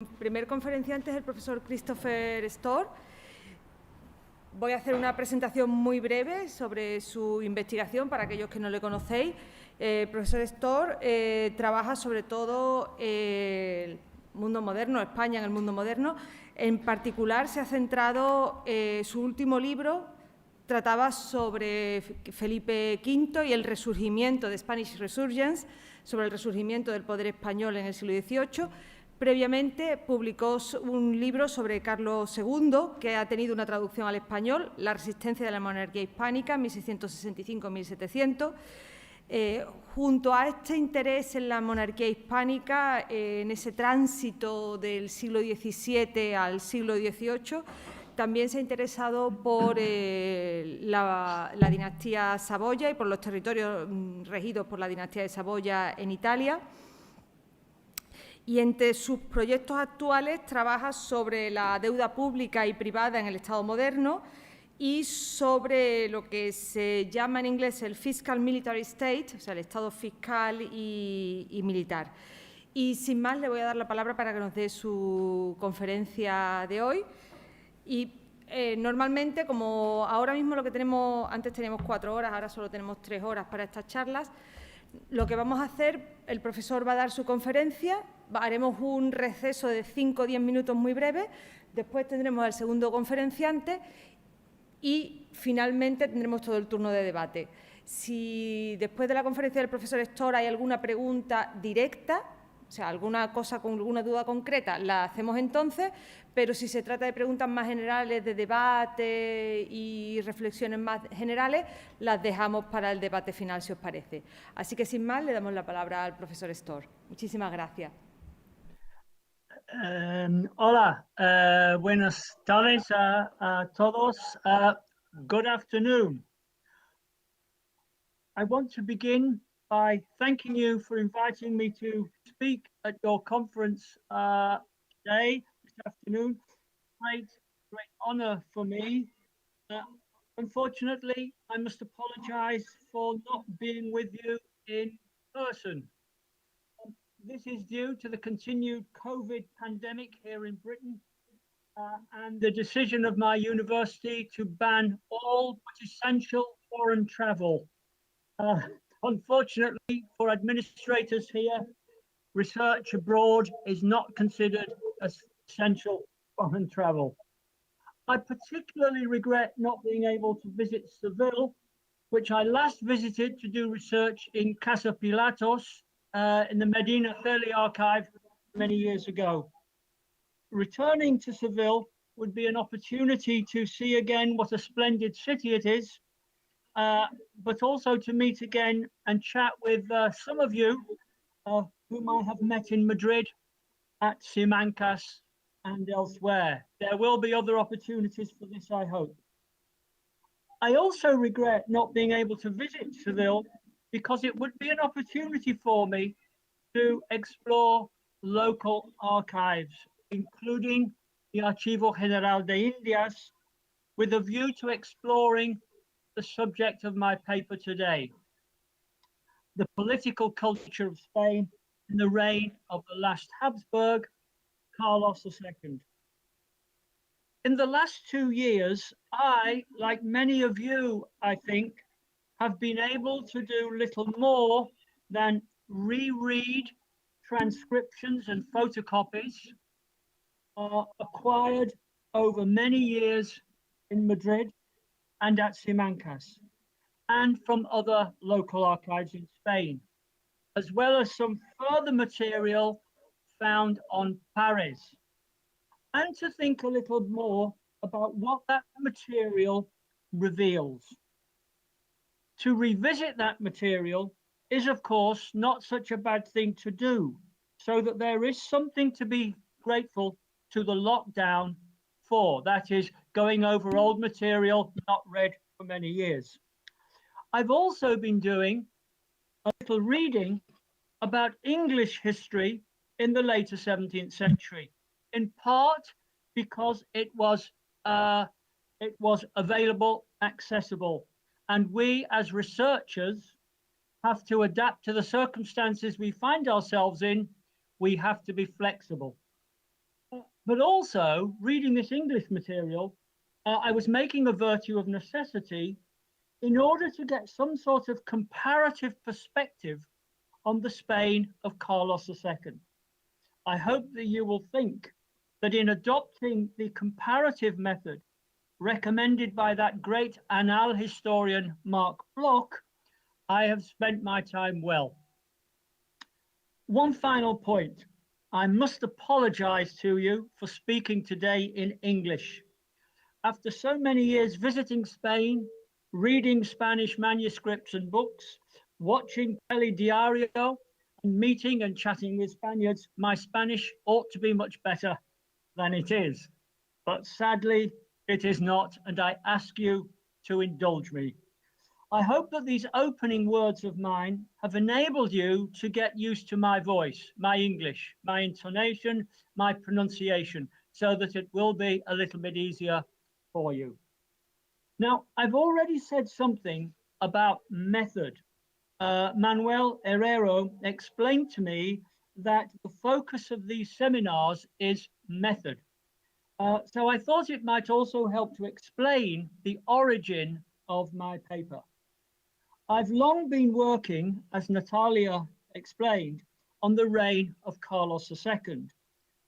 El primer conferenciante es el profesor Christopher Storr. Voy a hacer una presentación muy breve sobre su investigación para aquellos que no le conocéis. El profesor Storr trabaja sobre todo el mundo moderno, España en el mundo moderno. En particular se ha centrado, su último libro trataba sobre Felipe V y el resurgimiento de Spanish Resurgence, sobre el resurgimiento del poder español en el siglo XVIII. Previamente publicó un libro sobre Carlos II, que ha tenido una traducción al español, La resistencia de la monarquía hispánica, 1665-1700. Junto a este interés en la monarquía hispánica, en ese tránsito del siglo XVII al siglo XVIII, también se ha interesado por la dinastía Saboya y por los territorios regidos por la dinastía de Saboya en Italia. Y entre sus proyectos actuales trabaja sobre la deuda pública y privada en el Estado moderno y sobre lo que se llama en inglés el Fiscal Military State, o sea, el Estado fiscal y militar. Y sin más, le voy a dar la palabra para que nos dé su conferencia de hoy. Y normalmente, como ahora mismo lo que tenemos, antes teníamos 4 horas, ahora solo tenemos 3 horas para estas charlas, lo que vamos a hacer, el profesor va a dar su conferencia, haremos un receso de 5 o 10 minutos muy breve, después tendremos al segundo conferenciante y finalmente tendremos todo el turno de debate. Si después de la conferencia del profesor Storr hay alguna pregunta directa, o sea, alguna cosa con alguna duda concreta, la hacemos entonces, pero si se trata de preguntas más generales, de debate y reflexiones más generales, las dejamos para el debate final, si os parece. Así que, sin más, le damos la palabra al profesor Storr. Muchísimas gracias. Hola, buenas tardes a todos. Good afternoon. I want to begin by thanking you for inviting me to speak at your conference today, this afternoon. Great honor for me. Unfortunately, I must apologize for not being with you in person. This is due to the continued COVID pandemic here in Britain and the decision of my university to ban all but essential foreign travel. Unfortunately for administrators here, research abroad is not considered as essential foreign travel. I particularly regret not being able to visit Seville, which I last visited to do research in Casa Pilatos in the Medina Theli archive many years ago. Returning to Seville would be an opportunity to see again what a splendid city it is, but also to meet again and chat with some of you whom I have met in Madrid, at Simancas and elsewhere. There will be other opportunities for this, I hope. I also regret not being able to visit Seville because it would be an opportunity for me to explore local archives, including the Archivo General de Indias, with a view to exploring the subject of my paper today, the political culture of Spain in the reign of the last Habsburg, Carlos II. In the last 2 years, I, like many of you, I think, have been able to do little more than reread transcriptions and photocopies acquired over many years in Madrid and at Simancas, and from other local archives in Spain, as well as some further material found on Paris, and to think a little more about what that material reveals. To revisit that material is, of course, not such a bad thing to do, so that there is something to be grateful to the lockdown for, that is, going over old material not read for many years. I've also been doing a little reading about English history in the later 17th century, in part because it was available, accessible, and we as researchers have to adapt to the circumstances we find ourselves in. We have to be flexible. But also, reading this English material, I was making a virtue of necessity in order to get some sort of comparative perspective on the Spain of Carlos II. I hope that you will think that in adopting the comparative method recommended by that great annal historian Mark Bloch, I have spent my time well. One final point. I must apologize to you for speaking today in English. After so many years visiting Spain, reading Spanish manuscripts and books, watching Telediario, and meeting and chatting with Spaniards, my Spanish ought to be much better than it is. But sadly, it is not, and I ask you to indulge me. I hope that these opening words of mine have enabled you to get used to my voice, my English, my intonation, my pronunciation, so that it will be a little bit easier for you. Now, I've already said something about method. Manuel Herrero explained to me that the focus of these seminars is method. So I thought it might also help to explain the origin of my paper. I've long been working, as Natalia explained, on the reign of Carlos II,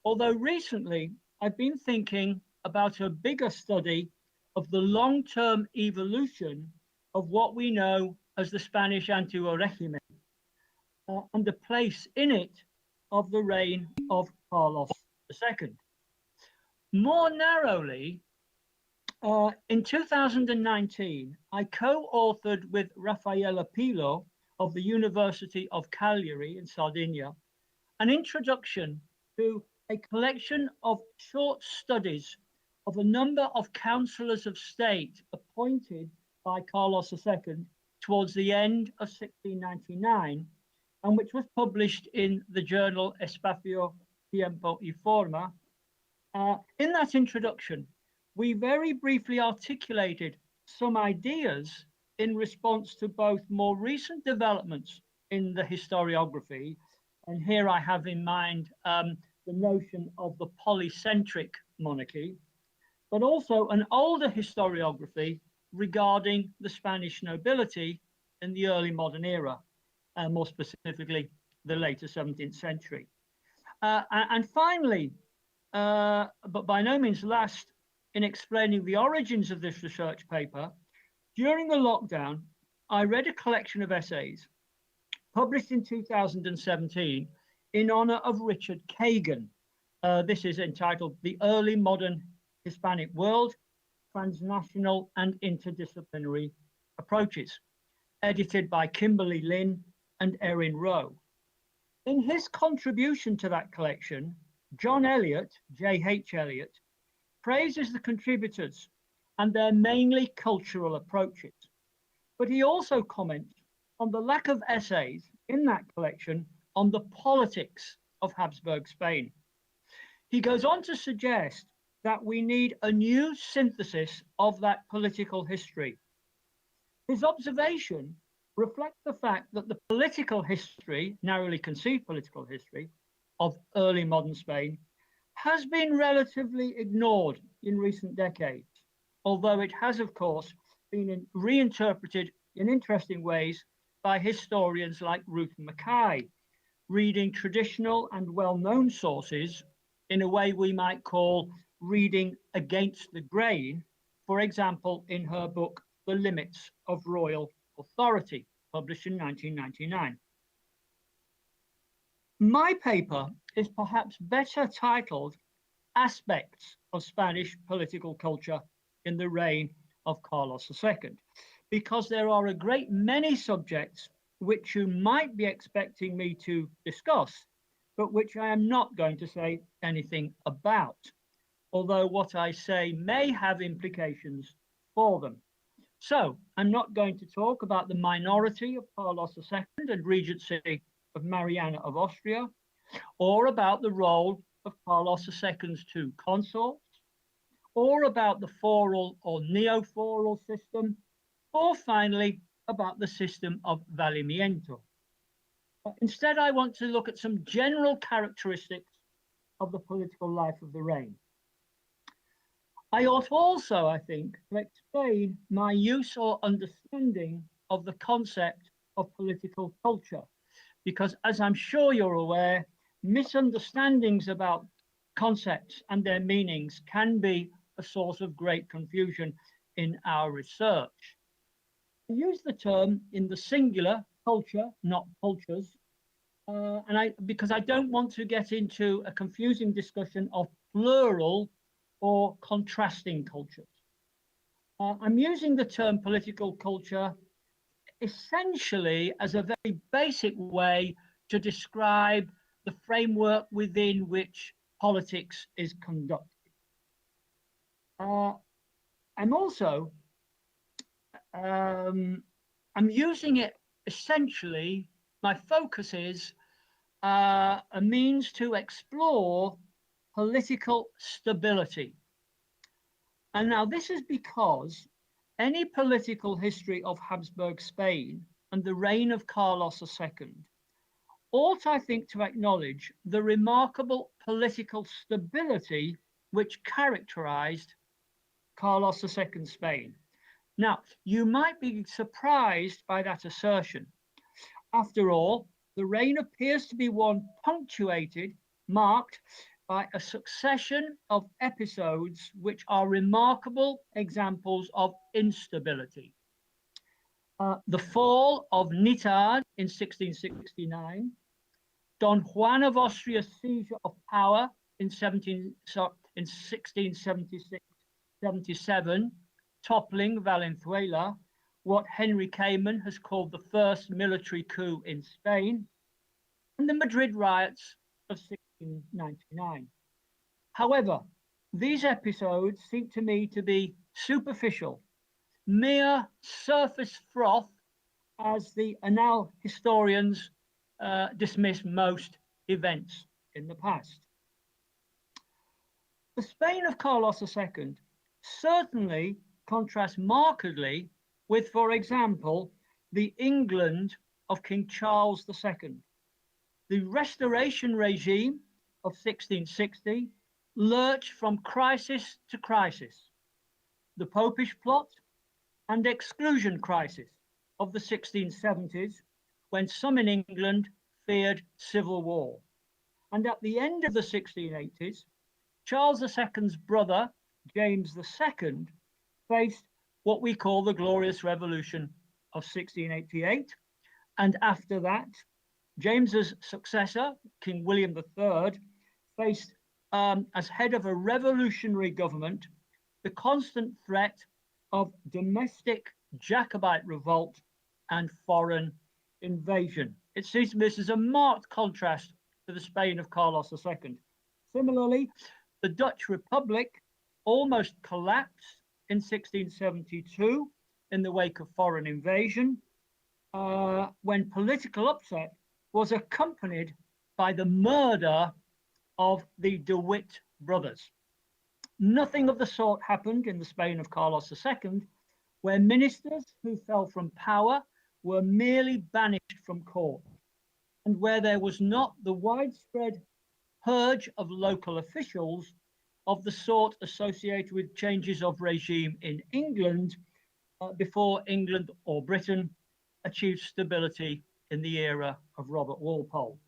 although recently I've been thinking about a bigger study of the long-term evolution of what we know as the Spanish Antiguo Régimen and the place in it of the reign of Carlos II. More narrowly, in 2019, I co-authored with Raffaella Pilo of the University of Cagliari in Sardinia an introduction to a collection of short studies of a number of councillors of state appointed by Carlos II towards the end of 1699, and which was published in the journal Espacio, Tiempo y Forma. In that introduction, we very briefly articulated some ideas in response to both more recent developments in the historiography, and here I have in mind the notion of the polycentric monarchy, but also an older historiography regarding the Spanish nobility in the early modern era, more specifically the later 17th century. And finally, but by no means last, in explaining the origins of this research paper, during the lockdown, I read a collection of essays published in 2017 in honor of Richard Kagan. This is entitled The Early Modern Hispanic World, Transnational and Interdisciplinary Approaches, edited by Kimberly Lynn and Erin Rowe. In his contribution to that collection, John Eliot, J.H. Eliot, praises the contributors and their mainly cultural approaches. But he also comments on the lack of essays in that collection on the politics of Habsburg Spain. He goes on to suggest that we need a new synthesis of that political history. His observation reflects the fact that the political history, narrowly conceived political history, of early modern Spain has been relatively ignored in recent decades, although it has, of course, been reinterpreted in interesting ways by historians like Ruth Mackay, reading traditional and well-known sources in a way we might call reading against the grain, for example, in her book, The Limits of Royal Authority, published in 1999. My paper is perhaps better titled Aspects of Spanish Political Culture in the Reign of Carlos II, because there are a great many subjects which you might be expecting me to discuss, but which I am not going to say anything about, although what I say may have implications for them. So I'm not going to talk about the minority of Carlos II and regency of Mariana of Austria, or about the role of Carlos II's two consorts, or about the foral or neo-foral system, or finally about the system of valimiento. Instead, I want to look at some general characteristics of the political life of the reign. I ought also, I think, to explain my use or understanding of the concept of political culture, because as I'm sure you're aware, misunderstandings about concepts and their meanings can be a source of great confusion in our research. I use the term in the singular, culture, not cultures, because I don't want to get into a confusing discussion of plural or contrasting cultures. I'm using the term political culture essentially as a very basic way to describe the framework within which politics is conducted. I'm also, I'm using it essentially, my focus is a means to explore political stability. And now this is because any political history of Habsburg Spain and the reign of Carlos II ought, I think, to acknowledge the remarkable political stability which characterized Carlos II's Spain. Now, you might be surprised by that assertion. After all, the reign appears to be one punctuated, marked by a succession of episodes which are remarkable examples of instability. The fall of Nitard in 1669, Don Juan of Austria's seizure of power in 1676-77, toppling Valenzuela, what Henry Cayman has called the first military coup in Spain, and the Madrid riots of 1699. However, these episodes seem to me to be superficial, mere surface froth, as the annal historians dismiss most events in the past. The Spain of Carlos II certainly contrasts markedly with, for example, the England of King Charles II. The Restoration regime of 1660 lurched from crisis to crisis. The Popish plot and exclusion crisis of the 1670s, when some in England feared civil war. And at the end of the 1680s, Charles II's brother, James II, faced what we call the Glorious Revolution of 1688. And after that, James's successor, King William III, faced, as head of a revolutionary government, the constant threat of domestic Jacobite revolt and foreign invasion. It seems to me this is a marked contrast to the Spain of Carlos II. Similarly, the Dutch Republic almost collapsed in 1672 in the wake of foreign invasion, when political upset was accompanied by the murder of the De Witt brothers. Nothing of the sort happened in the Spain of Carlos II, where ministers who fell from power were merely banished from court, and where there was not the widespread purge of local officials of the sort associated with changes of regime in England before England or Britain achieved stability in the era of Robert Walpole.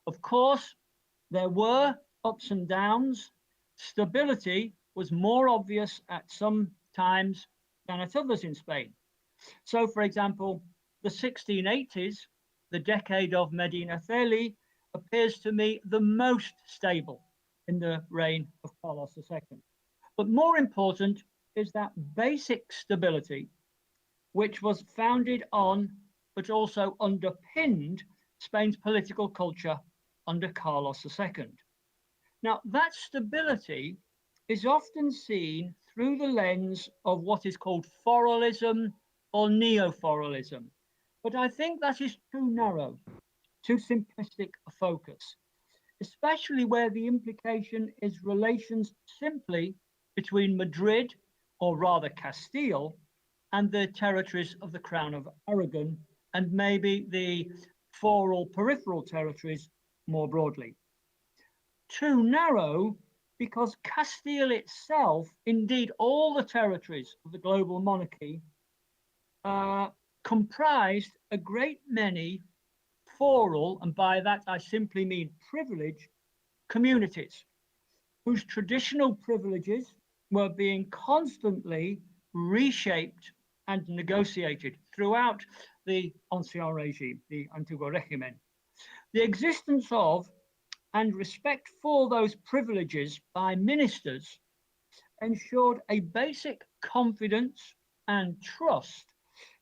Of course, there were ups and downs. Stability was more obvious at some times than at others in Spain. So, for example, the 1680s, the decade of Medina Celi, appears to me the most stable in the reign of Carlos II. But more important is that basic stability, which was founded on, but also underpinned, Spain's political culture under Carlos II. Now, that stability is often seen through the lens of what is called foralism or neo-foralism. But I think that is too narrow, too simplistic a focus, especially where the implication is relations simply between Madrid, or rather Castile, and the territories of the Crown of Aragon, and maybe the foral peripheral territories more broadly. too narrow because Castile itself, indeed all the territories of the global monarchy, comprised a great many foral, and by that I simply mean privileged, communities whose traditional privileges were being constantly reshaped and negotiated throughout the Ancien Regime, the Antiguo Régimen. The existence of and respect for those privileges by ministers ensured a basic confidence and trust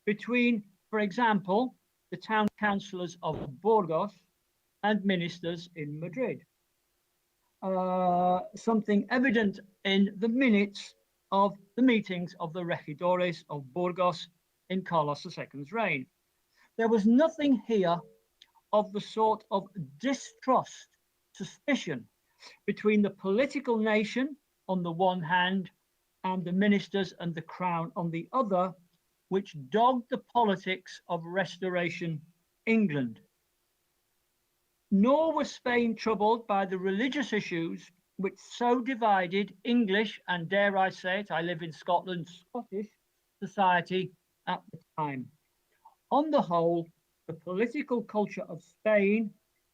between, for example, the town councillors of Burgos and ministers in Madrid. Something evident in the minutes of the meetings of the regidores of Burgos in Carlos II's reign. There was nothing here of the sort of distrust, suspicion between the political nation on the one hand and the ministers and the crown on the other, which dogged the politics of Restoration England. Nor was Spain troubled by the religious issues which so divided English and, dare I say it, I live in Scotland, Scottish society at the time. On the whole, the political culture of Spain,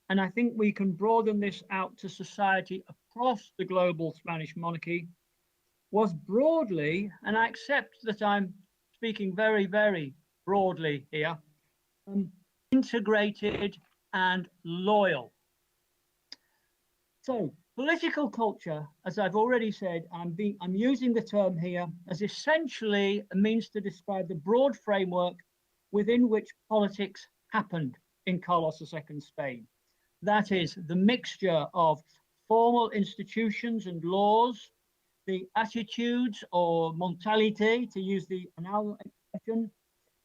and I think we can broaden this out to society across the global Spanish monarchy, was broadly, and I accept that I'm speaking very, very broadly here, integrated and loyal. So political culture, as I've already said, I'm using the term here as essentially a means to describe the broad framework within which politics happened in Carlos II's Spain. That is the mixture of formal institutions and laws, the attitudes or mentality, to use the anal expression,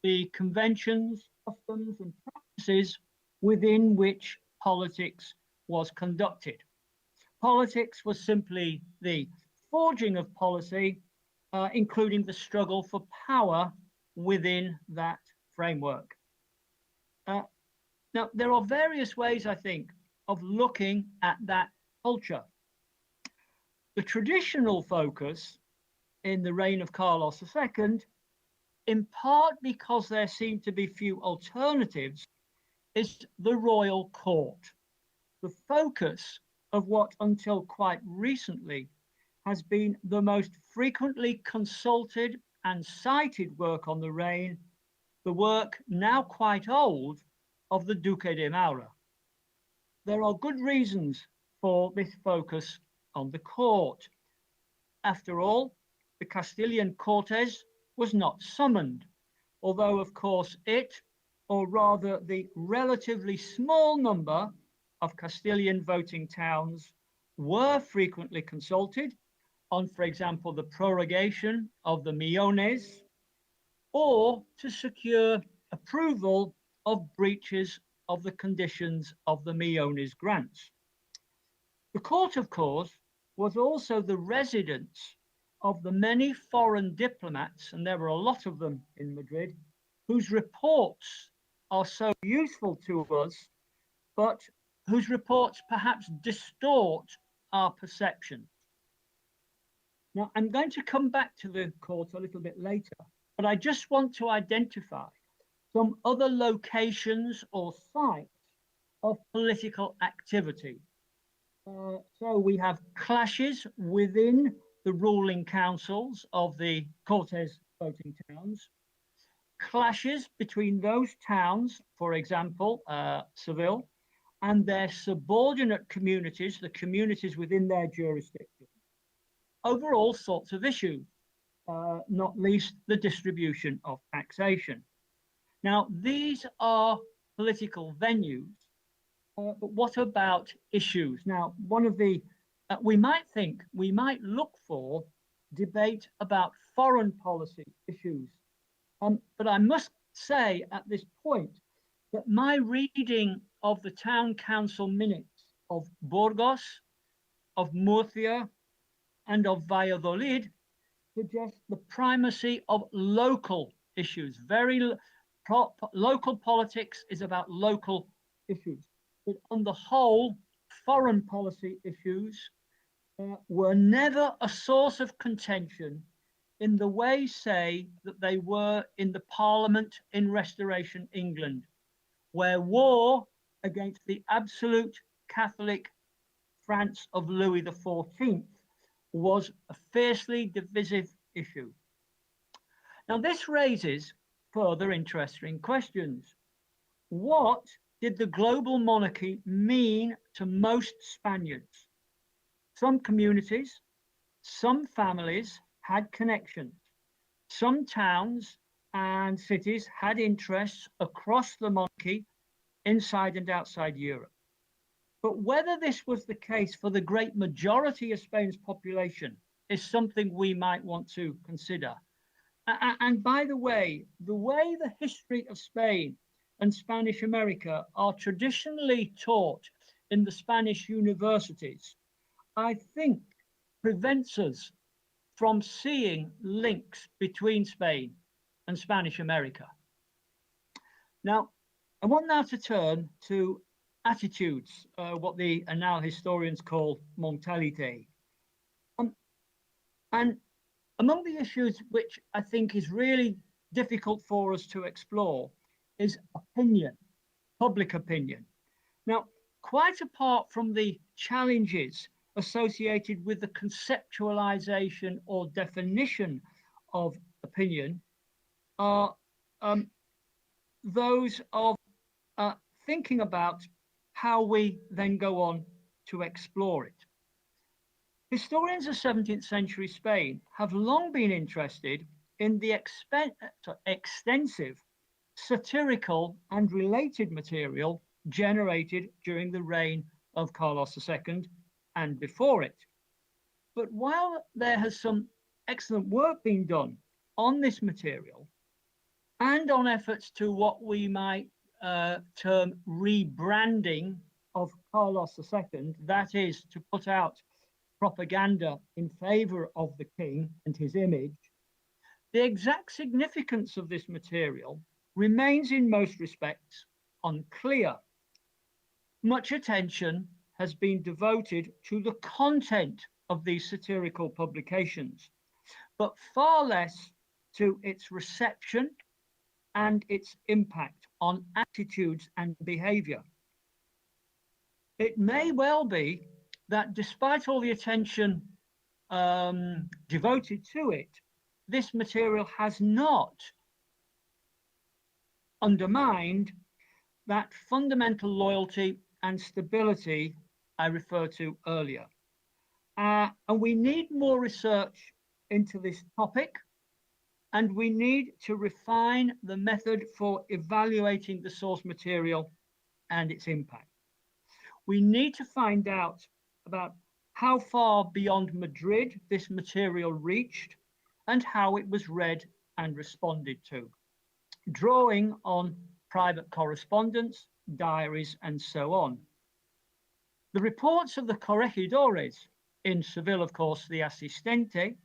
the conventions, customs, and practices within which politics was conducted. Politics was simply the forging of policy, including the struggle for power within that framework. Now, there are various ways, I think, of looking at that culture. The traditional focus in the reign of Carlos II, in part because there seemed to be few alternatives, is the royal court, the focus of what until quite recently has been the most frequently consulted and cited work on the reign, the work now quite old of the Duque de Maura. There are good reasons for this focus on the court. After all, the Castilian Cortes was not summoned, although of course it, or rather the relatively small number of Castilian voting towns, were frequently consulted on, for example, the prorogation of the millones, or to secure approval of breaches of the conditions of the millones grants. The court, of course, was also the residence of the many foreign diplomats, and there were a lot of them in Madrid, whose reports are so useful to us, but whose reports perhaps distort our perception. Now, I'm going to come back to the court a little bit later, but I just want to identify some other locations or sites of political activity. So we have clashes within the ruling councils of the Cortes voting towns, clashes between those towns, for example, Seville, and their subordinate communities, the communities within their jurisdiction, over all sorts of issues, not least the distribution of taxation. Now, these are political venues, but what about issues? Now, one of the, we might look for debate about foreign policy issues. But I must say at this point that my reading of the town council minutes of Burgos, of Murcia, and of Valladolid suggests the primacy of local issues. Local politics is about local issues. But on the whole, foreign policy issues were never a source of contention in the way, say, that they were in the Parliament in Restoration England, where war against the absolute Catholic France of Louis XIV was a fiercely divisive issue. Now, this raises further interesting questions. What did the global monarchy mean to most Spaniards? Some communities, some families had connections. Some towns and cities had interests across the monarchy, inside and outside Europe. But whether this was the case for the great majority of Spain's population is something we might want to consider. And by the way the history of Spain and Spanish America are traditionally taught in the Spanish universities, I think prevents us from seeing links between Spain and Spanish America. Now, I want now to turn to attitudes, what the now historians call mentality. And among the issues which I think is really difficult for us to explore is opinion, public opinion. Now, quite apart from the challenges associated with the conceptualization or definition of opinion, are those of thinking about how we then go on to explore it. Historians of 17th century Spain have long been interested in the extensive satirical and related material generated during the reign of Carlos II and before it. But while there has some excellent work been done on this material and on efforts to what we might term rebranding of Carlos II, that is to put out propaganda in favor of the king and his image, the exact significance of this material remains in most respects unclear. Much attention has been devoted to the content of these satirical publications, but far less to its reception and its impact on attitudes and behavior. It may well be that despite all the attention devoted to it, this material has not undermined that fundamental loyalty and stability I referred to earlier. And we need more research into this topic, and we need to refine the method for evaluating the source material and its impact. We need to find out about how far beyond Madrid this material reached and how it was read and responded to, drawing on private correspondence, diaries, and so on. The reports of the corregidores, in Seville, of course, the assistente,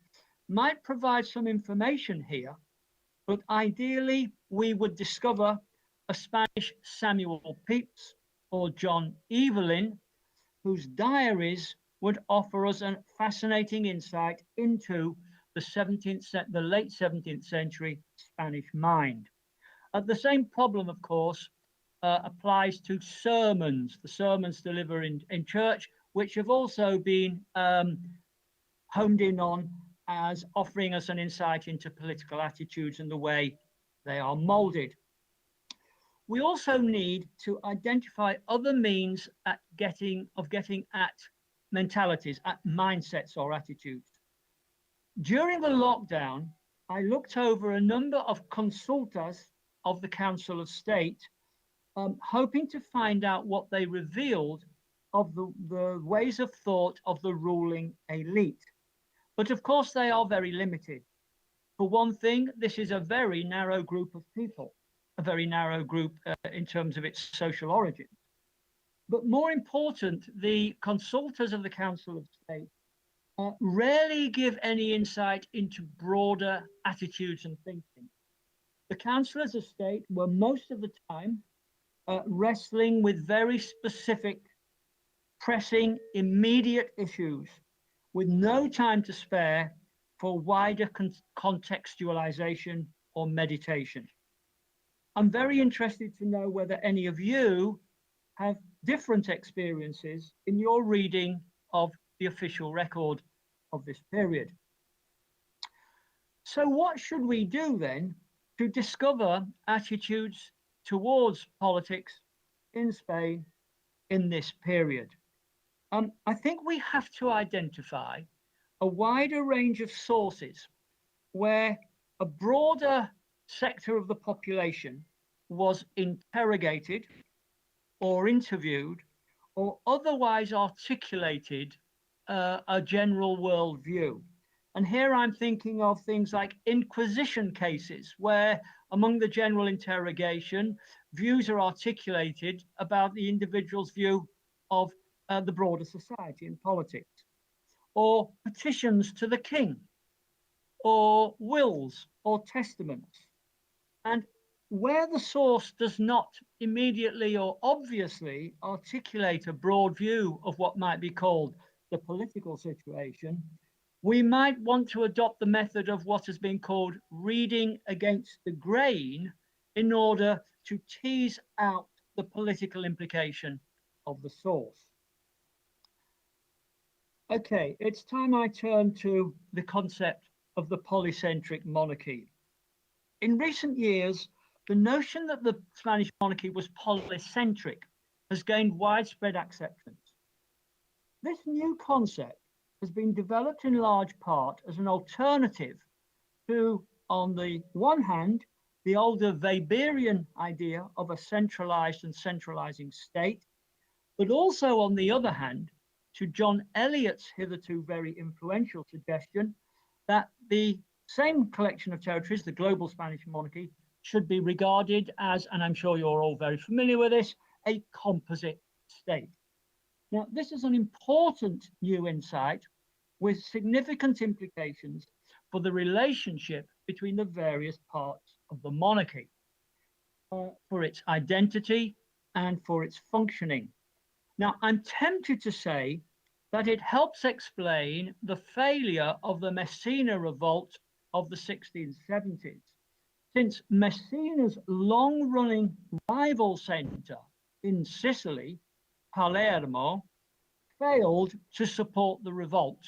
might provide some information here, but ideally we would discover a Spanish Samuel Pepys or John Evelyn, whose diaries would offer us a fascinating insight into the late 17th century Spanish mind. The same problem, of course, applies to sermons, the sermons delivered in church, which have also been honed in on as offering us an insight into political attitudes and the way they are molded. We also need to identify other means of getting at mentalities, at mindsets or attitudes. During the lockdown, I looked over a number of consultas of the Council of State, hoping to find out what they revealed of the ways of thought of the ruling elite. But of course, they are very limited. For one thing, this is a very narrow group of people, a very narrow group in terms of its social origin. But more important, the consultas of the Council of State rarely give any insight into broader attitudes and thinking. The councillors of state were most of the time wrestling with very specific pressing immediate issues with no time to spare for wider contextualization or meditation. I'm very interested to know whether any of you have different experiences in your reading of the official record of this period. So what should we do then to discover attitudes towards politics in Spain in this period? I think we have to identify a wider range of sources where a broader sector of the population was interrogated or interviewed or otherwise articulated a general worldview. And here I'm thinking of things like Inquisition cases, where among the general interrogation, views are articulated about the individual's view of the broader society and politics, or petitions to the king, or wills or testaments. And where the source does not immediately or obviously articulate a broad view of what might be called the political situation, we might want to adopt the method of what has been called reading against the grain in order to tease out the political implication of the source. Okay, it's time I turn to the concept of the polycentric monarchy. In recent years, the notion that the Spanish monarchy was polycentric has gained widespread acceptance. This new concept has been developed in large part as an alternative to, on the one hand, the older Weberian idea of a centralized and centralizing state, but also on the other hand, to John Eliot's hitherto very influential suggestion that the same collection of territories, the global Spanish monarchy, should be regarded as, and I'm sure you're all very familiar with this, a composite state. Now, this is an important new insight with significant implications for the relationship between the various parts of the monarchy, for its identity and for its functioning. Now, I'm tempted to say that it helps explain the failure of the Messina revolt of the 1670s, since Messina's long-running rival center in Sicily, Palermo, failed to support the revolt.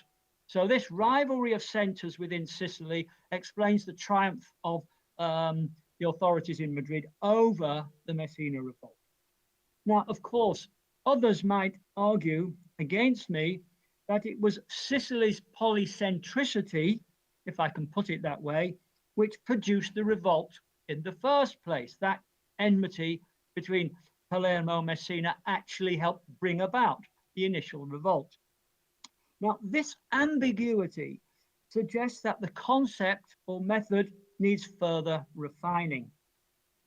So this rivalry of centers within Sicily explains the triumph of the authorities in Madrid over the Messina revolt. Now, of course, others might argue against me that it was Sicily's polycentricity, if I can put it that way, which produced the revolt in the first place. That enmity between Palermo and Messina actually helped bring about the initial revolt. Now, this ambiguity suggests that the concept or method needs further refining.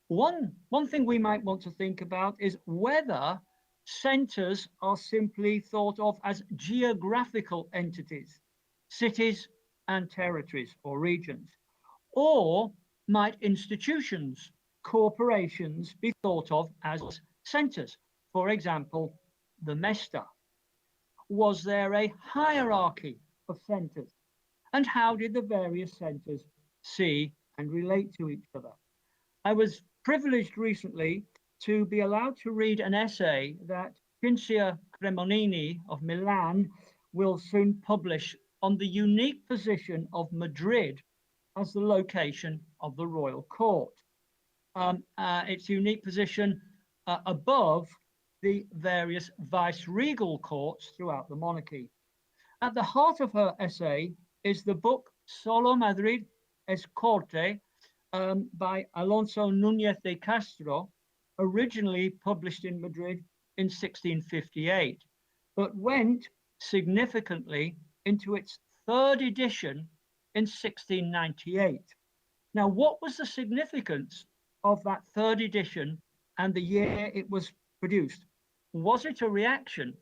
One thing we might want to think about is whether centers are simply thought of as geographical entities, cities and territories or regions, or might institutions, corporations be thought of as centers? For example, the Mesta. Was there a hierarchy of centers? And how did the various centers see and relate to each other? I was privileged recently to be allowed to read an essay that Cinzia Cremonini of Milan will soon publish on the unique position of Madrid as the location of the royal court. Its unique position above the various vice-regal courts throughout the monarchy. At the heart of her essay is the book Solo Madrid es Corte by Alonso Núñez de Castro, originally published in Madrid in 1658, but went significantly into its third edition in 1698. Now, what was the significance of that third edition and the year it was produced? Was it a reaction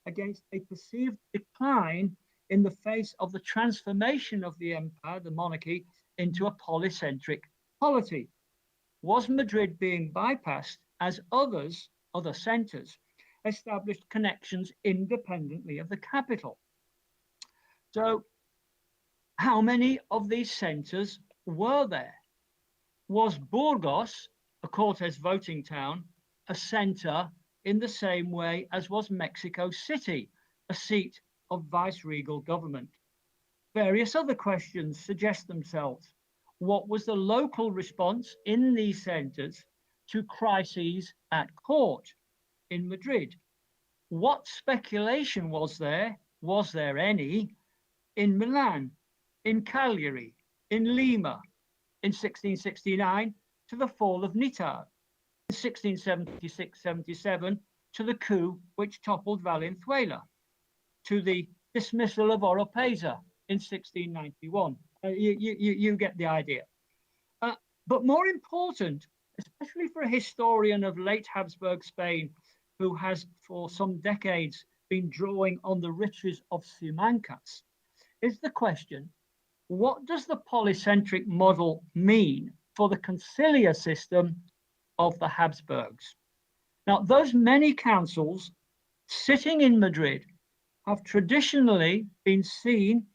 against a perceived decline in the face of the transformation of the empire, the monarchy, into a polycentric polity? Was Madrid being bypassed as other centers? established connections independently of the capital. So how many of these centers were there? Was Burgos, a Cortes voting town, a center in the same way as was Mexico City, a seat of viceregal government? Various other questions suggest themselves. What was the local response in these centers to crises at court in Madrid? What speculation was there any, in Milan, in Cagliari, in Lima, in 1669 to the fall of Nitar, in 1676-77 to the coup which toppled Valenzuela, to the dismissal of Oropesa in 1691. You get the idea. But more important, especially for a historian of late Habsburg Spain, who has for some decades been drawing on the riches of Simancas, is the question, what does the polycentric model mean for the Concilia system of the Habsburgs? Now, those many councils sitting in Madrid have traditionally been seen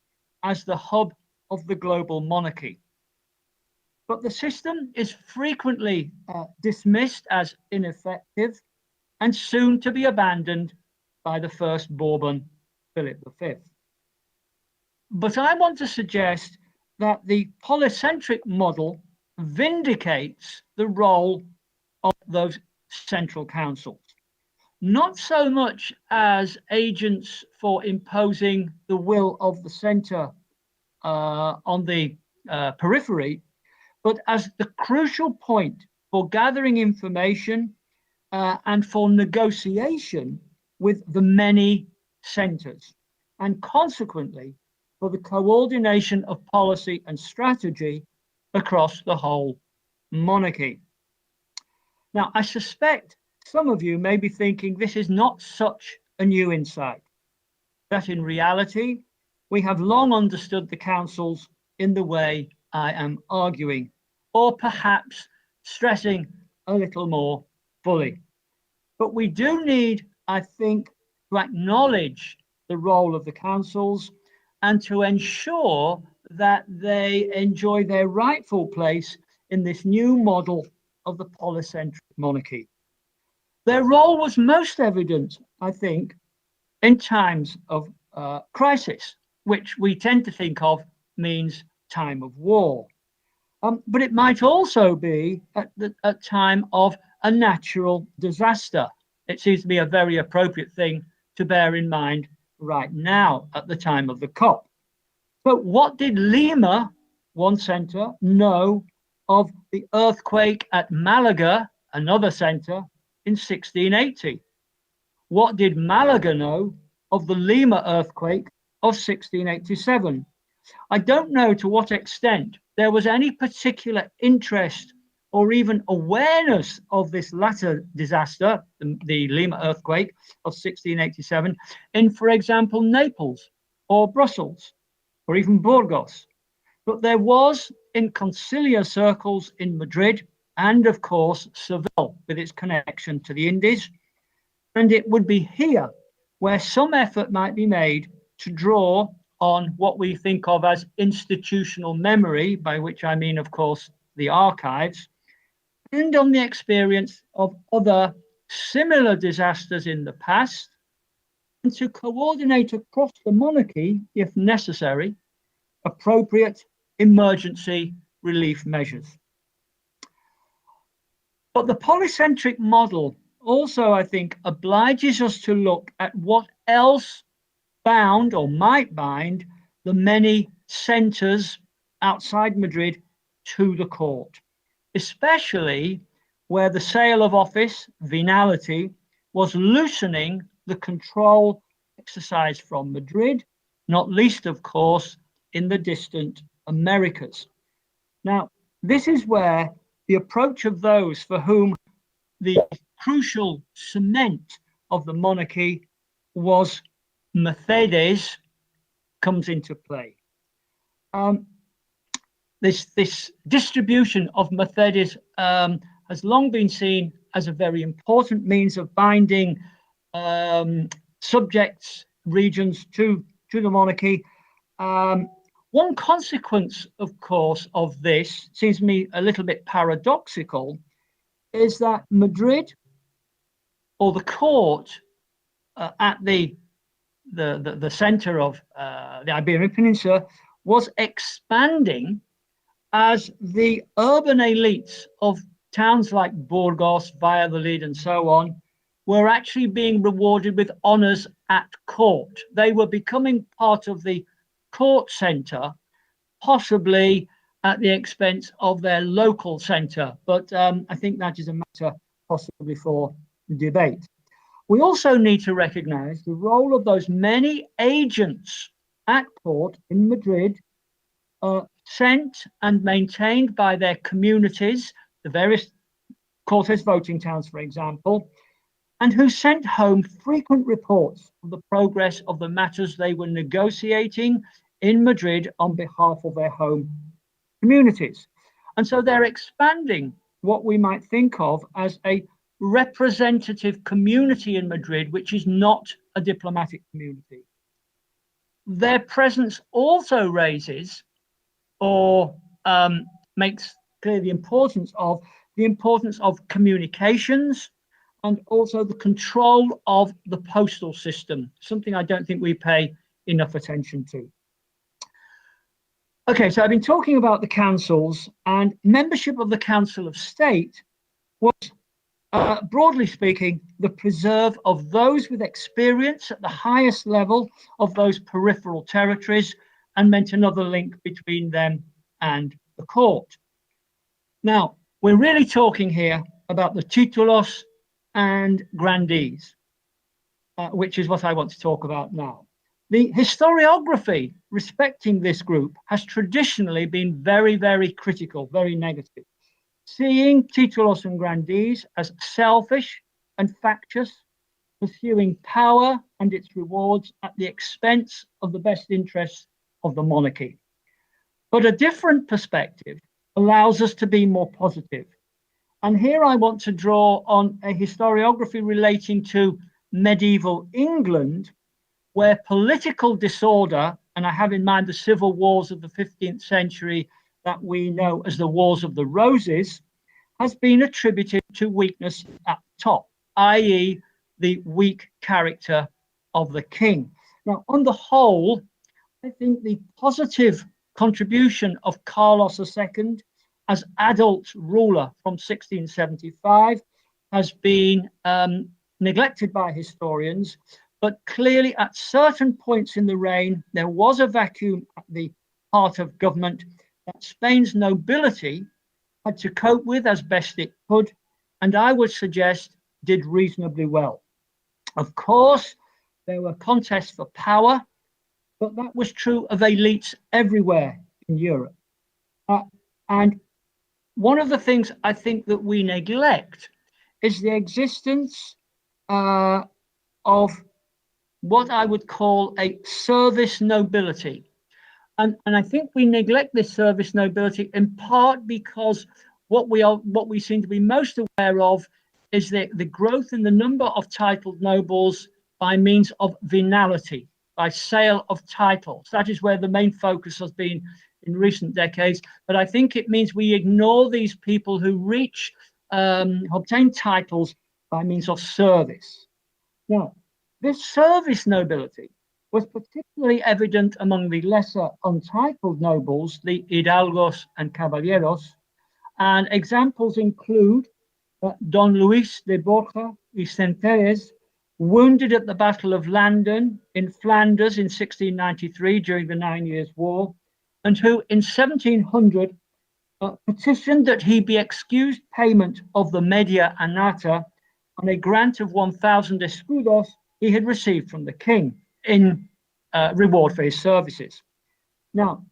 as the hub of the global monarchy. But the system is frequently dismissed as ineffective and soon to be abandoned by the first Bourbon, Philip V. But I want to suggest that the polycentric model vindicates the role of those central councils, not so much as agents for imposing the will of the center on the periphery, but as the crucial point for gathering information and for negotiation with the many centers, and consequently for the coordination of policy and strategy across the whole monarchy. Now, I suspect some of you may be thinking this is not such a new insight, that in reality, we have long understood the councils in the way I am arguing, or perhaps stressing a little more fully. But we do need, I think, to acknowledge the role of the councils and to ensure that they enjoy their rightful place in this new model of the polycentric monarchy. Their role was most evident, I think, in times of crisis, which we tend to think of means time of war. But it might also be at a time of a natural disaster. It seems to be a very appropriate thing to bear in mind right now at the time of the COP. But what did Lima, one center, know of the earthquake at Malaga, another center, in 1680? What did Malaga know of the Lima earthquake of 1687? I don't know to what extent there was any particular interest or even awareness of this latter disaster, the Lima earthquake of 1687, in, for example, Naples or Brussels or even Burgos. But there was in Concilia circles in Madrid and, of course, Seville with its connection to the Indies. And it would be here where some effort might be made to draw on what we think of as institutional memory, by which I mean, of course, the archives, and on the experience of other similar disasters in the past, and to coordinate across the monarchy, if necessary, appropriate emergency relief measures. But the polycentric model also, I think, obliges us to look at what else bound or might bind the many centers outside Madrid to the court, especially where the sale of office, venality, was loosening the control exercised from Madrid, not least, of course, in the distant Americas. Now, this is where the approach of those for whom the crucial cement of the monarchy was Mercedes comes into play. This distribution of Mercedes has long been seen as a very important means of binding subjects, regions to the monarchy. One consequence, of course, of this seems to me a little bit paradoxical, is that Madrid, or the court at the center of the Iberian Peninsula, was expanding as the urban elites of towns like Burgos, Valladolid, and so on were actually being rewarded with honors at court. They were becoming part of the court center, possibly at the expense of their local center. But I think that is a matter possibly for debate. We also need to recognize the role of those many agents at court in Madrid, sent and maintained by their communities, the various Cortes voting towns, for example, and who sent home frequent reports of the progress of the matters they were negotiating in Madrid on behalf of their home communities. And so they're expanding what we might think of as a representative community in Madrid, which is not a diplomatic community. Their presence also raises or makes clear the importance of communications and also the control of the postal system, something I don't think we pay enough attention to. Okay, so I've been talking about the councils, and membership of the Council of State was, broadly speaking, the preserve of those with experience at the highest level of those peripheral territories, and meant another link between them and the court. Now, we're really talking here about the titulos and grandees, which is what I want to talk about now. The historiography respecting this group has traditionally been very, very critical, very negative, seeing titulos and grandees as selfish and factious, pursuing power and its rewards at the expense of the best interests of the monarchy. But a different perspective allows us to be more positive. And here I want to draw on a historiography relating to medieval England, where political disorder, and I have in mind the civil wars of the 15th century that we know as the Wars of the Roses, has been attributed to weakness at the top, i.e. the weak character of the king. Now, on the whole, I think the positive contribution of Carlos II as adult ruler from 1675 has been neglected by historians, but clearly at certain points in the reign, there was a vacuum at the heart of government that Spain's nobility had to cope with as best it could, and I would suggest did reasonably well. Of course, there were contests for power, but that was true of elites everywhere in Europe. And one of the things I think that we neglect is the existence of what I would call a service nobility. And I think we neglect this service nobility in part because what we seem to be most aware of is the growth in the number of titled nobles by means of venality, by sale of titles. That is where the main focus has been in recent decades. But I think it means we ignore these people who obtain titles by means of service. Now, this service nobility was particularly evident among the lesser untitled nobles, the hidalgos and caballeros, and examples include Don Luis de Borja y Centelles, wounded at the Battle of Landen in Flanders in 1693 during the 9 Years' War, and who in 1700 petitioned that he be excused payment of the media annata on a grant of 1,000 escudos he had received from the king in reward for his services. Now,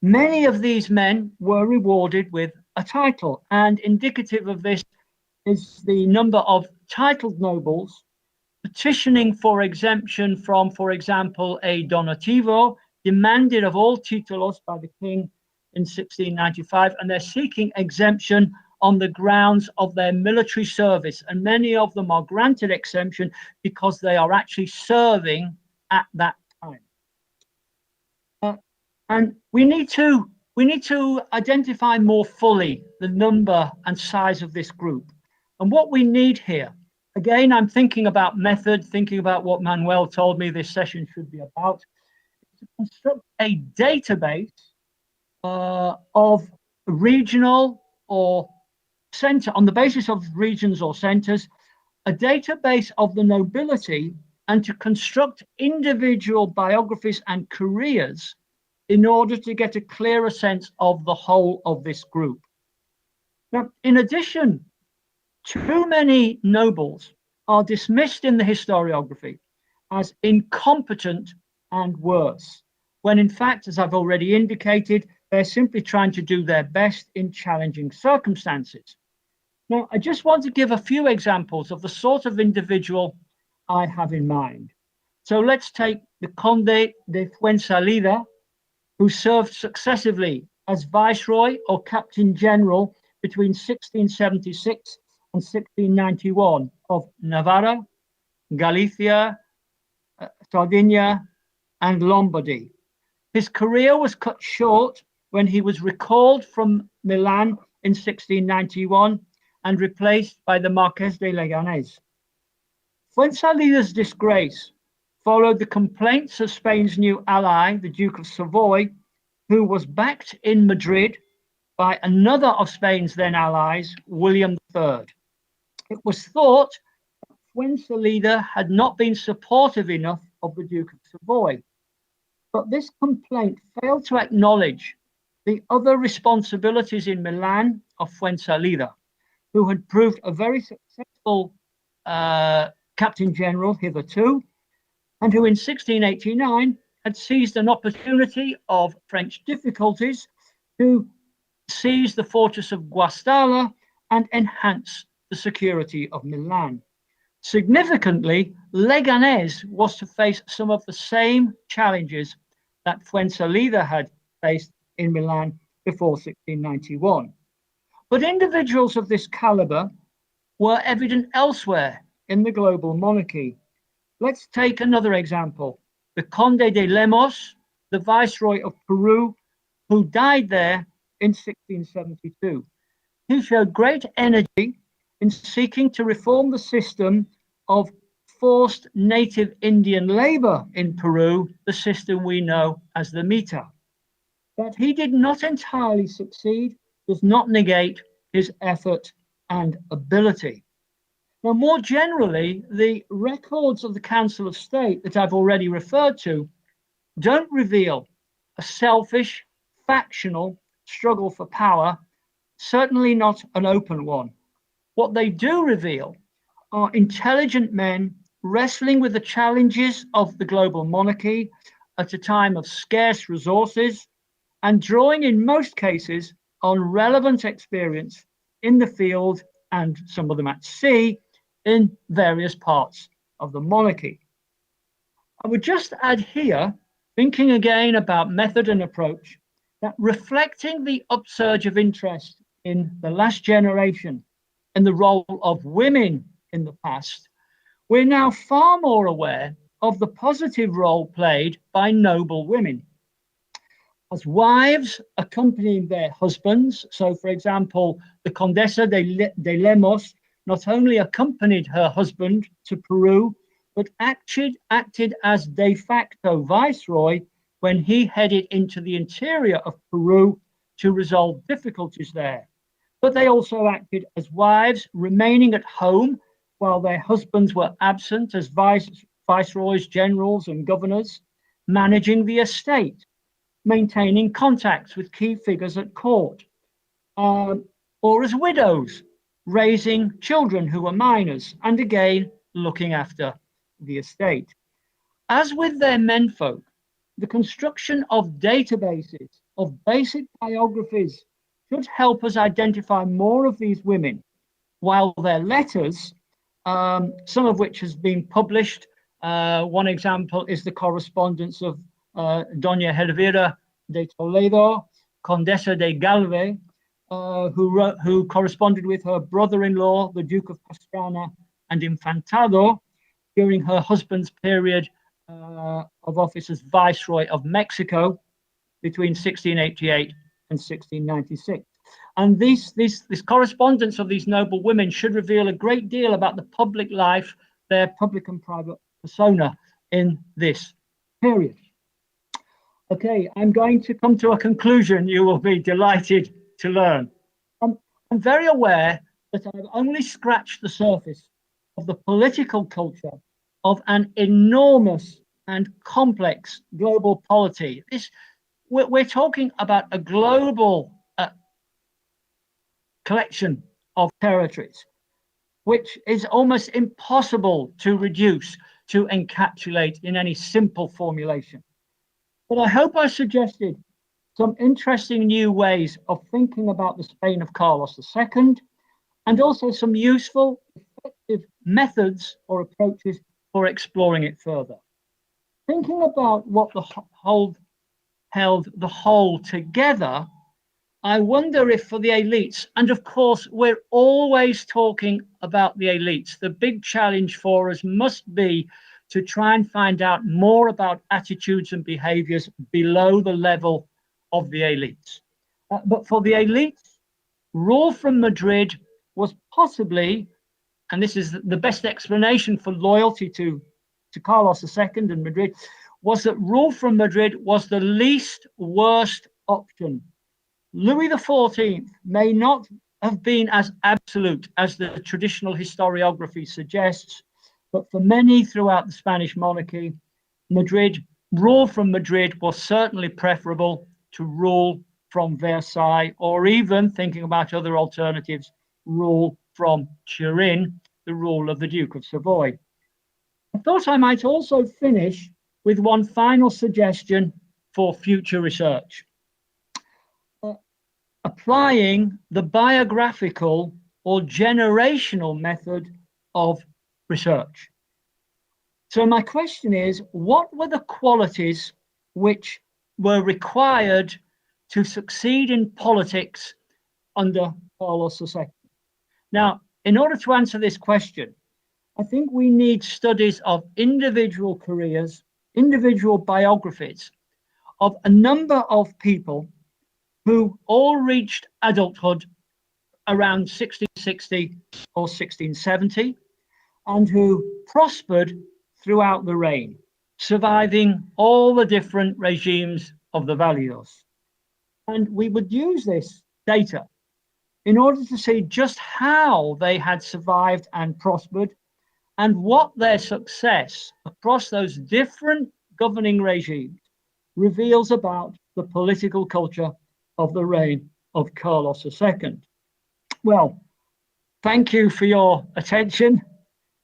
many of these men were rewarded with a title, and indicative of this is the number of titled nobles petitioning for exemption from, for example, a donativo demanded of all titulos by the king in 1695, and they're seeking exemption on the grounds of their military service, and many of them are granted exemption because they are actually serving at that time. And we need to identify more fully the number and size of this group. And what we need here, again, I'm thinking about method, thinking about what Manuel told me this session should be about, is to construct a database of regional or center, on the basis of regions or centers, a database of the nobility, and to construct individual biographies and careers in order to get a clearer sense of the whole of this group. Now, in addition, too many nobles are dismissed in the historiography as incompetent and worse, when in fact, as I've already indicated, they're simply trying to do their best in challenging circumstances. Now, I just want to give a few examples of the sort of individual I have in mind. So let's take the Conde de Fuensalida, who served successively as Viceroy or Captain General between 1676 and 1691 of Navarra, Galicia, Sardinia, and Lombardy. His career was cut short when he was recalled from Milan in 1691 and replaced by the Marquess de Leganés. Fuensalida's disgrace followed the complaints of Spain's new ally, the Duke of Savoy, who was backed in Madrid by another of Spain's then allies, William III. It was thought that Fuensalida had not been supportive enough of the Duke of Savoy, but this complaint failed to acknowledge the other responsibilities in Milan of Fuensalida, who had proved a very successful Captain General hitherto, and who in 1689 had seized an opportunity of French difficulties to seize the fortress of Guastalla and enhance the security of Milan. Significantly, Leganés was to face some of the same challenges that Fuensalida had faced in Milan before 1691. But individuals of this caliber were evident elsewhere in the global monarchy. Let's take another example, the Conde de Lemos, the Viceroy of Peru, who died there in 1672. He showed great energy in seeking to reform the system of forced native Indian labor in Peru, the system we know as the Mita. That he did not entirely succeed does not negate his effort and ability. Now, more generally, the records of the Council of State that I've already referred to don't reveal a selfish, factional struggle for power, certainly not an open one. What they do reveal are intelligent men wrestling with the challenges of the global monarchy at a time of scarce resources and drawing in most cases on relevant experience in the field and some of them at sea in various parts of the monarchy. I would just add here, thinking again about method and approach, that reflecting the upsurge of interest in the last generation and the role of women in the past, we're now far more aware of the positive role played by noble women. As wives accompanying their husbands, so for example, the Condesa de Lemos not only accompanied her husband to Peru, but acted as de facto viceroy when he headed into the interior of Peru to resolve difficulties there. But they also acted as wives, remaining at home while their husbands were absent as viceroys, generals, and governors, managing the estate, maintaining contacts with key figures at court, or as widows, raising children who were minors, and again, looking after the estate. As with their menfolk, the construction of databases of basic biographies should help us identify more of these women, while their letters, some of which has been published. One example is the correspondence of Doña Elvira de Toledo, Condesa de Galve, who corresponded with her brother-in-law, the Duke of Pastrana and Infantado, during her husband's period of office as Viceroy of Mexico between 1688 and 1696. And this correspondence of these noble women should reveal a great deal about the public life, their public and private persona in this period. Okay, I'm going to come to a conclusion you will be delighted to learn. I'm very aware that I've only scratched the surface of the political culture of an enormous and complex global polity. We're talking about a global collection of territories, which is almost impossible to reduce, to encapsulate in any simple formulation. But I hope I suggested some interesting new ways of thinking about the Spain of Carlos II, and also some useful, effective methods or approaches for exploring it further. Thinking about what the held the whole together, I wonder if for the elites, and of course, we're always talking about the elites, the big challenge for us must be to try and find out more about attitudes and behaviors below the level of the elites. But for the elites, rule from Madrid was possibly, and this is the best explanation for loyalty to Carlos II and Madrid, was that rule from Madrid was the least worst option. Louis XIV may not have been as absolute as the traditional historiography suggests, but for many throughout the Spanish monarchy, rule from Madrid was certainly preferable to rule from Versailles, or even, thinking about other alternatives, rule from Turin, the rule of the Duke of Savoy. I thought I might also finish with one final suggestion for future research. Applying the biographical or generational method of research. So my question is, what were the qualities which were required to succeed in politics under Carlos II? Now, in order to answer this question, I think we need studies of individual careers, individual biographies of a number of people who all reached adulthood around 1660 or 1670, and who prospered throughout the reign, surviving all the different regimes of the Validos. And we would use this data in order to see just how they had survived and prospered, and what their success across those different governing regimes reveals about the political culture of the reign of Carlos II. Well, thank you for your attention,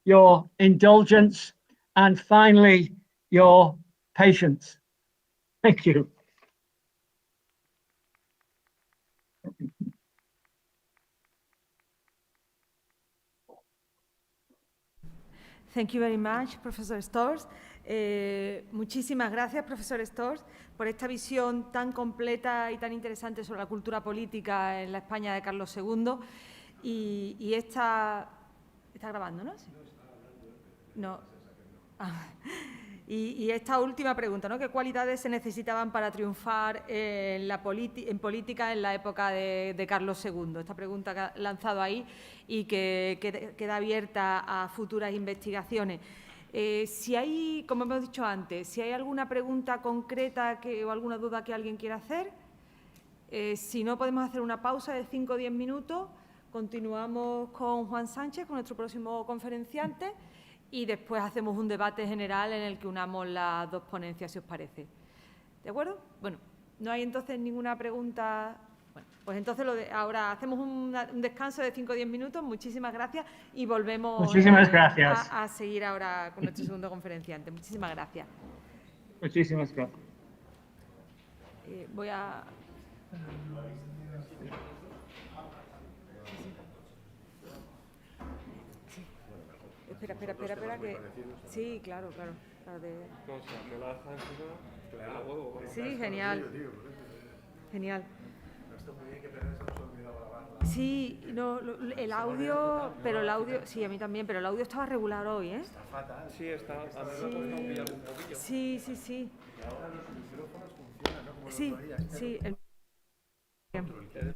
your indulgence, and finally, your patience. Thank you. Thank you very much, Professor Storrs. Muchísimas gracias, profesor Storrs, por esta visión tan completa y tan interesante sobre la cultura política en la España de Carlos II. Y esta... ¿Está grabando, no? Sí. No. Y esta última pregunta, ¿no? ¿Qué cualidades se necesitaban para triunfar en política en la época de Carlos II? Esta pregunta que ha lanzado ahí y que queda abierta a futuras investigaciones. Si hay, como hemos dicho antes, si hay alguna pregunta concreta o alguna duda que alguien quiera hacer, si no, podemos hacer una pausa de 5 o 10 minutos, continuamos con Juan Sánchez, con nuestro próximo conferenciante, y después hacemos un debate general en el que unamos las dos ponencias, si os parece. ¿De acuerdo? Bueno, no hay entonces ninguna pregunta. Bueno, pues entonces ahora hacemos un descanso de 5 o 10 minutos. Muchísimas gracias y volvemos Muchísimas gracias. A seguir ahora con nuestro segundo conferenciante. Muchísimas gracias. Muchísimas gracias. Voy a... Espera, que... Sí, claro. Sí, genial. Genial. Sí, no, el audio, pero el audio, sí, a mí también, pero el audio estaba regular hoy, ¿eh? Está fatal. Sí, está, a mí me ha Sí. costado pillar un poquillo. Sí, sí, sí. Y ahora los micrófonos funcionan, ¿no? Como los Sí, otro día. sí. Control.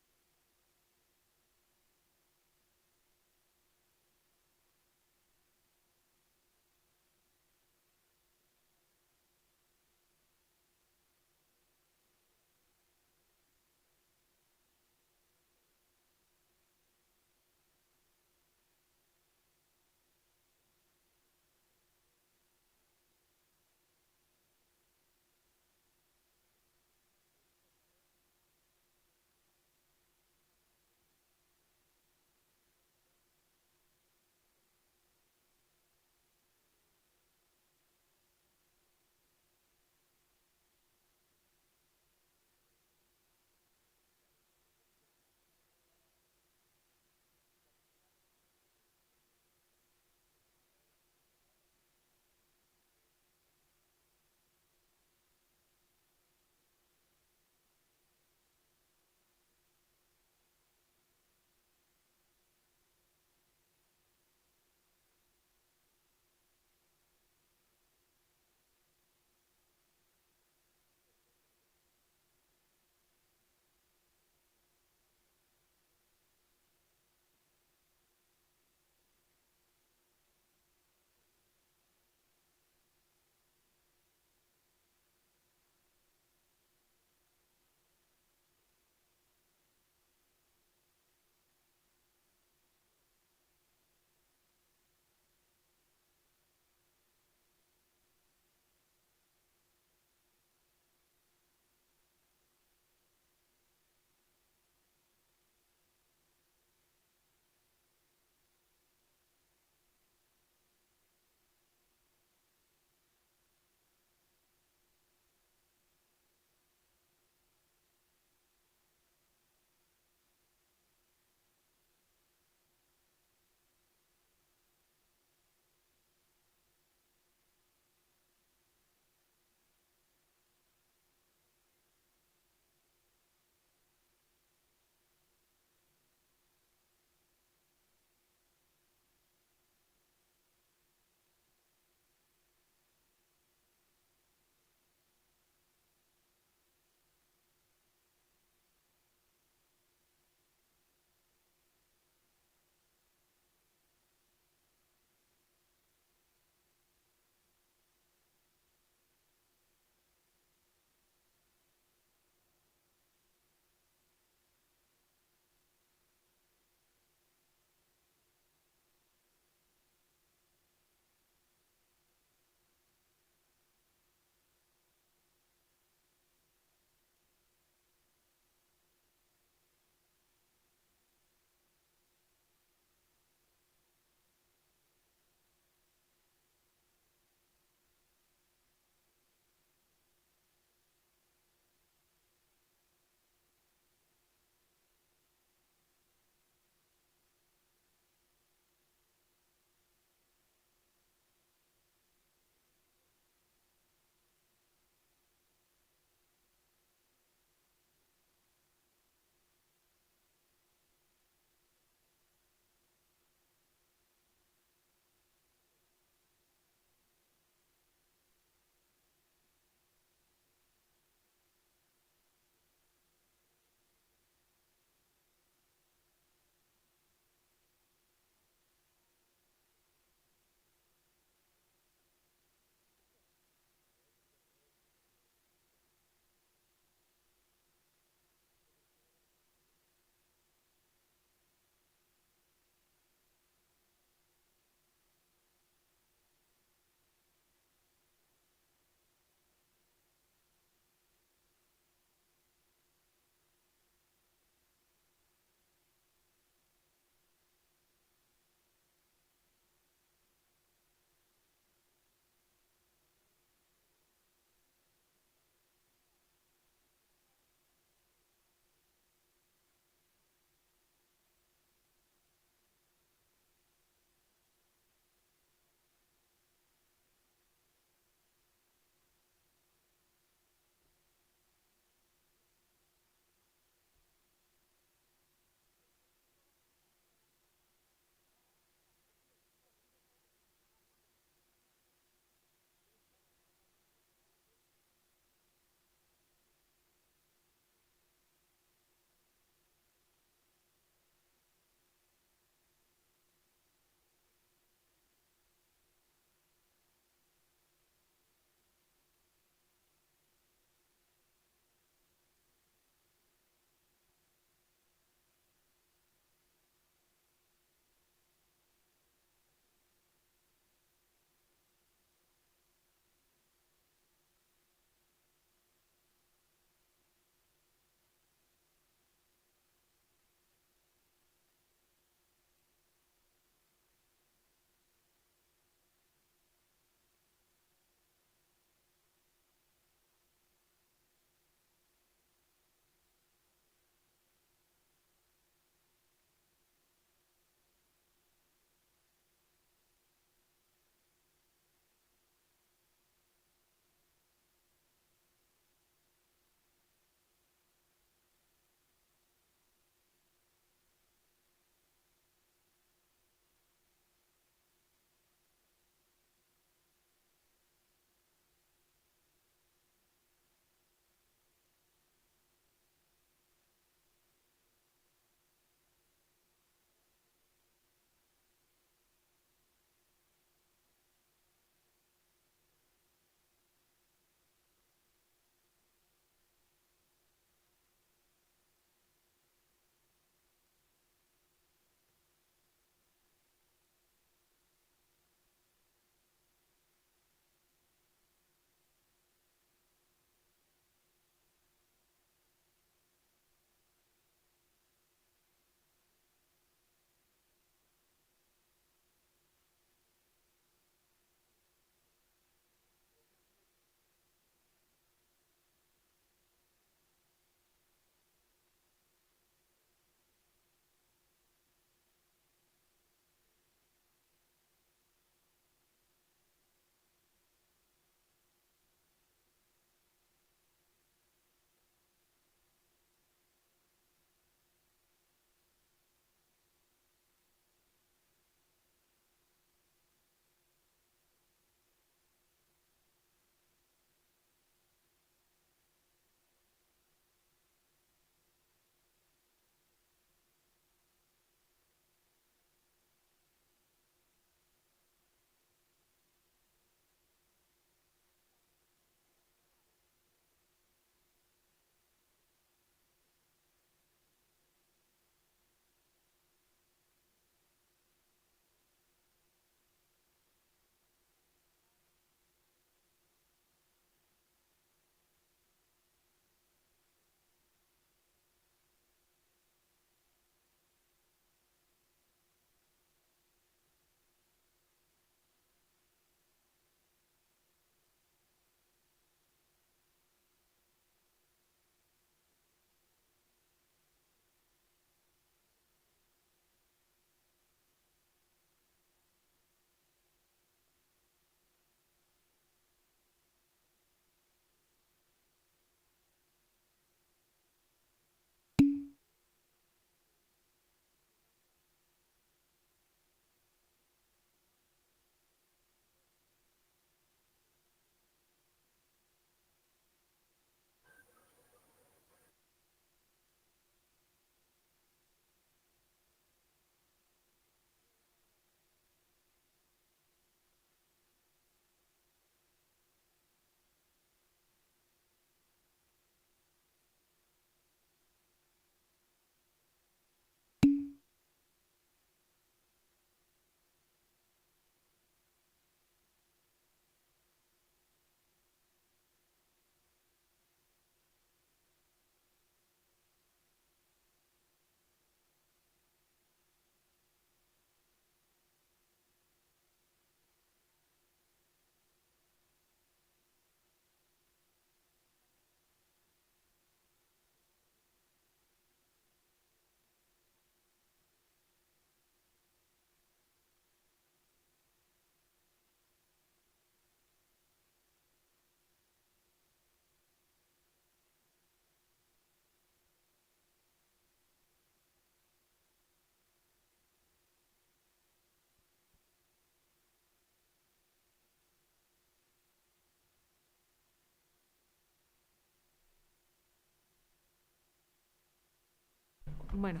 Bueno.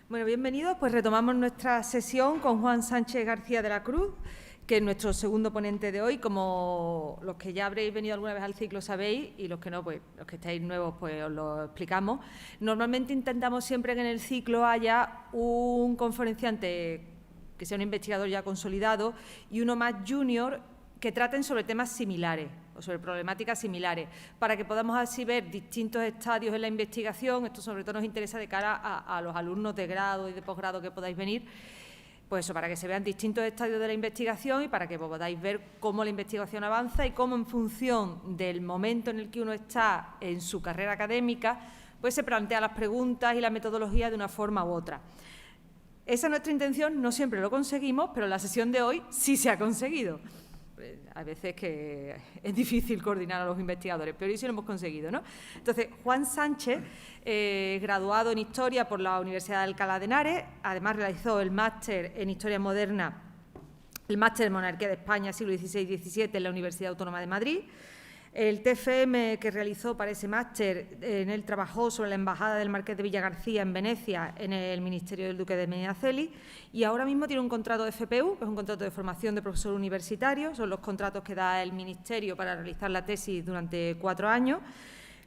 Bueno, bienvenidos. Pues retomamos nuestra sesión con Juan Sánchez García de la Cruz, que es nuestro segundo ponente de hoy. Como los que ya habréis venido alguna vez al ciclo sabéis, y los que no, pues los que estáis nuevos, pues os lo explicamos. Normalmente intentamos siempre que en el ciclo haya un conferenciante que sea un investigador ya consolidado y uno más junior que traten sobre temas similares o sobre problemáticas similares, para que podamos así ver distintos estadios en la investigación. Esto sobre todo nos interesa de cara a los alumnos de grado y de posgrado que podáis venir, pues eso, para que se vean distintos estadios de la investigación y para que podáis ver cómo la investigación avanza y cómo en función del momento en el que uno está en su carrera académica, pues se plantea las preguntas y la metodología de una forma u otra. Esa es nuestra intención, no siempre lo conseguimos, pero en la sesión de hoy sí se ha conseguido. A veces que es difícil coordinar a los investigadores, pero hoy sí lo hemos conseguido, ¿no? Entonces, Juan Sánchez, graduado en Historia por la Universidad de Alcalá de Henares, además realizó el máster en Historia Moderna, el máster en Monarquía de España, siglo XVI y XVII, en la Universidad Autónoma de Madrid. El TFM que realizó para ese máster, en él trabajó sobre la embajada del Marqués de Villagarcía en Venecia, en el Ministerio del Duque de Medinaceli, y ahora mismo tiene un contrato de FPU, que es un contrato de formación de profesor universitario. Son los contratos que da el Ministerio para realizar la tesis durante 4 años.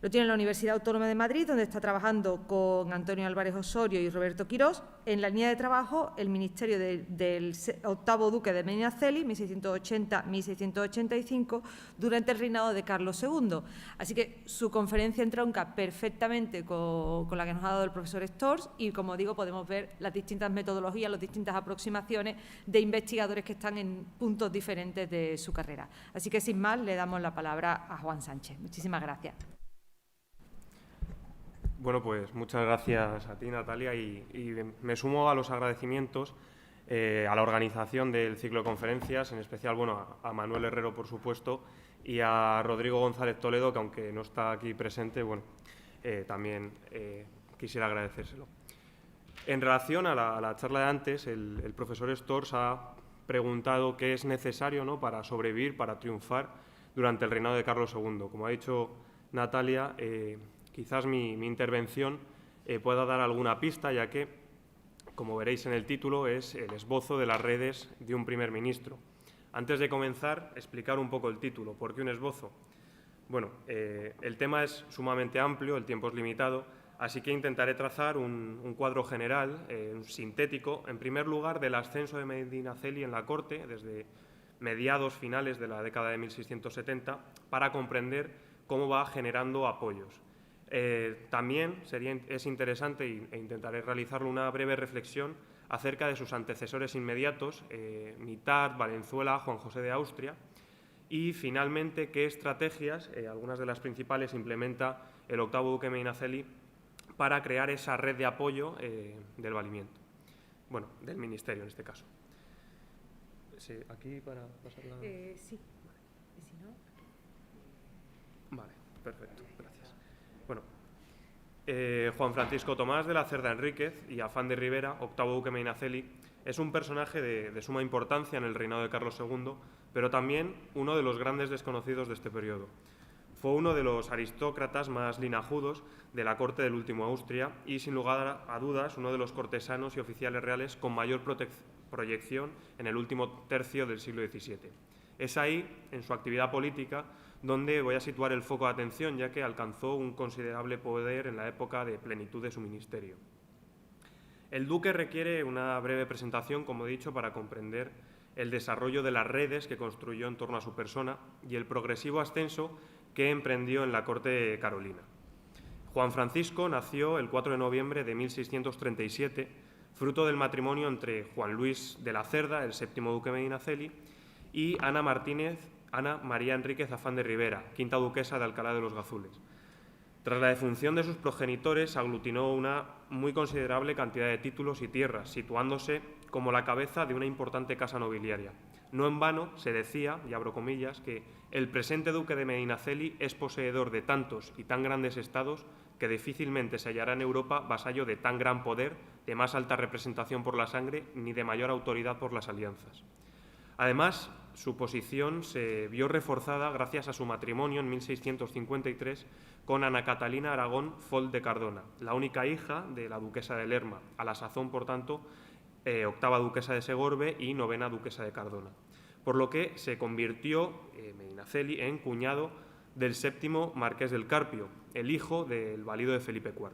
Lo tiene en la Universidad Autónoma de Madrid, donde está trabajando con Antonio Álvarez Osorio y Roberto Quirós. En la línea de trabajo, el Ministerio del octavo Duque de Medinaceli, 1680-1685, durante el reinado de Carlos II. Así que su conferencia entronca perfectamente con la que nos ha dado el profesor Stors y, como digo, podemos ver las distintas metodologías, las distintas aproximaciones de investigadores que están en puntos diferentes de su carrera. Así que, sin más, le damos la palabra a Juan Sánchez. Muchísimas gracias. Bueno, pues muchas gracias a ti, Natalia, y me sumo a los agradecimientos a la organización del ciclo de conferencias, en especial a Manuel Herrero, por supuesto, y a Rodrigo González Toledo, que aunque no está aquí presente, también quisiera agradecérselo. En relación a la charla de antes, el profesor Stors ha preguntado qué es necesario, ¿no?, para sobrevivir, para triunfar durante el reinado de Carlos II. Como ha dicho Natalia, quizás mi intervención pueda dar alguna pista, ya que, como veréis en el título, es el esbozo de las redes de un primer ministro. Antes de comenzar, explicar un poco el título. ¿Por qué un esbozo? Bueno, el tema es sumamente amplio, el tiempo es limitado, así que intentaré trazar un cuadro general, sintético, en primer lugar, del ascenso de Medinaceli en la corte, desde mediados finales de la década de 1670, para comprender cómo va generando apoyos. También es interesante, e intentaré realizarlo, una breve reflexión acerca de sus antecesores inmediatos, Mitard, Valenzuela, Juan José de Austria, y finalmente qué estrategias, algunas de las principales, implementa el octavo duque Medinaceli para crear esa red de apoyo del valimiento, del ministerio en este caso. Sí, aquí para pasar la... Sí, y si no... Vale, perfecto, gracias. Juan Francisco Tomás de la Cerda Enríquez y Afán de Rivera, octavo duque Medinaceli, es un personaje de suma importancia en el reinado de Carlos II, pero también uno de los grandes desconocidos de este periodo. Fue uno de los aristócratas más linajudos de la corte del último Austria y, sin lugar a dudas, uno de los cortesanos y oficiales reales con mayor proyección en el último tercio del siglo XVII. Es ahí, en su actividad política, donde voy a situar el foco de atención, ya que alcanzó un considerable poder en la época de plenitud de su ministerio. El duque requiere una breve presentación, como he dicho, para comprender el desarrollo de las redes que construyó en torno a su persona y el progresivo ascenso que emprendió en la corte carolina. Juan Francisco nació el 4 de noviembre de 1637, fruto del matrimonio entre Juan Luis de la Cerda, el séptimo duque Medinaceli, y Ana María Enríquez Afán de Rivera, quinta duquesa de Alcalá de los Gazules. Tras la defunción de sus progenitores, aglutinó una muy considerable cantidad de títulos y tierras, situándose como la cabeza de una importante casa nobiliaria. No en vano se decía, y abro comillas, que el presente duque de Medinaceli es poseedor de tantos y tan grandes estados que difícilmente se hallará en Europa vasallo de tan gran poder, de más alta representación por la sangre ni de mayor autoridad por las alianzas. Además, su posición se vio reforzada gracias a su matrimonio en 1653 con Ana Catalina Aragón Folt de Cardona, la única hija de la duquesa de Lerma, a la sazón, por tanto, octava duquesa de Segorbe y novena duquesa de Cardona, por lo que se convirtió Medinaceli en cuñado del séptimo marqués del Carpio, el hijo del valido de Felipe IV.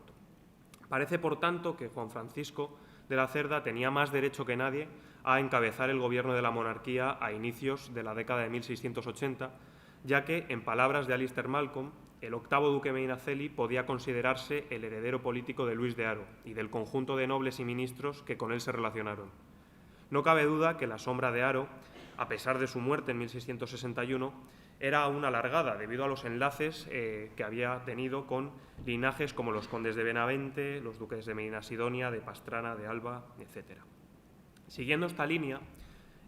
Parece, por tanto, que Juan Francisco de la Cerda tenía más derecho que nadie a encabezar el gobierno de la monarquía a inicios de la década de 1680, ya que, en palabras de Alistair Malcolm, el octavo duque Medinaceli podía considerarse el heredero político de Luis de Haro y del conjunto de nobles y ministros que con él se relacionaron. No cabe duda que la sombra de Haro, a pesar de su muerte en 1661, era aún alargada debido a los enlaces que había tenido con linajes como los condes de Benavente, los duques de Medina Sidonia, de Pastrana, de Alba, etc. Siguiendo esta línea,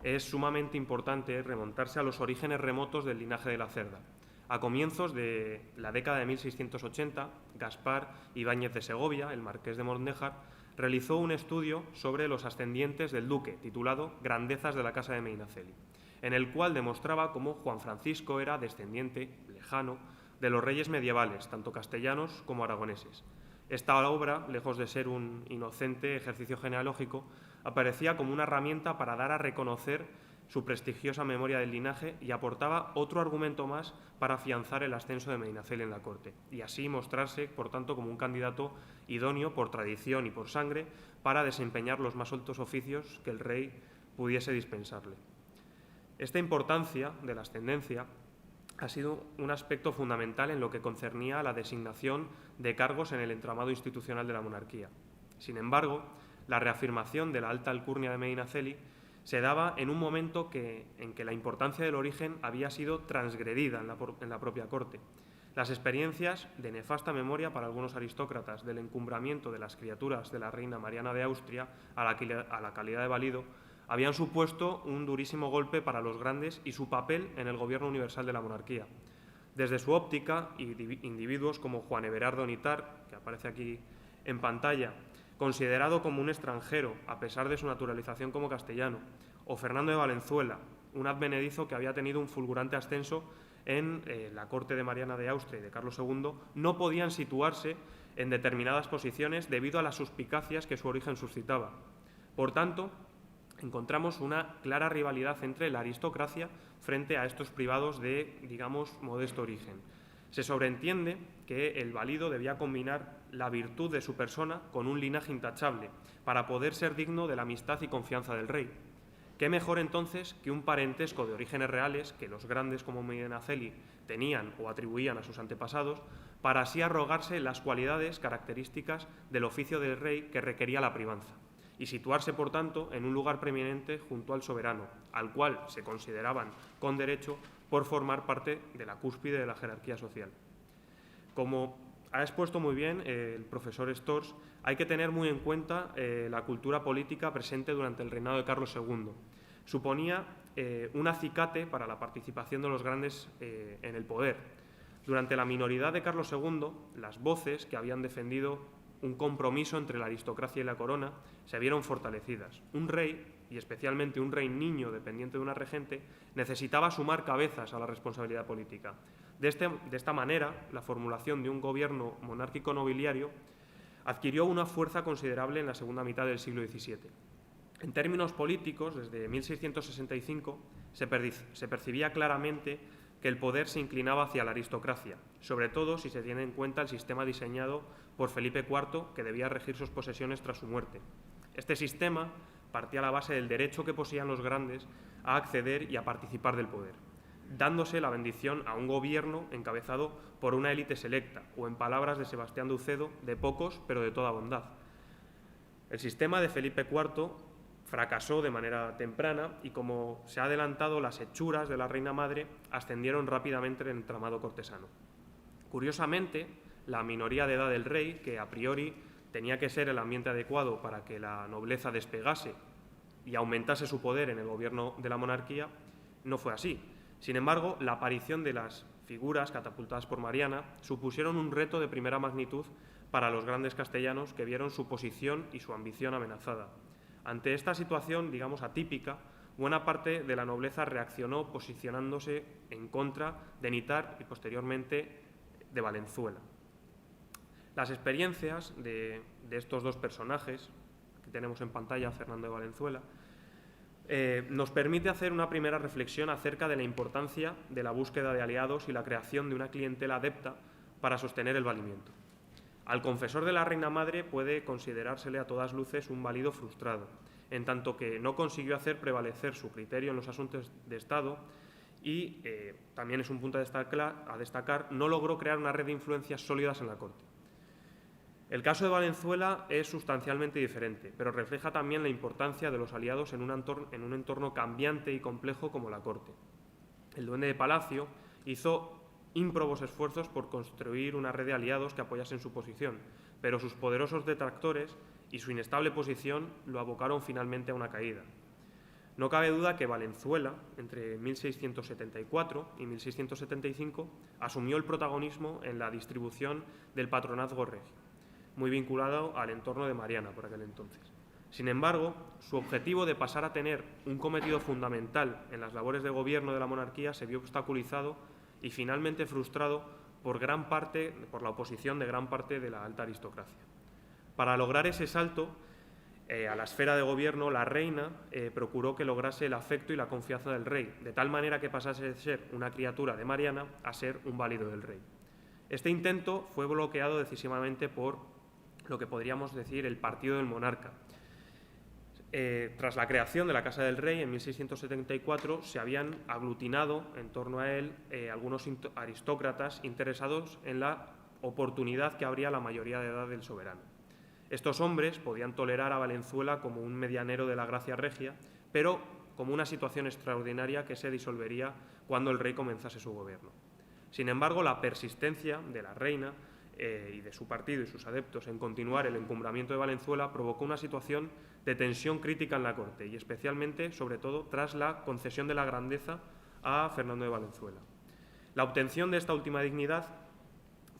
es sumamente importante remontarse a los orígenes remotos del linaje de la Cerda. A comienzos de la década de 1680, Gaspar Ibáñez de Segovia, el marqués de Mondéjar, realizó un estudio sobre los ascendientes del duque, titulado Grandezas de la Casa de Medinaceli, en el cual demostraba cómo Juan Francisco era descendiente lejano de los reyes medievales, tanto castellanos como aragoneses. Esta obra, lejos de ser un inocente ejercicio genealógico, aparecía como una herramienta para dar a reconocer su prestigiosa memoria del linaje y aportaba otro argumento más para afianzar el ascenso de Medinaceli en la corte y así mostrarse, por tanto, como un candidato idóneo por tradición y por sangre para desempeñar los más altos oficios que el rey pudiese dispensarle. Esta importancia de la ascendencia ha sido un aspecto fundamental en lo que concernía a la designación de cargos en el entramado institucional de la monarquía. Sin embargo, la reafirmación de la alta alcurnia de Medinaceli se daba en un momento en que la importancia del origen había sido transgredida en la propia corte. Las experiencias de nefasta memoria para algunos aristócratas del encumbramiento de las criaturas de la reina Mariana de Austria a la calidad de valido habían supuesto un durísimo golpe para los grandes y su papel en el gobierno universal de la monarquía. Desde su óptica, individuos como Juan Everardo Nitar, que aparece aquí en pantalla, considerado como un extranjero a pesar de su naturalización como castellano, o Fernando de Valenzuela, un advenedizo que había tenido un fulgurante ascenso en la corte de Mariana de Austria y de Carlos II, no podían situarse en determinadas posiciones debido a las suspicacias que su origen suscitaba. Por tanto, encontramos una clara rivalidad entre la aristocracia frente a estos privados de, digamos, modesto origen. Se sobreentiende que el valido debía combinar la virtud de su persona con un linaje intachable para poder ser digno de la amistad y confianza del rey. ¿Qué mejor entonces que un parentesco de orígenes reales que los grandes como Medinaceli tenían o atribuían a sus antepasados para así arrogarse las cualidades características del oficio del rey que requería la privanza y situarse, por tanto, en un lugar preeminente junto al soberano, al cual se consideraban con derecho por formar parte de la cúspide de la jerarquía social? Como ha expuesto muy bien el profesor Stors, hay que tener muy en cuenta la cultura política presente durante el reinado de Carlos II. Suponía un acicate para la participación de los grandes en el poder. Durante la minoridad de Carlos II, las voces que habían defendido un compromiso entre la aristocracia y la corona se vieron fortalecidas. Un rey, y especialmente un rey niño dependiente de una regente, necesitaba sumar cabezas a la responsabilidad política. De esta manera, la formulación de un gobierno monárquico nobiliario adquirió una fuerza considerable en la segunda mitad del siglo XVII. En términos políticos, desde 1665 se percibía claramente que el poder se inclinaba hacia la aristocracia, sobre todo si se tiene en cuenta el sistema diseñado por Felipe IV, que debía regir sus posesiones tras su muerte. Este sistema partía a la base del derecho que poseían los grandes a acceder y a participar del poder, dándose la bendición a un gobierno encabezado por una élite selecta, o en palabras de Sebastián de Ucedo, de pocos pero de toda bondad. El sistema de Felipe IV fracasó de manera temprana y, como se ha adelantado, las hechuras de la reina madre ascendieron rápidamente en el entramado cortesano. Curiosamente, la minoría de edad del rey, que a priori tenía que ser el ambiente adecuado para que la nobleza despegase y aumentase su poder en el gobierno de la monarquía, no fue así. Sin embargo, la aparición de las figuras catapultadas por Mariana supusieron un reto de primera magnitud para los grandes castellanos que vieron su posición y su ambición amenazada. Ante esta situación, digamos, atípica, buena parte de la nobleza reaccionó posicionándose en contra de Nitar y posteriormente de Valenzuela. Las experiencias de estos dos personajes, que tenemos en pantalla, Fernando de Valenzuela, nos permite hacer una primera reflexión acerca de la importancia de la búsqueda de aliados y la creación de una clientela adepta para sostener el valimiento. Al confesor de la reina madre puede considerársele a todas luces un válido frustrado, en tanto que no consiguió hacer prevalecer su criterio en los asuntos de Estado y, también es un punto a destacar, no logró crear una red de influencias sólidas en la corte. El caso de Valenzuela es sustancialmente diferente, pero refleja también la importancia de los aliados en un entorno cambiante y complejo como la corte. El duende de Palacio hizo ímprobos esfuerzos por construir una red de aliados que apoyasen su posición, pero sus poderosos detractores y su inestable posición lo abocaron finalmente a una caída. No cabe duda que Valenzuela, entre 1674 y 1675, asumió el protagonismo en la distribución del patronazgo regio, muy vinculado al entorno de Mariana por aquel entonces. Sin embargo, su objetivo de pasar a tener un cometido fundamental en las labores de gobierno de la monarquía se vio obstaculizado y finalmente frustrado por la oposición de gran parte de la alta aristocracia. Para lograr ese salto a la esfera de gobierno, la reina procuró que lograse el afecto y la confianza del rey, de tal manera que pasase de ser una criatura de Mariana a ser un válido del rey. Este intento fue bloqueado decisivamente por lo que podríamos decir el partido del monarca. Tras la creación de la Casa del Rey en 1674 se habían aglutinado en torno a él algunos aristócratas interesados en la oportunidad que abría la mayoría de edad del soberano. Estos hombres podían tolerar a Valenzuela como un medianero de la gracia regia, pero como una situación extraordinaria que se disolvería cuando el rey comenzase su gobierno. Sin embargo, la persistencia de la reina y de su partido y sus adeptos en continuar el encumbramiento de Valenzuela provocó una situación de tensión crítica en la corte y especialmente, sobre todo, tras la concesión de la grandeza a Fernando de Valenzuela. La obtención de esta última dignidad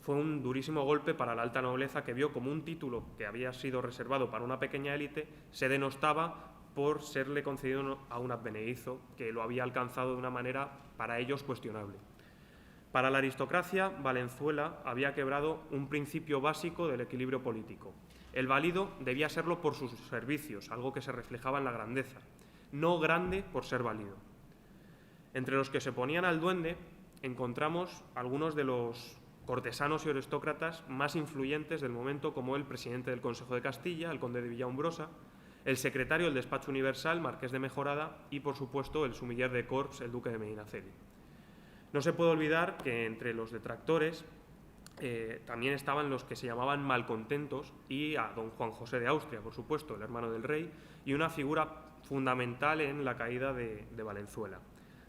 fue un durísimo golpe para la alta nobleza que vio como un título que había sido reservado para una pequeña élite se denostaba por serle concedido a un advenedizo que lo había alcanzado de una manera para ellos cuestionable. Para la aristocracia, Valenzuela había quebrado un principio básico del equilibrio político. El válido debía serlo por sus servicios, algo que se reflejaba en la grandeza, no grande por ser válido. Entre los que se oponían al duende encontramos algunos de los cortesanos y aristócratas más influyentes del momento, como el presidente del Consejo de Castilla, el conde de Villaumbrosa, el secretario del Despacho Universal, marqués de Mejorada, y, por supuesto, el sumiller de Corps, el duque de Medinaceli. No se puede olvidar que entre los detractores también estaban los que se llamaban malcontentos y a don Juan José de Austria, por supuesto, el hermano del rey, y una figura fundamental en la caída de Valenzuela.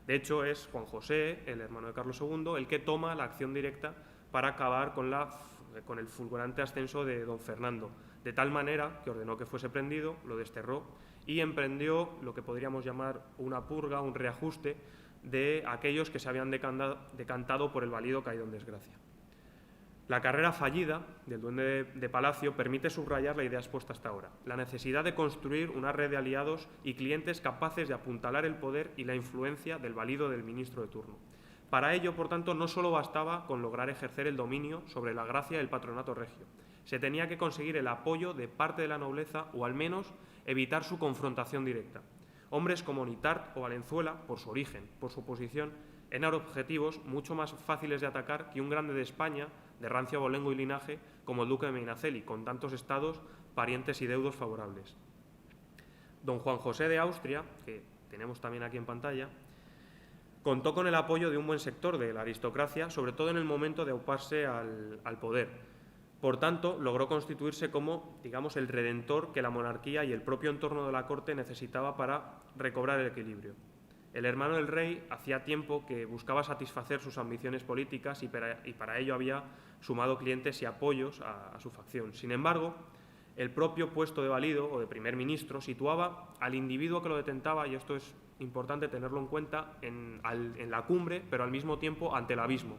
De hecho, es Juan José, el hermano de Carlos II, el que toma la acción directa para acabar con el fulgurante ascenso de don Fernando, de tal manera que ordenó que fuese prendido, lo desterró y emprendió lo que podríamos llamar una purga, un reajuste de aquellos que se habían decantado por el válido caído en desgracia. La carrera fallida del duende de Palacio permite subrayar la idea expuesta hasta ahora, la necesidad de construir una red de aliados y clientes capaces de apuntalar el poder y la influencia del válido del ministro de turno. Para ello, por tanto, no solo bastaba con lograr ejercer el dominio sobre la gracia del patronato regio, se tenía que conseguir el apoyo de parte de la nobleza o al menos evitar su confrontación directa. Hombres como Nitart o Valenzuela, por su origen, por su posición, eran objetivos mucho más fáciles de atacar que un grande de España, de rancio abolengo y linaje, como el duque de Medinaceli, con tantos estados, parientes y deudos favorables. Don Juan José de Austria, que tenemos también aquí en pantalla, contó con el apoyo de un buen sector de la aristocracia, sobre todo en el momento de auparse al poder. Por tanto, logró constituirse como, digamos, el redentor que la monarquía y el propio entorno de la corte necesitaba para recobrar el equilibrio. El hermano del rey hacía tiempo que buscaba satisfacer sus ambiciones políticas y para ello había sumado clientes y apoyos a su facción. Sin embargo, el propio puesto de válido o de primer ministro situaba al individuo que lo detentaba, y esto es importante tenerlo en cuenta, en la cumbre, pero al mismo tiempo ante el abismo.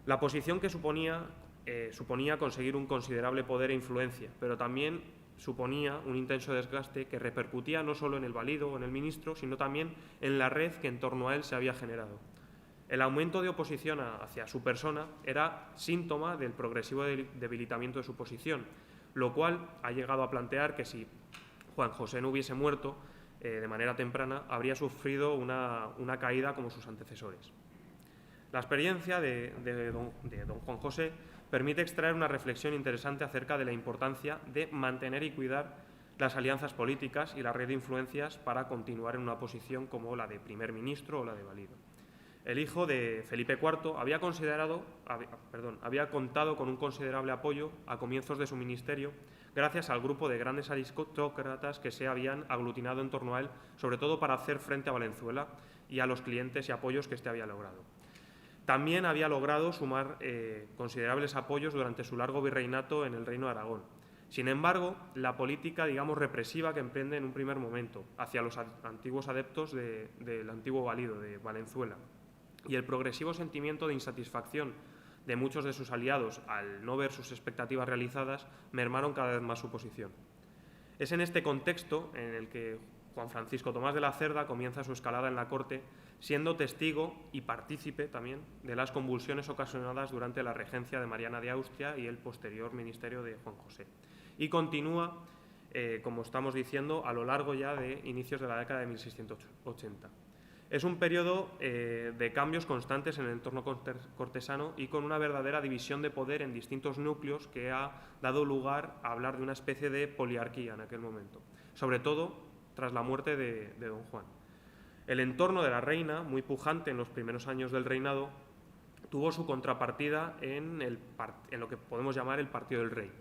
La posición que suponía suponía conseguir un considerable poder e influencia, pero también suponía un intenso desgaste que repercutía no solo en el valido o en el ministro, sino también en la red que en torno a él se había generado. El aumento de oposición hacia su persona era síntoma del progresivo debilitamiento de su posición, lo cual ha llegado a plantear que si Juan José no hubiese muerto de manera temprana, habría sufrido una caída como sus antecesores. La experiencia de don Juan José permite extraer una reflexión interesante acerca de la importancia de mantener y cuidar las alianzas políticas y la red de influencias para continuar en una posición como la de primer ministro o la de valido. El hijo de Felipe IV había contado con un considerable apoyo a comienzos de su ministerio gracias al grupo de grandes aristócratas que se habían aglutinado en torno a él, sobre todo para hacer frente a Valenzuela y a los clientes y apoyos que éste había logrado. También había logrado sumar considerables apoyos durante su largo virreinato en el Reino de Aragón. Sin embargo, la política, digamos, represiva que emprende en un primer momento hacia los antiguos adeptos del antiguo valido, de Valenzuela, y el progresivo sentimiento de insatisfacción de muchos de sus aliados al no ver sus expectativas realizadas, mermaron cada vez más su posición. Es en este contexto en el que Juan Francisco Tomás de la Cerda comienza su escalada en la corte, siendo testigo y partícipe también de las convulsiones ocasionadas durante la regencia de Mariana de Austria y el posterior ministerio de Juan José. Y continúa, como estamos diciendo, a lo largo ya de inicios de la década de 1680. Es un periodo de cambios constantes en el entorno cortesano y con una verdadera división de poder en distintos núcleos que ha dado lugar a hablar de una especie de poliarquía en aquel momento, sobre todo tras la muerte de don Juan. El entorno de la reina, muy pujante en los primeros años del reinado, tuvo su contrapartida en lo que podemos llamar el partido del rey.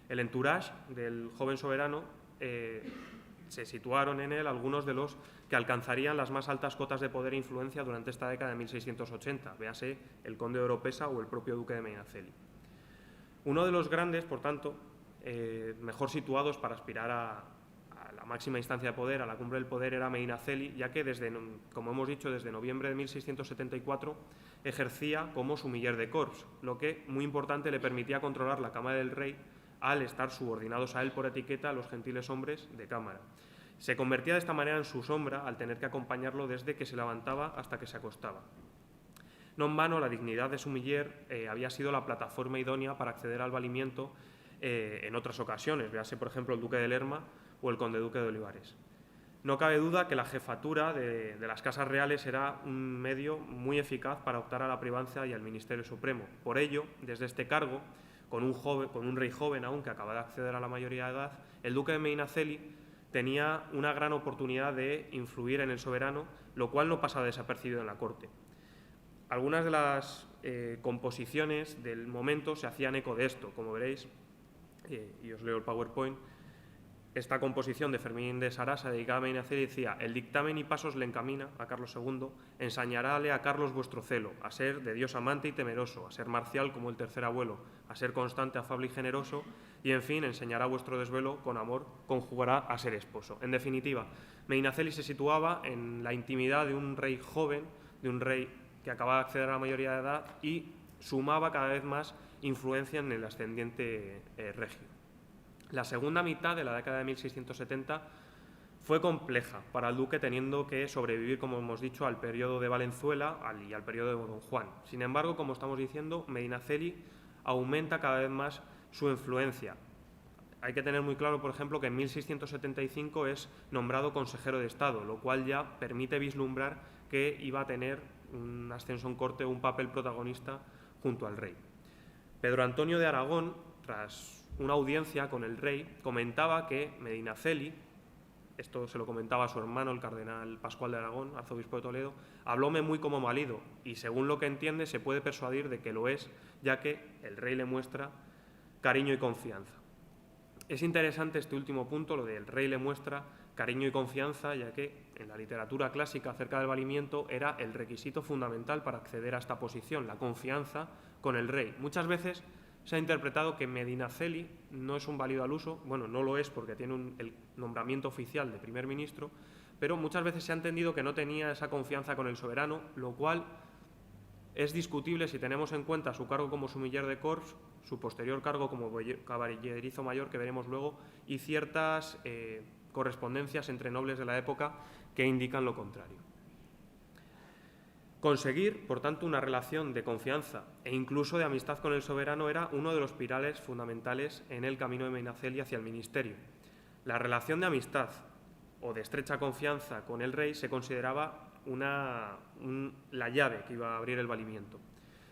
El entourage del joven soberano se situaron en él algunos de los que alcanzarían las más altas cotas de poder e influencia durante esta década de 1680, véase el conde de Oropesa o el propio duque de Medinaceli. Uno de los grandes, por tanto, mejor situados para aspirar a la máxima instancia de poder, a la cumbre del poder, era Medinaceli, ya que, como hemos dicho, desde noviembre de 1674 ejercía como sumiller de corps, lo que, muy importante, le permitía controlar la Cámara del Rey al estar subordinados a él por etiqueta a los gentiles hombres de cámara. Se convertía de esta manera en su sombra al tener que acompañarlo desde que se levantaba hasta que se acostaba. No en vano, la dignidad de sumiller había sido la plataforma idónea para acceder al valimiento en otras ocasiones, véase por ejemplo el duque de Lerma o el conde duque de Olivares. No cabe duda que la jefatura de las casas reales era un medio muy eficaz para optar a la privanza y al ministerio supremo. Por ello, desde este cargo, con un rey joven aún que acaba de acceder a la mayoría de edad, el duque de Medinaceli tenía una gran oportunidad de influir en el soberano, lo cual no pasa desapercibido en la corte. Algunas de las composiciones del momento se hacían eco de esto, como veréis, y os leo el PowerPoint. Esta composición de Fermín de Sarasa, dedicada a Medinaceli, decía: el dictamen y pasos le encamina a Carlos II, ensañarále a Carlos vuestro celo, a ser de Dios amante y temeroso, a ser marcial como el tercer abuelo, a ser constante, afable y generoso, y en fin, enseñará vuestro desvelo, con amor conjugará a ser esposo. En definitiva, Medinaceli se situaba en la intimidad de un rey joven, de un rey que acababa de acceder a la mayoría de edad y sumaba cada vez más influencia en el ascendiente regio. La segunda mitad de la década de 1670 fue compleja para el duque, teniendo que sobrevivir, como hemos dicho, al periodo de Valenzuela y al periodo de don Juan. Sin embargo, como estamos diciendo, Medinaceli aumenta cada vez más su influencia. Hay que tener muy claro, por ejemplo, que en 1675 es nombrado consejero de Estado, lo cual ya permite vislumbrar que iba a tener un ascenso en corte o un papel protagonista junto al rey. Pedro Antonio de Aragón, tras una audiencia con el rey, comentaba que Medinaceli, esto se lo comentaba a su hermano, el cardenal Pascual de Aragón, arzobispo de Toledo, hablóme muy como valido y, según lo que entiende, se puede persuadir de que lo es, ya que el rey le muestra cariño y confianza. Es interesante este último punto, lo del rey le muestra cariño y confianza, ya que en la literatura clásica acerca del valimiento era el requisito fundamental para acceder a esta posición, la confianza con el rey. Muchas veces se ha interpretado que Medinaceli no es un válido al uso, bueno, no lo es porque tiene el nombramiento oficial de primer ministro, pero muchas veces se ha entendido que no tenía esa confianza con el soberano, lo cual Es discutible si tenemos en cuenta su cargo como sumiller de corps, su posterior cargo como caballerizo mayor, que veremos luego, y ciertas correspondencias entre nobles de la época que indican lo contrario. Conseguir, por tanto, una relación de confianza e incluso de amistad con el soberano era uno de los pilares fundamentales en el camino de Medinaceli hacia el ministerio. La relación de amistad o de estrecha confianza con el rey se consideraba la llave que iba a abrir el valimiento.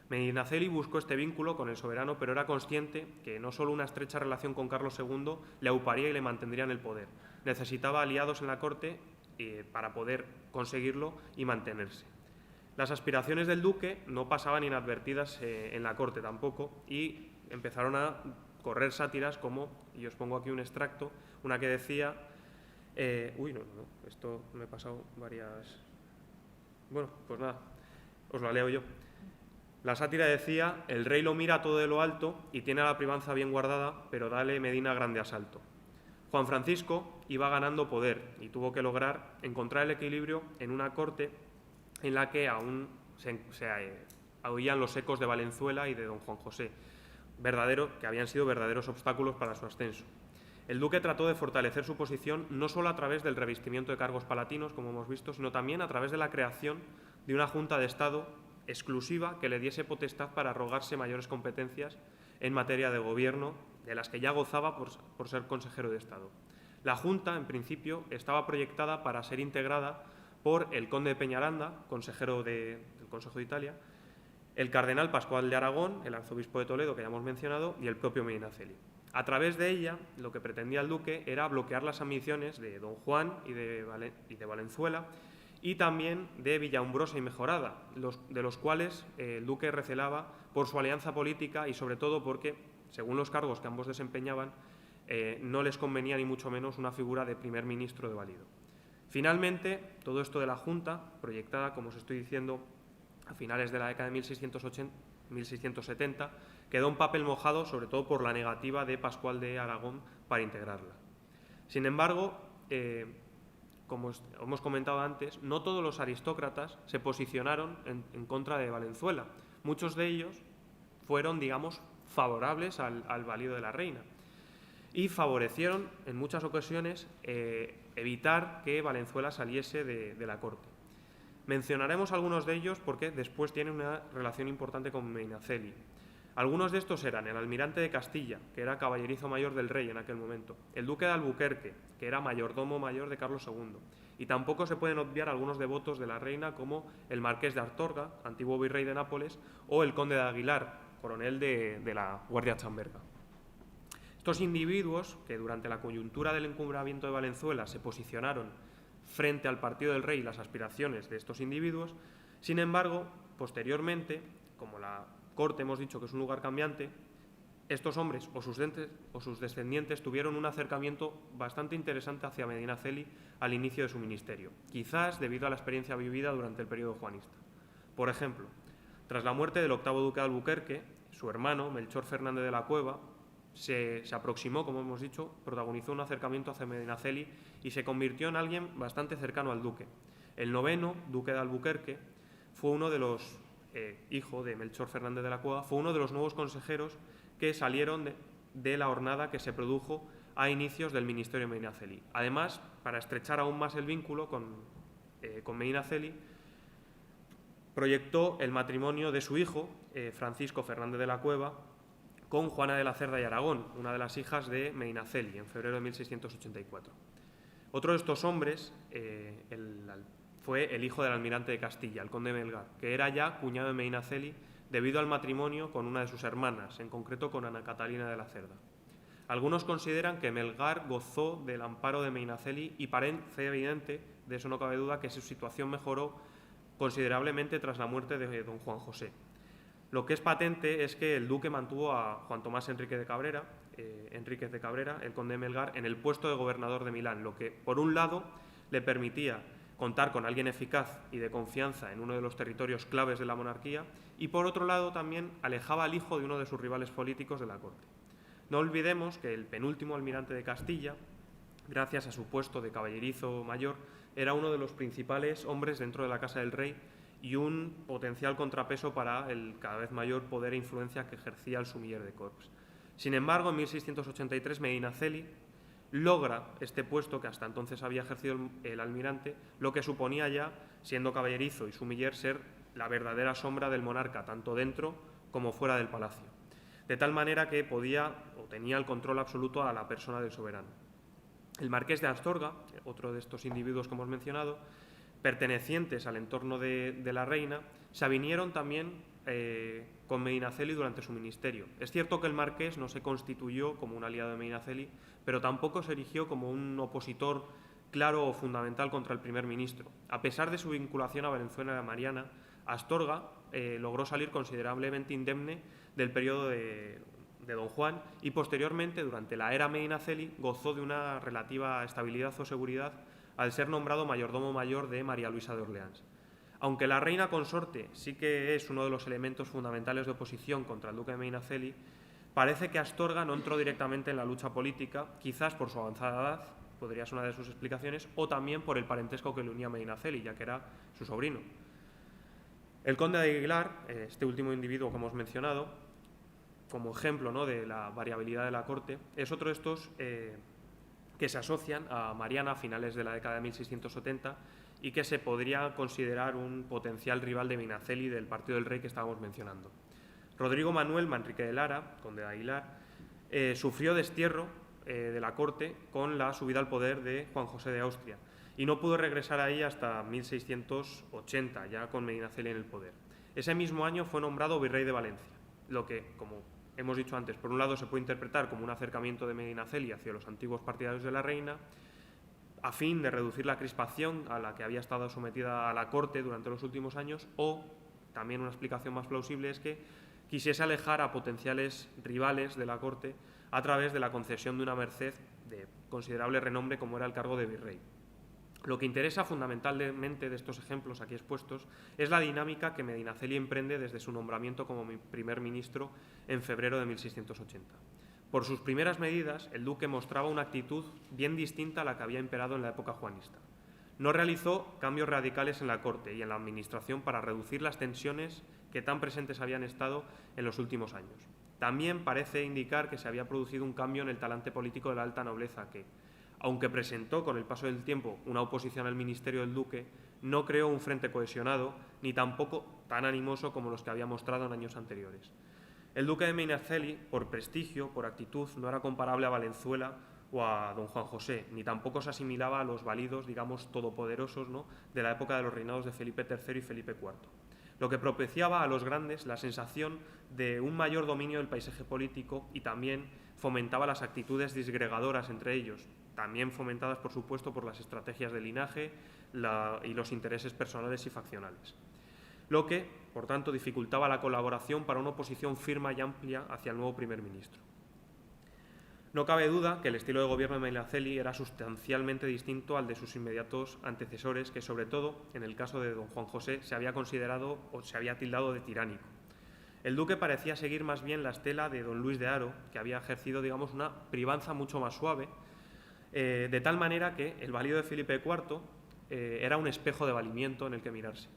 Medinaceli buscó este vínculo con el soberano, pero era consciente que no solo una estrecha relación con Carlos II le auparía y le mantendría en el poder. Necesitaba aliados en la corte para poder conseguirlo y mantenerse. Las aspiraciones del duque no pasaban inadvertidas en la corte tampoco, y empezaron a correr sátiras como, y os pongo aquí un extracto, una que decía, esto me he pasado varias... Bueno, pues nada, os la leo yo. La sátira decía: el rey lo mira todo de lo alto y tiene a la privanza bien guardada, pero dale Medina grande asalto. Juan Francisco iba ganando poder y tuvo que lograr encontrar el equilibrio en una corte en la que aún se oían los ecos de Valenzuela y de don Juan José, que habían sido verdaderos obstáculos para su ascenso. El duque trató de fortalecer su posición no solo a través del revestimiento de cargos palatinos, como hemos visto, sino también a través de la creación de una Junta de Estado exclusiva que le diese potestad para arrogarse mayores competencias en materia de gobierno, de las que ya gozaba por ser consejero de Estado. La Junta, en principio, estaba proyectada para ser integrada por el conde de Peñaranda, consejero del Consejo de Italia, el cardenal Pascual de Aragón, el arzobispo de Toledo, que ya hemos mencionado, y el propio Medinaceli. A través de ella, lo que pretendía el duque era bloquear las ambiciones de don Juan y de Valenzuela, y también de Villaumbrosa y Mejorada, de los cuales el duque recelaba por su alianza política y sobre todo porque, según los cargos que ambos desempeñaban, no les convenía ni mucho menos una figura de primer ministro de valido. Finalmente, todo esto de la Junta, proyectada, como os estoy diciendo, a finales de la década de 1670, quedó un papel mojado, sobre todo por la negativa de Pascual de Aragón para integrarla. Sin embargo, como hemos comentado antes, no todos los aristócratas se posicionaron en contra de Valenzuela. Muchos de ellos fueron, digamos, favorables al valido de la reina y favorecieron en muchas ocasiones evitar que Valenzuela saliese de la corte. Mencionaremos algunos de ellos porque después tienen una relación importante con Medinaceli. Algunos de estos eran el almirante de Castilla, que era caballerizo mayor del rey en aquel momento, el duque de Albuquerque, que era mayordomo mayor de Carlos II, y tampoco se pueden obviar algunos devotos de la reina como el marqués de Astorga, antiguo virrey de Nápoles, o el conde de Aguilar, coronel de la Guardia Chamberga. Estos individuos, que durante la coyuntura del encumbramiento de Valenzuela se posicionaron frente al partido del rey y las aspiraciones de estos individuos, sin embargo, posteriormente, como la corte hemos dicho que es un lugar cambiante, estos hombres o sus descendientes tuvieron un acercamiento bastante interesante hacia Medinaceli al inicio de su ministerio, quizás debido a la experiencia vivida durante el periodo juanista. Por ejemplo, tras la muerte del octavo duque de Albuquerque, su hermano, Melchor Fernández de la Cueva, se aproximó, como hemos dicho, protagonizó un acercamiento hacia Medinaceli y se convirtió en alguien bastante cercano al duque. El noveno duque de Albuquerque fue uno de los, hijo de Melchor Fernández de la Cueva, fue uno de los nuevos consejeros que salieron de la hornada que se produjo a inicios del ministerio de Medinaceli. Además, para estrechar aún más el vínculo con Medinaceli, proyectó el matrimonio de su hijo, Francisco Fernández de la Cueva, con Juana de la Cerda y Aragón, una de las hijas de Medinaceli, en febrero de 1684. Otro de estos hombres fue el hijo del almirante de Castilla, el conde Melgar, que era ya cuñado de Medinaceli debido al matrimonio con una de sus hermanas, en concreto con Ana Catalina de la Cerda. Algunos consideran que Melgar gozó del amparo de Medinaceli y parece evidente, de eso no cabe duda, que su situación mejoró considerablemente tras la muerte de don Juan José. Lo que es patente es que el duque mantuvo a Juan Tomás Enríquez de Cabrera, el conde de Melgar, en el puesto de gobernador de Milán, lo que, por un lado, le permitía contar con alguien eficaz y de confianza en uno de los territorios claves de la monarquía, y por otro lado también alejaba al hijo de uno de sus rivales políticos de la corte. No olvidemos que el penúltimo almirante de Castilla, gracias a su puesto de caballerizo mayor, era uno de los principales hombres dentro de la casa del rey y un potencial contrapeso para el cada vez mayor poder e influencia que ejercía el sumiller de Corps. Sin embargo, en 1683 Medinaceli logra este puesto que hasta entonces había ejercido el almirante, lo que suponía ya, siendo caballerizo y sumiller, ser la verdadera sombra del monarca, tanto dentro como fuera del palacio, de tal manera que podía o tenía el control absoluto a la persona del soberano. El marqués de Astorga, otro de estos individuos que hemos mencionado, pertenecientes al entorno de la reina, se avinieron también con Medinaceli durante su ministerio. Es cierto que el marqués no se constituyó como un aliado de Medinaceli, pero tampoco se erigió como un opositor claro o fundamental contra el primer ministro. A pesar de su vinculación a Valenzuela y a Mariana, Astorga logró salir considerablemente indemne del periodo de Don Juan y posteriormente, durante la era Medinaceli, gozó de una relativa estabilidad o seguridad al ser nombrado mayordomo mayor de María Luisa de Orleans. Aunque la reina consorte sí que es uno de los elementos fundamentales de oposición contra el duque de Medinaceli, parece que Astorga no entró directamente en la lucha política, quizás por su avanzada edad, podría ser una de sus explicaciones, o también por el parentesco que le unía a Medinaceli, ya que era su sobrino. El conde de Aguilar, este último individuo que hemos mencionado, como ejemplo, ¿no?, de la variabilidad de la corte, es otro de estos que se asocian a Mariana a finales de la década de 1670 y que se podría considerar un potencial rival de Medinaceli del partido del rey que estábamos mencionando. Rodrigo Manuel Manrique de Lara, conde de Aguilar, sufrió destierro de la corte con la subida al poder de Juan José de Austria y no pudo regresar ahí hasta 1680, ya con Medinaceli en el poder. Ese mismo año fue nombrado virrey de Valencia, lo que, como hemos dicho antes, por un lado se puede interpretar como un acercamiento de Medinaceli hacia los antiguos partidarios de la reina, a fin de reducir la crispación a la que había estado sometida a la corte durante los últimos años, o también una explicación más plausible es que quisiese alejar a potenciales rivales de la corte a través de la concesión de una merced de considerable renombre como era el cargo de virrey. Lo que interesa fundamentalmente de estos ejemplos aquí expuestos es la dinámica que Medinaceli emprende desde su nombramiento como primer ministro en febrero de 1680. Por sus primeras medidas, el duque mostraba una actitud bien distinta a la que había imperado en la época juanista. No realizó cambios radicales en la corte y en la administración para reducir las tensiones que tan presentes habían estado en los últimos años. También parece indicar que se había producido un cambio en el talante político de la alta nobleza que, aunque presentó con el paso del tiempo una oposición al ministerio del duque, no creó un frente cohesionado ni tampoco tan animoso como los que había mostrado en años anteriores. El duque de Medinaceli, por prestigio, por actitud, no era comparable a Valenzuela o a don Juan José, ni tampoco se asimilaba a los válidos, digamos, todopoderosos, ¿no?, de la época de los reinados de Felipe III y Felipe IV, lo que propiciaba a los grandes la sensación de un mayor dominio del paisaje político y también fomentaba las actitudes disgregadoras entre ellos, también fomentadas, por supuesto, por las estrategias de linaje y los intereses personales y faccionales, lo que, por tanto, dificultaba la colaboración para una oposición firme y amplia hacia el nuevo primer ministro. No cabe duda que el estilo de gobierno de Medinaceli era sustancialmente distinto al de sus inmediatos antecesores, que, sobre todo, en el caso de don Juan José, se había considerado o se había tildado de tiránico. El duque parecía seguir más bien la estela de don Luis de Haro, que había ejercido, digamos, una privanza mucho más suave, de tal manera que el valido de Felipe IV era un espejo de valimiento en el que mirarse.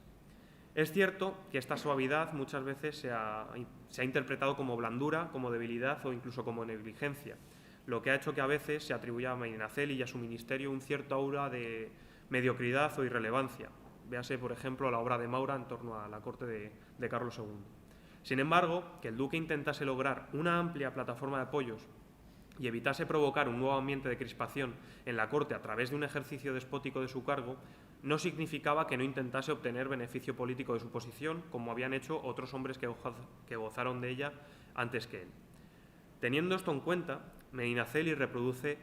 Es cierto que esta suavidad muchas veces se ha interpretado como blandura, como debilidad o incluso como negligencia, lo que ha hecho que a veces se atribuya a Medinaceli y a su ministerio un cierto aura de mediocridad o irrelevancia. Véase, por ejemplo, la obra de Maura en torno a la corte de Carlos II. Sin embargo, que el duque intentase lograr una amplia plataforma de apoyos y evitase provocar un nuevo ambiente de crispación en la corte a través de un ejercicio despótico de su cargo, no significaba que no intentase obtener beneficio político de su posición, como habían hecho otros hombres que gozaron de ella antes que él. Teniendo esto en cuenta, Medinaceli reproduce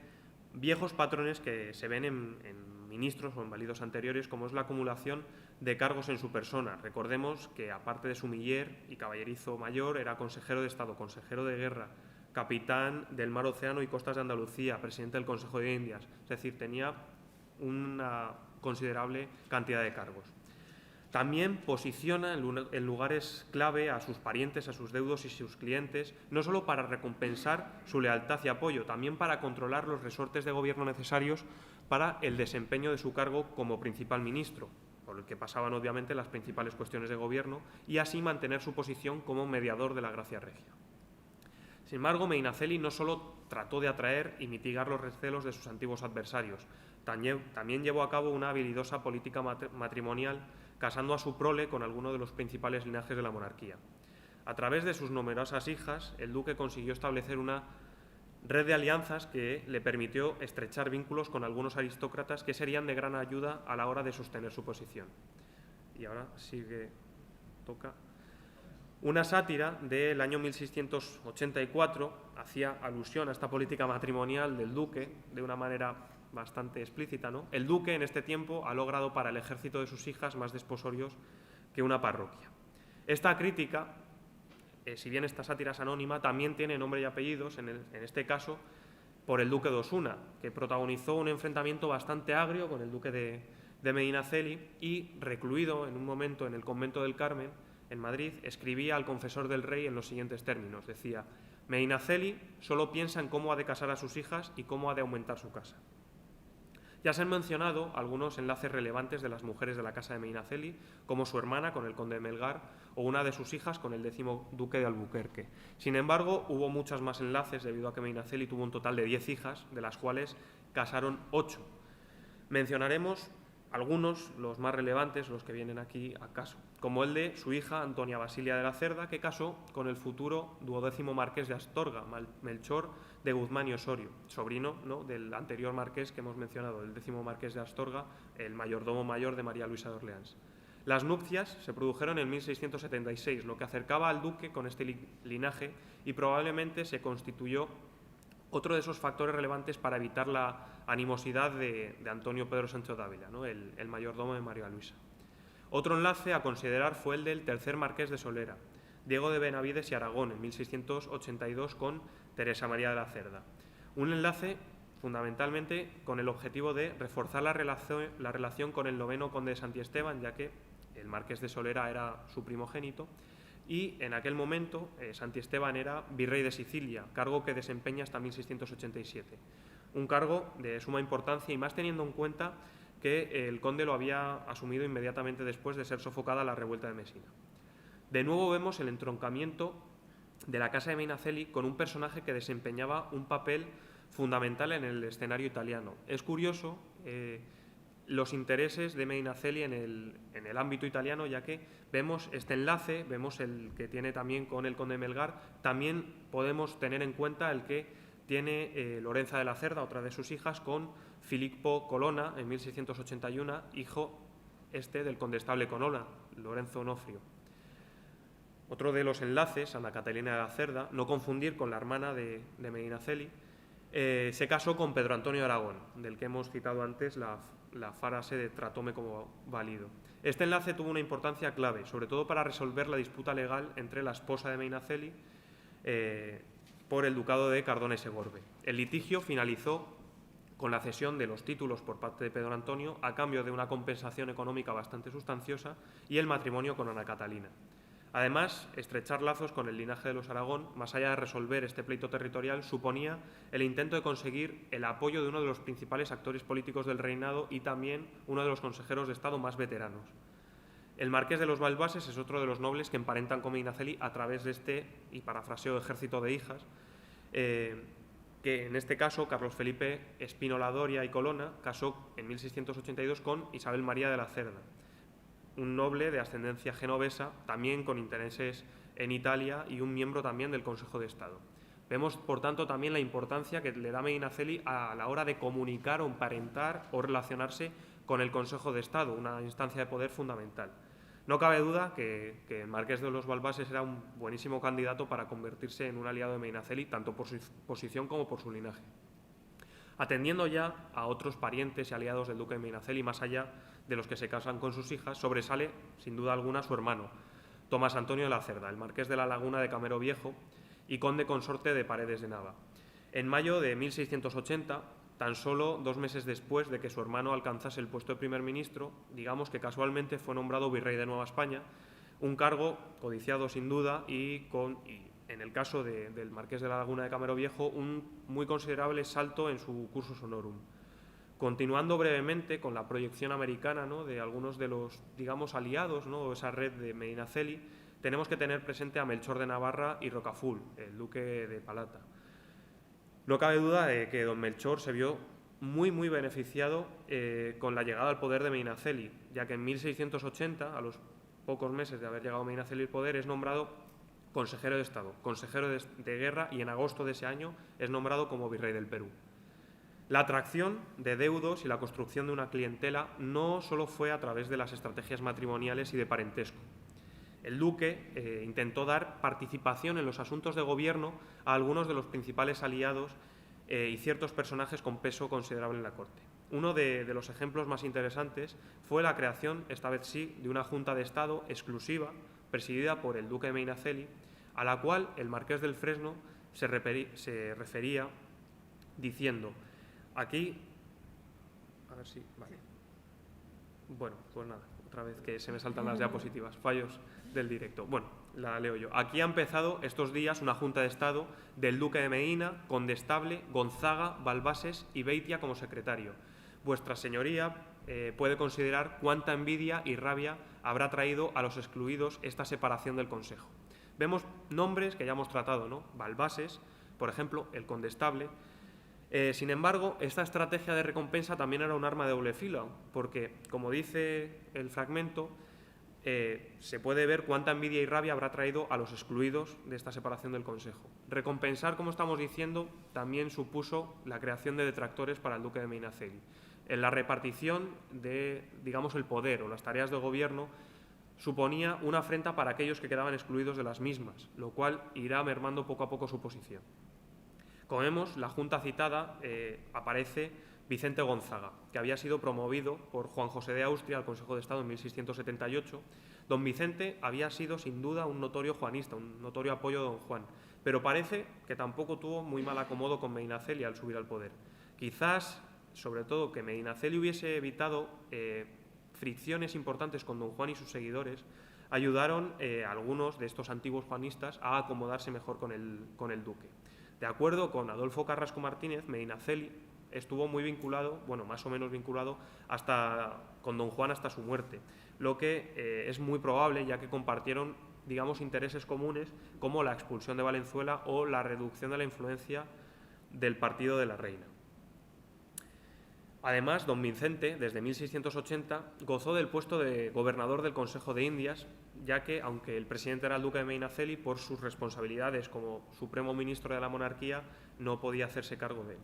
viejos patrones que se ven en ministros o en válidos anteriores, como es la acumulación de cargos en su persona. Recordemos que, aparte de sumiller y caballerizo mayor, era consejero de Estado, consejero de guerra, capitán del Mar Océano y Costas de Andalucía, presidente del Consejo de Indias, es decir, tenía una considerable cantidad de cargos. También posiciona en lugares clave a sus parientes, a sus deudos y sus clientes, no solo para recompensar su lealtad y apoyo, también para controlar los resortes de gobierno necesarios para el desempeño de su cargo como principal ministro. el que pasaban obviamente las principales cuestiones de gobierno y así mantener su posición como mediador de la gracia regia. Sin embargo, Medinaceli no solo trató de atraer y mitigar los recelos de sus antiguos adversarios, también llevó a cabo una habilidosa política matrimonial, casando a su prole con alguno de los principales linajes de la monarquía. A través de sus numerosas hijas, el duque consiguió establecer una red de alianzas que le permitió estrechar vínculos con algunos aristócratas que serían de gran ayuda a la hora de sostener su posición. Y ahora toca. Una sátira del año 1684 hacía alusión a esta política matrimonial del duque de una manera bastante explícita, ¿no? El duque en este tiempo ha logrado para el ejército de sus hijas más desposorios que una parroquia. Esta crítica, si bien esta sátira es anónima, también tiene nombre y apellidos, en este caso por el duque de Osuna, que protagonizó un enfrentamiento bastante agrio con el duque de Medinaceli y, recluido en un momento en el convento del Carmen, en Madrid, escribía al confesor del rey en los siguientes términos. Decía: Medinaceli solo piensa en cómo ha de casar a sus hijas y cómo ha de aumentar su casa. Ya se han mencionado algunos enlaces relevantes de las mujeres de la casa de Medinaceli, como su hermana con el conde de Melgar o una de sus hijas con el 10º duque de Albuquerque. Sin embargo, hubo muchos más enlaces debido a que Medinaceli tuvo un total de 10 hijas, de las cuales casaron 8. Mencionaremos algunos, los más relevantes, los que vienen aquí a caso, como el de su hija Antonia Basilia de la Cerda, que casó con el futuro 12º marqués de Astorga, Melchor de Guzmán y Osorio, sobrino, ¿no?, del anterior marqués que hemos mencionado, el 10º marqués de Astorga, el mayordomo mayor de María Luisa de Orleans. Las nupcias se produjeron en 1676, lo que acercaba al duque con este linaje y probablemente se constituyó otro de esos factores relevantes para evitar la animosidad de Antonio Pedro Sancho Dávila, ¿no?, el mayordomo de María Luisa. Otro enlace a considerar fue el del tercer marqués de Solera, Diego de Benavides y Aragón, en 1682 con Teresa María de la Cerda. Un enlace fundamentalmente con el objetivo de reforzar la relación con el 9º conde de Santiesteban, ya que el marqués de Solera era su primogénito, y en aquel momento Santiesteban era virrey de Sicilia, cargo que desempeña hasta 1687. Un cargo de suma importancia y más teniendo en cuenta que el conde lo había asumido inmediatamente después de ser sofocada la revuelta de Mesina. De nuevo vemos el entroncamiento de la casa de Medinaceli con un personaje que desempeñaba un papel fundamental en el escenario italiano. Es curioso los intereses de Medinaceli en el ámbito italiano, ya que vemos este enlace, vemos el que tiene también con el conde de Melgar, también podemos tener en cuenta el que tiene Lorenza de la Cerda, otra de sus hijas, con Filippo Colonna en 1681, hijo del condestable Colonna, Lorenzo Onofrio. Otro de los enlaces, Ana Catalina de la Cerda, no confundir con la hermana de Medinaceli, se casó con Pedro Antonio de Aragón, del que hemos citado antes la frase de tratóme como válido. Este enlace tuvo una importancia clave, sobre todo para resolver la disputa legal entre la esposa de Medinaceli por el ducado de Cardona y Segorbe. El litigio finalizó con la cesión de los títulos por parte de Pedro Antonio a cambio de una compensación económica bastante sustanciosa y el matrimonio con Ana Catalina. Además, estrechar lazos con el linaje de los Aragón, más allá de resolver este pleito territorial, suponía el intento de conseguir el apoyo de uno de los principales actores políticos del reinado y también uno de los consejeros de Estado más veteranos. El marqués de los Balbases es otro de los nobles que emparentan con Medinaceli a través de este, y parafraseo, ejército de hijas, que en este caso Carlos Felipe Espínola Doria y Colonna casó en 1682 con Isabel María de la Cerda, un noble de ascendencia genovesa, también con intereses en Italia y un miembro también del Consejo de Estado. Vemos, por tanto, también la importancia que le da Medinaceli a la hora de comunicar o emparentar o relacionarse con el Consejo de Estado, una instancia de poder fundamental. No cabe duda que el marqués de los Balbases era un buenísimo candidato para convertirse en un aliado de Medinaceli, tanto por su posición como por su linaje. Atendiendo ya a otros parientes y aliados del duque de Medinaceli, más allá de los que se casan con sus hijas, sobresale, sin duda alguna, su hermano, Tomás Antonio de la Cerda, el marqués de la Laguna de Camero Viejo y conde consorte de Paredes de Nava. En mayo de 1680, tan solo 2 meses después de que su hermano alcanzase el puesto de primer ministro, digamos que casualmente fue nombrado virrey de Nueva España, un cargo codiciado sin duda y en el caso del marqués de la Laguna de Camero Viejo, un muy considerable salto en su cursus honorum. Continuando brevemente con la proyección americana, ¿no?, de algunos de los, digamos, aliados, ¿no?, o esa red de Medinaceli, tenemos que tener presente a Melchor de Navarra y Rocafull, el duque de Palata. No cabe duda de que don Melchor se vio muy beneficiado con la llegada al poder de Medinaceli, ya que en 1680, a los pocos meses de haber llegado Medinaceli al poder, es nombrado consejero de Estado, consejero de guerra, y en agosto de ese año es nombrado como virrey del Perú. La atracción de deudos y la construcción de una clientela no solo fue a través de las estrategias matrimoniales y de parentesco. El duque intentó dar participación en los asuntos de gobierno a algunos de los principales aliados y ciertos personajes con peso considerable en la corte. Uno de los ejemplos más interesantes fue la creación, esta vez sí, de una Junta de Estado exclusiva, presidida por el duque de Medinaceli, a la cual el marqués del Fresno se refería diciendo: aquí, a ver si, vale. Bueno, pues nada, otra vez que se me saltan las diapositivas, fallos del directo. Bueno, la leo yo. Aquí ha empezado estos días una Junta de Estado del duque de Medina, Condestable, Gonzaga, Balbases y Beitia como secretario. Vuestra señoría puede considerar cuánta envidia y rabia habrá traído a los excluidos esta separación del Consejo. Vemos nombres que ya hemos tratado, ¿no? Balbases, por ejemplo, el Condestable. Sin embargo, esta estrategia de recompensa también era un arma de doble filo, porque, como dice el fragmento, se puede ver cuánta envidia y rabia habrá traído a los excluidos de esta separación del Consejo. Recompensar, como estamos diciendo, también supuso la creación de detractores para el duque de Medinaceli. En la repartición de, digamos, el poder o las tareas de gobierno suponía una afrenta para aquellos que quedaban excluidos de las mismas, lo cual irá mermando poco a poco su posición. Como vemos, la junta citada aparece Vicente Gonzaga, que había sido promovido por Juan José de Austria al Consejo de Estado en 1678. Don Vicente había sido, sin duda, un notorio juanista, un notorio apoyo de don Juan, pero parece que tampoco tuvo muy mal acomodo con Medinaceli al subir al poder. Quizás, sobre todo, que Medinaceli hubiese evitado fricciones importantes con don Juan y sus seguidores, ayudaron a algunos de estos antiguos juanistas a acomodarse mejor con el duque. De acuerdo con Adolfo Carrasco Martínez, Medinaceli estuvo muy vinculado, bueno, más o menos vinculado con don Juan hasta su muerte, lo que es muy probable, ya que compartieron, digamos, intereses comunes como la expulsión de Valenzuela o la reducción de la influencia del partido de la reina. Además, don Vicente, desde 1680, gozó del puesto de gobernador del Consejo de Indias, ya que, aunque el presidente era el duque de Medinaceli, por sus responsabilidades como supremo ministro de la monarquía, no podía hacerse cargo de él.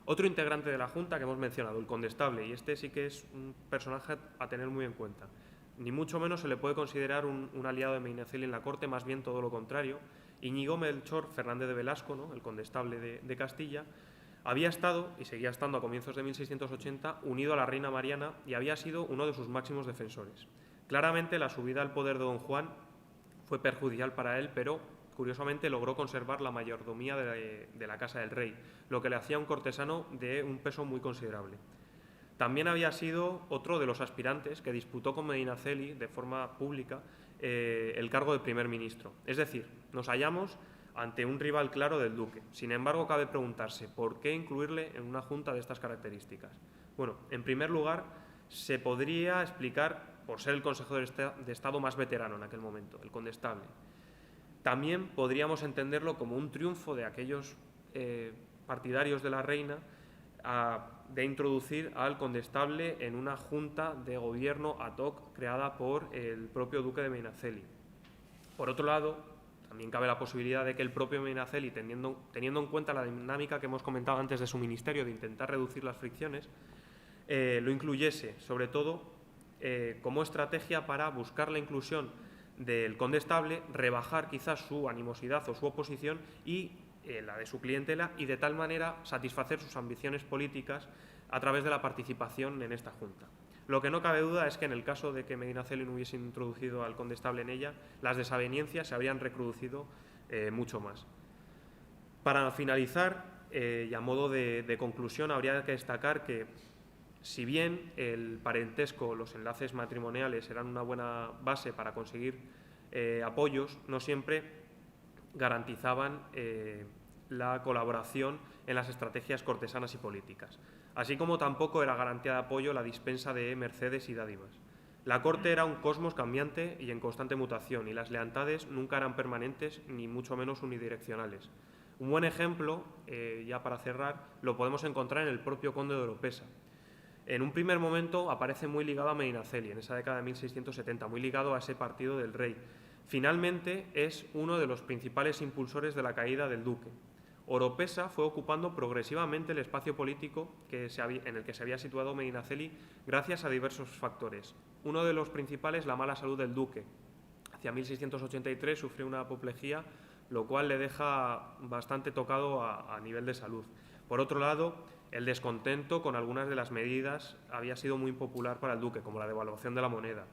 Otro integrante de la Junta que hemos mencionado, el Condestable, y este sí que es un personaje a tener muy en cuenta. Ni mucho menos se le puede considerar un aliado de Medinaceli en la corte, más bien todo lo contrario. Íñigo Melchor Fernández de Velasco, ¿no?, el Condestable de Castilla, había estado, y seguía estando a comienzos de 1680, unido a la reina Mariana y había sido uno de sus máximos defensores. Claramente la subida al poder de don Juan fue perjudicial para él, pero curiosamente logró conservar la mayordomía de la Casa del Rey, lo que le hacía un cortesano de un peso muy considerable. También había sido otro de los aspirantes que disputó con Medinaceli de forma pública el cargo de primer ministro. Es decir, nos hallamos ante un rival claro del duque. Sin embargo, cabe preguntarse por qué incluirle en una junta de estas características. Bueno, en primer lugar, se podría explicar por ser el consejero de Estado más veterano en aquel momento, el Condestable. También podríamos entenderlo como un triunfo de aquellos partidarios de la reina de introducir al Condestable en una junta de gobierno ad hoc creada por el propio duque de Medinaceli. Por otro lado, también cabe la posibilidad de que el propio Medinaceli, teniendo en cuenta la dinámica que hemos comentado antes de su ministerio, de intentar reducir las fricciones, lo incluyese, sobre todo, como estrategia para buscar la inclusión del Condestable, rebajar quizás su animosidad o su oposición y la de su clientela, y de tal manera satisfacer sus ambiciones políticas a través de la participación en esta Junta. Lo que no cabe duda es que en el caso de que Medinaceli no hubiese introducido al Condestable en ella, las desavenencias se habrían recrudecido mucho más. Para finalizar, y a modo de conclusión, habría que destacar que, si bien el parentesco, los enlaces matrimoniales eran una buena base para conseguir apoyos, no siempre garantizaban la colaboración en las estrategias cortesanas y políticas, así como tampoco era garantía de apoyo la dispensa de mercedes y dádivas. La corte era un cosmos cambiante y en constante mutación, y las lealtades nunca eran permanentes ni mucho menos unidireccionales. Un buen ejemplo, ya para cerrar, lo podemos encontrar en el propio conde de Oropesa. En un primer momento aparece muy ligado a Medinaceli, en esa década de 1670, muy ligado a ese partido del rey. Finalmente es uno de los principales impulsores de la caída del duque. Oropesa fue ocupando progresivamente el espacio político en el que se había situado Medinaceli gracias a diversos factores. Uno de los principales, la mala salud del duque. Hacia 1683 sufrió una apoplejía, lo cual le deja bastante tocado a nivel de salud. Por otro lado, el descontento con algunas de las medidas había sido muy popular para el duque, como la devaluación de la moneda.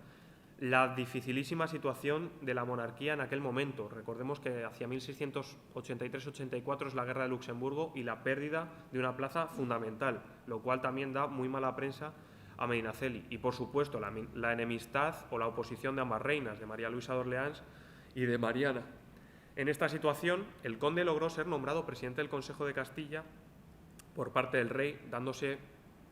La dificilísima situación de la monarquía en aquel momento. Recordemos que hacia 1683-84 es la guerra de Luxemburgo y la pérdida de una plaza fundamental, lo cual también da muy mala prensa a Medinaceli. Y, por supuesto, la enemistad o la oposición de ambas reinas, de María Luisa de Orleans y de Mariana. En esta situación, el conde logró ser nombrado presidente del Consejo de Castilla por parte del rey, dándose,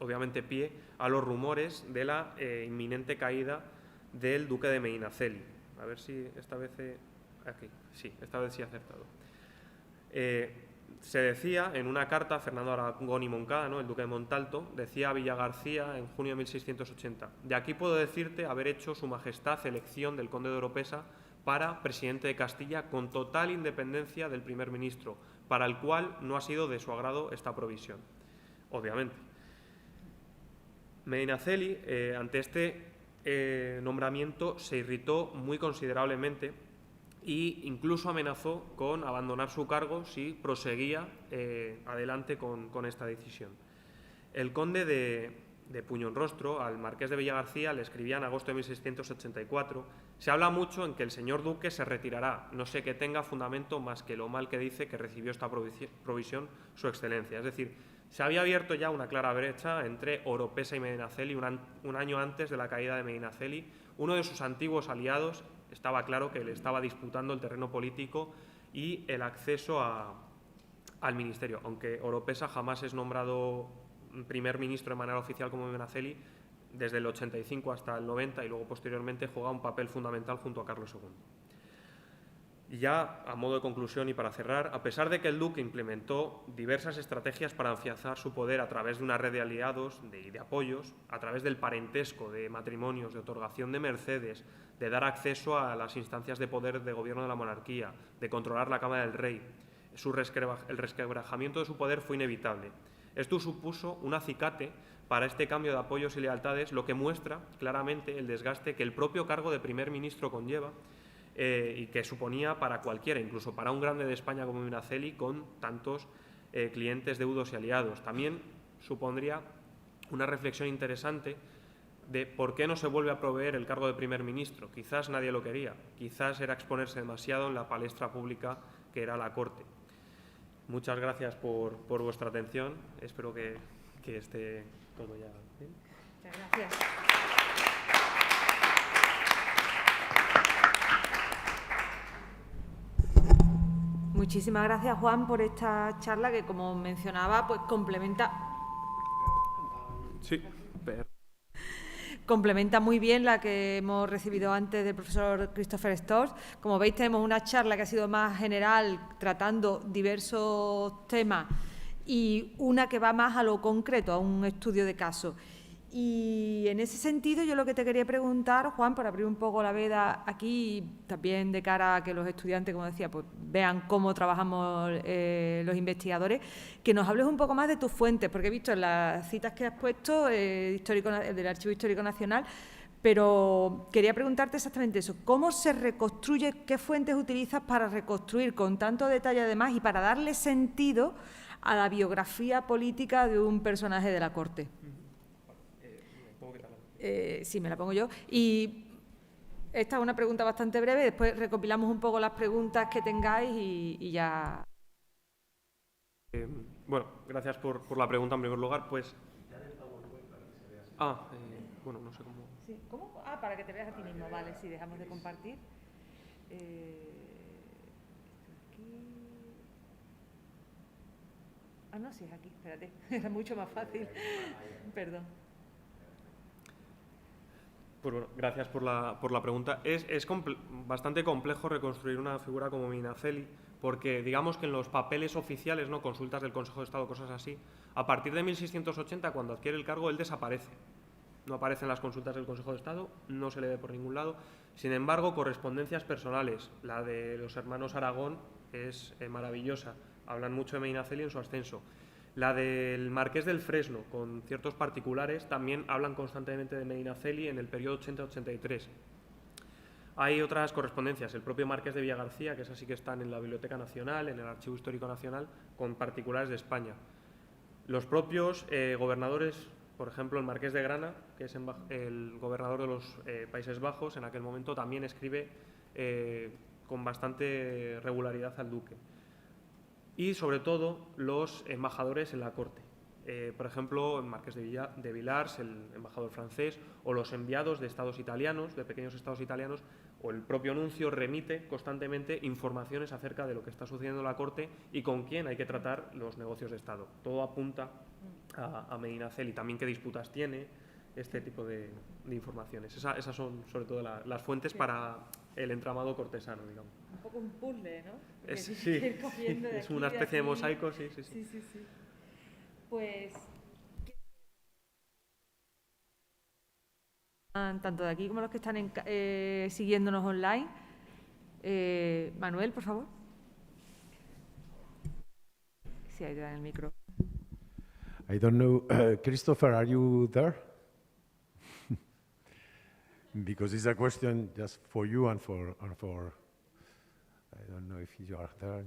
obviamente, pie a los rumores de la inminente caída del duque de Medinaceli. A ver si esta vez aquí, sí, esta vez sí he acertado. Se decía en una carta, Fernando Aragón y Moncada, ¿no?, el duque de Montalto, decía a Villagarcía en junio de 1680: de aquí puedo decirte haber hecho su majestad elección del conde de Oropesa para presidente de Castilla con total independencia del primer ministro, para el cual no ha sido de su agrado esta provisión. Obviamente. Medinaceli, ante este nombramiento, se irritó muy considerablemente e incluso amenazó con abandonar su cargo si proseguía adelante con esta decisión. El conde de Puñonrostro, al marqués de Villagarcía, le escribía en agosto de 1684: se habla mucho en que el señor duque se retirará, no sé que tenga fundamento más que lo mal que dice que recibió esta provisión su excelencia. Es decir, se había abierto ya una clara brecha entre Oropesa y Medinaceli un año antes de la caída de Medinaceli. Uno de sus antiguos aliados estaba claro que le estaba disputando el terreno político y el acceso al ministerio, aunque Oropesa jamás es nombrado primer ministro de manera oficial como Medinaceli. Desde el 85 hasta el 90 y luego posteriormente juega un papel fundamental junto a Carlos II. Y ya, a modo de conclusión y para cerrar, a pesar de que el duque implementó diversas estrategias para afianzar su poder a través de una red de aliados y de apoyos, a través del parentesco, de matrimonios, de otorgación de mercedes, de dar acceso a las instancias de poder de gobierno de la monarquía, de controlar la Cámara del Rey, el resquebrajamiento de su poder fue inevitable. Esto supuso un acicate para este cambio de apoyos y lealtades, lo que muestra claramente el desgaste que el propio cargo de primer ministro conlleva y que suponía para cualquiera, incluso para un grande de España como Medinaceli, con tantos clientes, deudos y aliados. También supondría una reflexión interesante de por qué no se vuelve a proveer el cargo de primer ministro. Quizás nadie lo quería, quizás era exponerse demasiado en la palestra pública que era la corte. Muchas gracias por vuestra atención. Espero que esté todo ya bien. Muchas gracias. Muchísimas gracias, Juan, por esta charla que, como mencionaba, pues complementa muy bien la que hemos recibido antes del profesor Christopher Storrs. Como veis, tenemos una charla que ha sido más general, tratando diversos temas, y una que va más a lo concreto, a un estudio de caso. Y en ese sentido, yo lo que te quería preguntar, Juan, para abrir un poco la veda aquí, también de cara a que los estudiantes, como decía, pues vean cómo trabajamos los investigadores, que nos hables un poco más de tus fuentes, porque he visto en las citas que has puesto del Archivo Histórico Nacional, pero quería preguntarte exactamente eso: ¿cómo se reconstruye, qué fuentes utilizas para reconstruir con tanto detalle además y para darle sentido a la biografía política de un personaje de la corte? Sí, me la pongo yo. Y esta es una pregunta bastante breve, después recopilamos un poco las preguntas que tengáis y ya. Bueno, gracias por la pregunta en primer lugar. Pues. Bueno, no sé cómo. Sí, ¿cómo? Para que te veas a ti mismo, vale, sí, dejamos de compartir. Aquí. Ah, no, sí, es aquí, espérate, era mucho más fácil. Perdón. Pues bueno, gracias por la pregunta. Es bastante complejo reconstruir una figura como Medinaceli, porque digamos que en los papeles oficiales, ¿no?, consultas del Consejo de Estado, cosas así, a partir de 1680, cuando adquiere el cargo, él desaparece. No aparece en las consultas del Consejo de Estado, no se le ve por ningún lado. Sin embargo, correspondencias personales, la de los hermanos Aragón es maravillosa. Hablan mucho de Medinaceli en su ascenso. La del Marqués del Fresno, con ciertos particulares, también hablan constantemente de Medinaceli en el periodo 80-83. Hay otras correspondencias, el propio Marqués de Villagarcía, que esas sí que están en la Biblioteca Nacional, en el Archivo Histórico Nacional, con particulares de España. Los propios gobernadores, por ejemplo, el Marqués de Grana, que es el gobernador de los Países Bajos, en aquel momento también escribe con bastante regularidad al duque. Y, sobre todo, los embajadores en la corte. Por ejemplo, el Marqués de Villars, el embajador francés, o los enviados de estados italianos, de pequeños estados italianos, o el propio nuncio remite constantemente informaciones acerca de lo que está sucediendo en la corte y con quién hay que tratar los negocios de Estado. Todo apunta a Medinaceli, también qué disputas tiene, este tipo de informaciones. Esas son, sobre todo, las fuentes para el entramado cortesano, digamos. Un poco un puzzle, ¿no? Sí, es una especie de mosaico, sí. Pues, tanto de aquí como los que están siguiéndonos online. Manuel, por favor. Sí, ahí te dan el micro. I don't know, Christopher, are you there? Because it's a question just for you and for I don't know if you are there.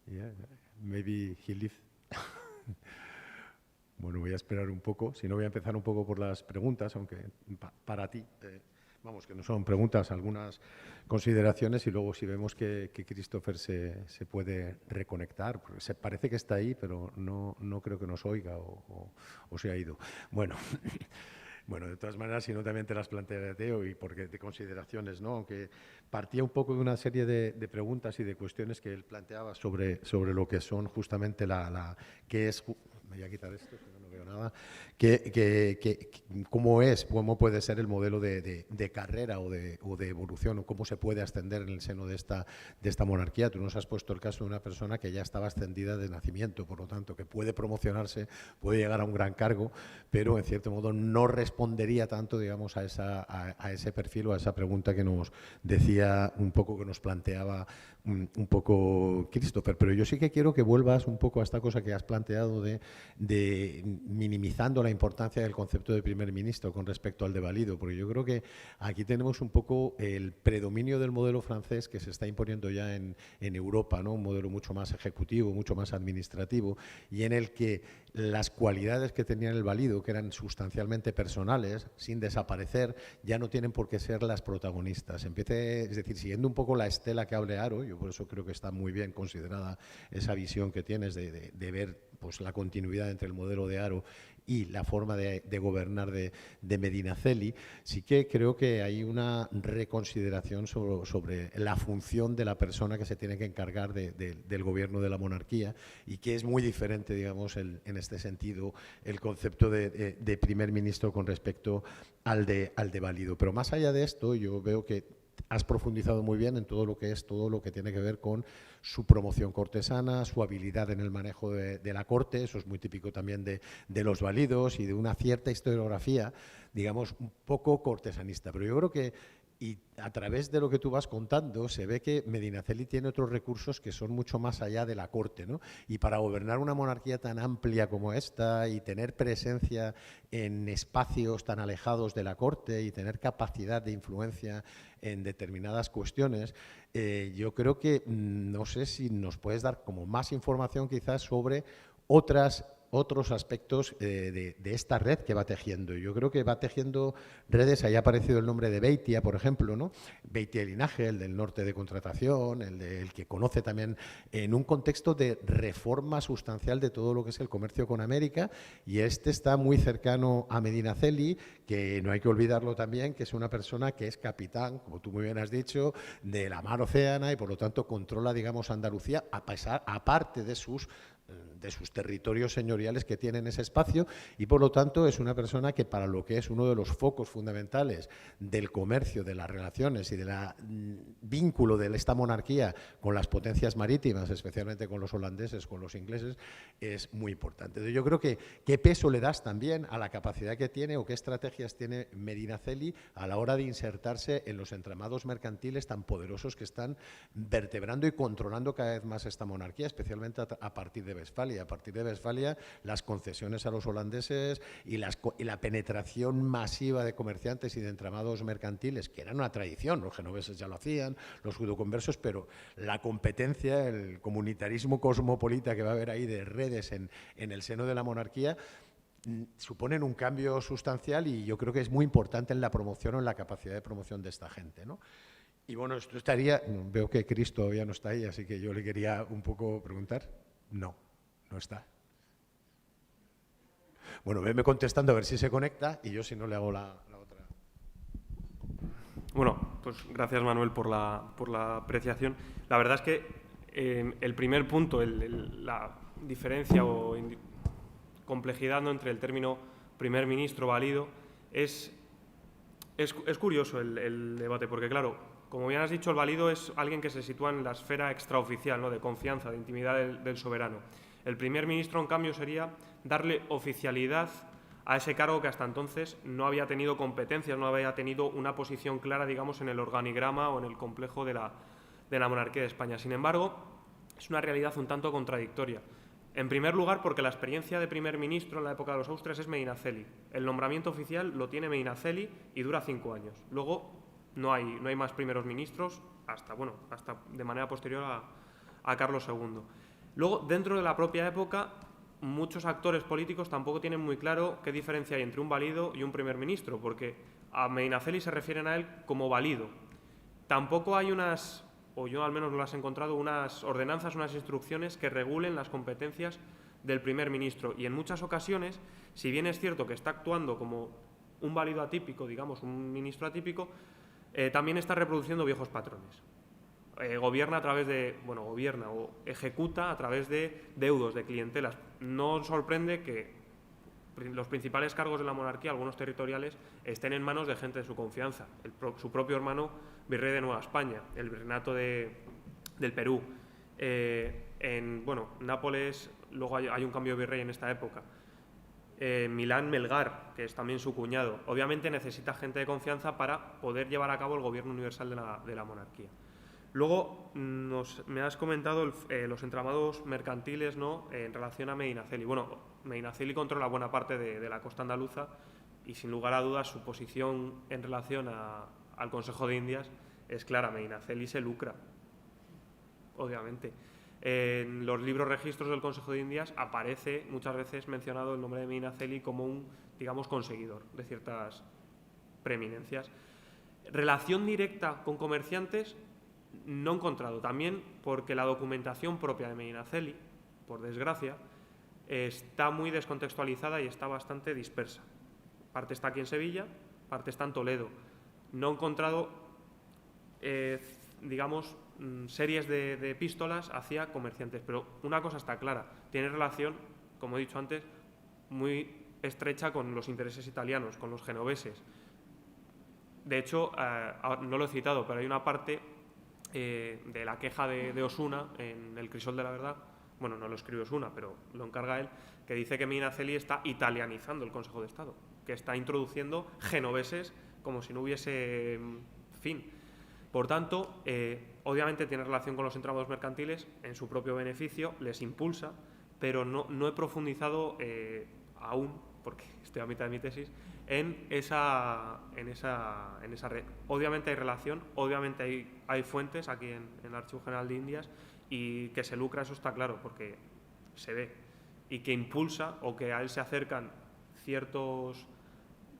Yeah, maybe he lives. Bueno, voy a esperar un poco, si no voy a empezar un poco por las preguntas, aunque para ti, vamos, que no son preguntas, algunas consideraciones y luego si vemos que Christopher se puede reconectar, porque parece que está ahí, pero no creo que nos oiga o se ha ido. Bueno, de todas maneras, si no también te las plantearé y porque de consideraciones, ¿no? Aunque partía un poco de una serie de preguntas y de cuestiones que él planteaba sobre lo que son justamente qué es. Me voy a quitar esto, si no veo nada. ¿Cómo puede ser el modelo de carrera o de evolución, o cómo se puede ascender en el seno de esta monarquía? Tú nos has puesto el caso de una persona que ya estaba ascendida de nacimiento, por lo tanto, que puede promocionarse, puede llegar a un gran cargo, pero en cierto modo no respondería tanto, digamos, a ese perfil o a esa pregunta que nos decía un poco, que nos planteaba un poco Christopher. Pero yo sí que quiero que vuelvas un poco a esta cosa que has planteado de minimizando la importancia del concepto de primer ministro con respecto al de valido, porque yo creo que aquí tenemos un poco el predominio del modelo francés que se está imponiendo ya en Europa, ¿no? Un modelo mucho más ejecutivo, mucho más administrativo, y en el que las cualidades que tenía el valido, que eran sustancialmente personales, sin desaparecer, ya no tienen por qué ser las protagonistas. Es decir, siguiendo un poco la estela que habla Haro, yo por eso creo que está muy bien considerada esa visión que tienes de ver pues la continuidad entre el modelo de Haro y la forma de gobernar de Medinaceli, sí que creo que hay una reconsideración sobre la función de la persona que se tiene que encargar del gobierno de la monarquía, y que es muy diferente, digamos, en este sentido, el concepto de primer ministro con respecto al de valido. Pero más allá de esto, yo veo que has profundizado muy bien en todo lo que tiene que ver con su promoción cortesana, su habilidad en el manejo de la corte. Eso es muy típico también de los validos y de una cierta historiografía, digamos, un poco cortesanista. Pero yo creo que, y a través de lo que tú vas contando, se ve que Medinaceli tiene otros recursos que son mucho más allá de la corte, ¿no? Y para gobernar una monarquía tan amplia como esta y tener presencia en espacios tan alejados de la corte y tener capacidad de influencia en determinadas cuestiones, yo creo que, no sé si nos puedes dar como más información quizás sobre otros aspectos de esta red que va tejiendo. Yo creo que va tejiendo redes. Ahí ha aparecido el nombre de Beitia, por ejemplo, ¿no? Beitia de linaje, el del norte de contratación, el que conoce también en un contexto de reforma sustancial de todo lo que es el comercio con América, y este está muy cercano a Medinaceli, que no hay que olvidarlo también, que es una persona que es capitán, como tú muy bien has dicho, de la mar Océana, y por lo tanto controla, digamos, Andalucía, aparte de sus sus territorios señoriales que tienen ese espacio, y por lo tanto es una persona que, para lo que es uno de los focos fundamentales del comercio, de las relaciones y del vínculo de esta monarquía con las potencias marítimas, especialmente con los holandeses, con los ingleses, es muy importante. Entonces, yo creo que qué peso le das también a la capacidad que tiene o qué estrategias tiene Medinaceli a la hora de insertarse en los entramados mercantiles tan poderosos que están vertebrando y controlando cada vez más esta monarquía, especialmente a partir de Westfalia. A partir de Westfalia, las concesiones a los holandeses y la penetración masiva de comerciantes y de entramados mercantiles, que eran una tradición, los genoveses ya lo hacían, los judeoconversos, pero la competencia, el comunitarismo cosmopolita que va a haber ahí de redes en el seno de la monarquía, suponen un cambio sustancial, y yo creo que es muy importante en la promoción o en la capacidad de promoción de esta gente, ¿no? Y bueno, esto estaría, veo que Chris todavía no está ahí, así que yo le quería un poco preguntar. No está. Bueno, venme contestando a ver si se conecta, y yo, si no, le hago la otra. Bueno, pues gracias, Manuel, por la apreciación. La verdad es que el primer punto, la diferencia o complejidad, ¿no?, entre el término primer ministro válido, es curioso el debate, porque claro, como bien has dicho, el válido es alguien que se sitúa en la esfera extraoficial, ¿no?, de confianza, de intimidad del soberano. El primer ministro, en cambio, sería darle oficialidad a ese cargo que hasta entonces no había tenido competencias, no había tenido una posición clara, digamos, en el organigrama o en el complejo de la monarquía de España. Sin embargo, es una realidad un tanto contradictoria. En primer lugar, porque la experiencia de primer ministro en la época de los Austrias es Medinaceli. El nombramiento oficial lo tiene Medinaceli y dura 5 años. Luego no hay más primeros ministros hasta de manera posterior a Carlos II. Luego, dentro de la propia época, muchos actores políticos tampoco tienen muy claro qué diferencia hay entre un válido y un primer ministro, porque a Medinaceli se refieren a él como válido. Tampoco hay o yo al menos no las he encontrado, unas ordenanzas, unas instrucciones que regulen las competencias del primer ministro. Y en muchas ocasiones, si bien es cierto que está actuando como un válido atípico, digamos, un ministro atípico, también está reproduciendo viejos patrones. Gobierna a través o ejecuta a través de deudos, de clientelas. No sorprende que los principales cargos de la monarquía, algunos territoriales, estén en manos de gente de su confianza. Su propio hermano, virrey de Nueva España, el virreinato del Perú. En Nápoles, luego hay un cambio de virrey en esta época. Milán, Melgar, que es también su cuñado. Obviamente necesita gente de confianza para poder llevar a cabo el gobierno universal de la monarquía. Luego me has comentado los entramados mercantiles, ¿no?, en relación a Medinaceli. Bueno, Medinaceli controla buena parte de la costa andaluza, y sin lugar a dudas su posición en relación al Consejo de Indias es clara. Medinaceli se lucra, obviamente. En los libros registros del Consejo de Indias aparece muchas veces mencionado el nombre de Medinaceli como un, digamos, conseguidor de ciertas preeminencias. Relación directa con comerciantes no he encontrado, también porque la documentación propia de Medinaceli, por desgracia, está muy descontextualizada y está bastante dispersa. Parte está aquí en Sevilla, parte está en Toledo. No he encontrado, digamos, series de epístolas hacia comerciantes, pero una cosa está clara: tiene relación, como he dicho antes, muy estrecha con los intereses italianos, con los genoveses. De hecho, no lo he citado, pero hay una parte de la queja de Osuna en el Crisol de la Verdad, bueno, no lo escribe Osuna, pero lo encarga él, que dice que Medinaceli está italianizando el Consejo de Estado, que está introduciendo genoveses como si no hubiese fin. Por tanto, obviamente tiene relación con los entramados mercantiles en su propio beneficio, les impulsa, pero no he profundizado aún, porque estoy a mitad de mi tesis, en esa red. Obviamente hay relación, obviamente hay fuentes aquí en el Archivo General de Indias, y que se lucra, eso está claro, porque se ve, y que impulsa o que a él se acercan ciertos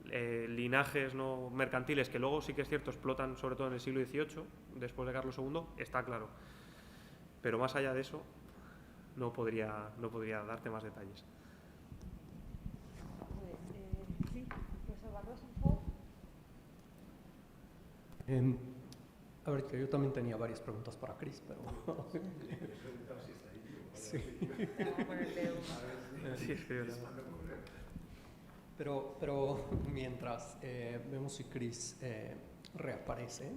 linajes, ¿no?, mercantiles, que luego sí que es cierto explotan sobre todo en el siglo XVIII, después de Carlos II, está claro. Pero más allá de eso no podría darte más detalles. A ver, que yo también tenía varias preguntas para Chris, pero... Sí. Pero mientras vemos si Chris reaparece,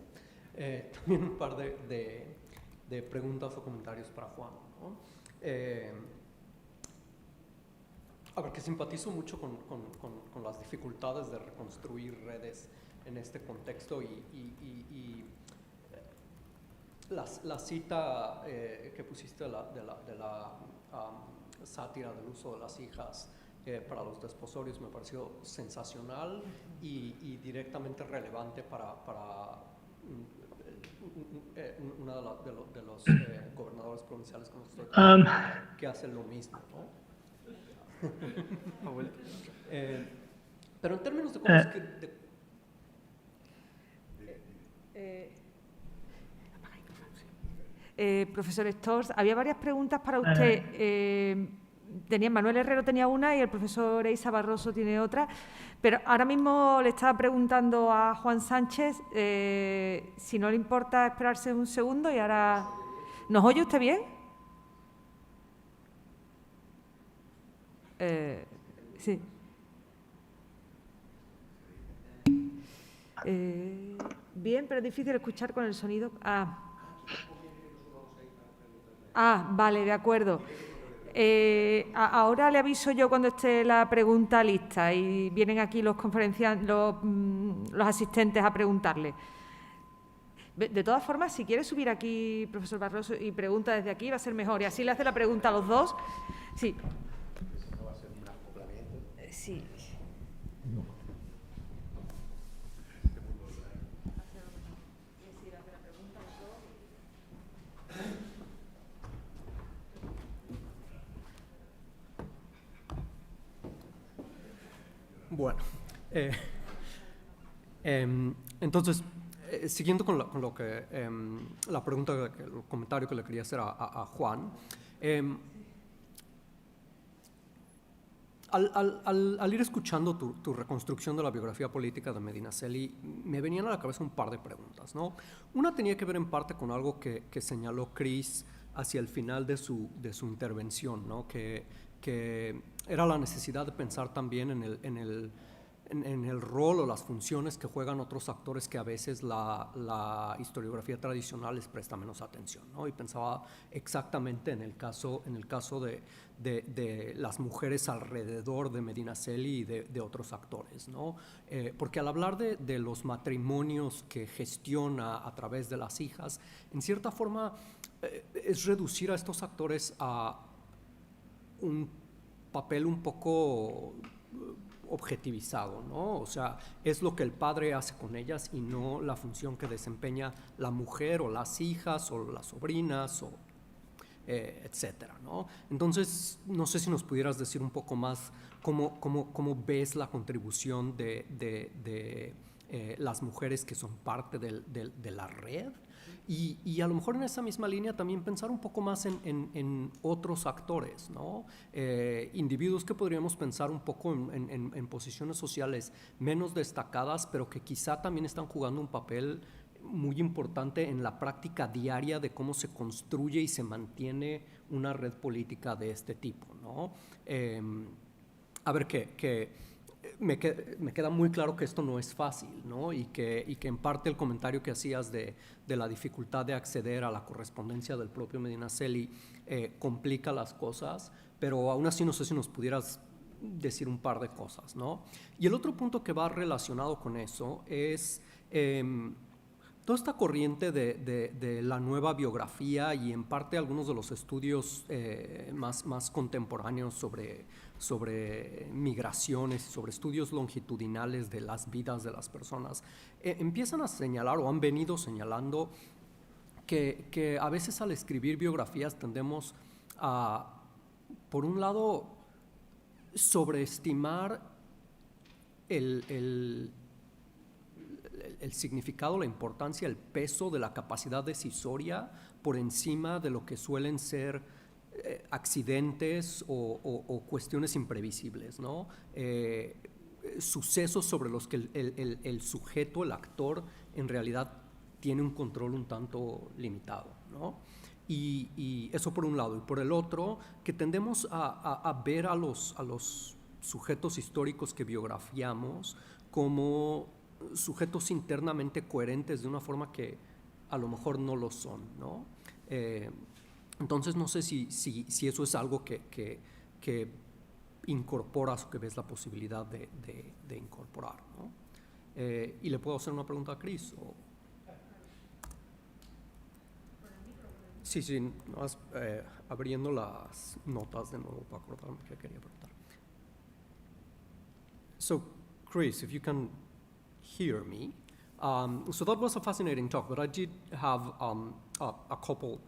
también un par de preguntas o comentarios para Juan, ¿no? A ver, que simpatizo mucho con las dificultades de reconstruir redes en este contexto y la cita que pusiste de la sátira del uso de las hijas para los desposorios me pareció sensacional y directamente relevante para uno de los gobernadores provinciales con los que estoy trabajando, que hacen lo mismo, ¿no? Pero en términos de cómo profesor Stors, había varias preguntas para usted. Manuel Herrero tenía una y el profesor Eiza Barroso tiene otra, pero ahora mismo le estaba preguntando a Juan Sánchez si no le importa esperarse un segundo y ahora... ¿Nos oye usted bien? Sí. Bien, pero es difícil escuchar con el sonido. Vale, de acuerdo. Ahora le aviso yo cuando esté la pregunta lista y vienen aquí los asistentes a preguntarle. De todas formas, si quiere subir aquí, profesor Barroso, y pregunta desde aquí, va a ser mejor. Y así le hace la pregunta a los dos. Sí. ¿No va a ser un acoplamiento? Sí. Bueno, entonces, siguiendo con lo que la pregunta, el comentario que le quería hacer a Juan, al ir escuchando tu reconstrucción de la biografía política de Medinaceli, me venían a la cabeza un par de preguntas, ¿no? Una tenía que ver en parte con algo que señaló Chris hacia el final de su intervención, ¿no? Que era la necesidad de pensar también en el rol o las funciones que juegan otros actores que a veces la historiografía tradicional les presta menos atención, ¿no? Y pensaba exactamente en el caso de las mujeres alrededor de Medinaceli y de otros actores, ¿no? Porque al hablar de los matrimonios que gestiona a través de las hijas, en cierta forma es reducir a estos actores a un papel un poco objetivizado, ¿no? O sea, es lo que el padre hace con ellas y no la función que desempeña la mujer o las hijas o las sobrinas o etcétera, ¿no? Entonces, no sé si nos pudieras decir un poco más cómo ves la contribución de las mujeres que son parte de la red y a lo mejor en esa misma línea también pensar un poco más en otros actores, ¿no? Individuos que podríamos pensar un poco en posiciones sociales menos destacadas, pero que quizá también están jugando un papel muy importante en la práctica diaria de cómo se construye y se mantiene una red política de este tipo, ¿no? A ver, me queda muy claro que esto no es fácil, ¿no? Y que en parte el comentario que hacías de la dificultad de acceder a la correspondencia del propio Medinaceli complica las cosas, pero aún así no sé si nos pudieras decir un par de cosas, ¿no? Y el otro punto que va relacionado con eso es toda esta corriente de la nueva biografía y en parte algunos de los estudios más contemporáneos sobre migraciones, sobre estudios longitudinales de las vidas de las personas, empiezan a señalar o han venido señalando que a veces al escribir biografías tendemos a, por un lado, sobreestimar el significado, la importancia, el peso de la capacidad decisoria por encima de lo que suelen ser accidentes o cuestiones imprevisibles, ¿no? Sucesos sobre los que el sujeto, el actor, en realidad tiene un control un tanto limitado, ¿no? Y eso por un lado. Y por el otro, que tendemos a ver a los sujetos históricos que biografiamos como sujetos internamente coherentes de una forma que a lo mejor no lo son, ¿no? Entonces no sé si eso es algo que incorporas o que ves la posibilidad de incorporar, ¿no? ¿Y le puedo hacer una pregunta a Chris? Sí, abriendo las notas de nuevo para acordarme que quería preguntar. So, Chris, if you can hear me. So that was a fascinating talk, but I did have a couple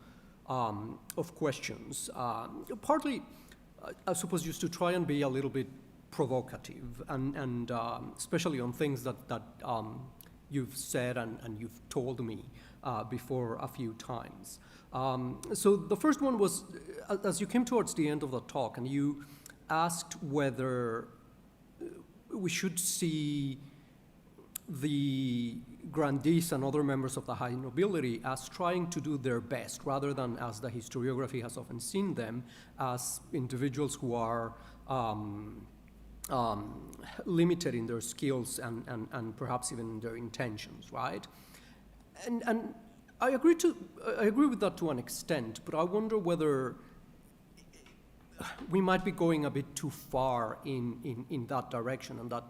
of questions. Partly, I suppose, just to try and be a little bit provocative, and especially on things that you've said and you've told me before a few times. So the first one was, as you came towards the end of the talk, and you asked whether we should see the grandees and other members of the high nobility as trying to do their best, rather than, as the historiography has often seen them, as individuals who are limited in their skills and perhaps even in their intentions, right? And I agree with that to an extent, but I wonder whether we might be going a bit too far in that direction, and that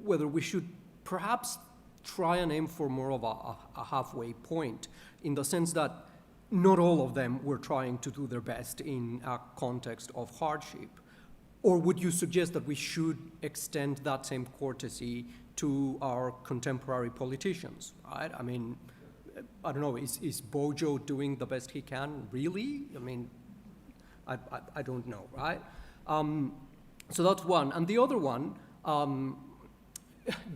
whether we should perhaps try and aim for more of a halfway point, in the sense that not all of them were trying to do their best in a context of hardship. Or would you suggest that we should extend that same courtesy to our contemporary politicians, right? I mean, I don't know, is Bojo doing the best he can, really? I mean, I don't know, right? So that's one. And the other one,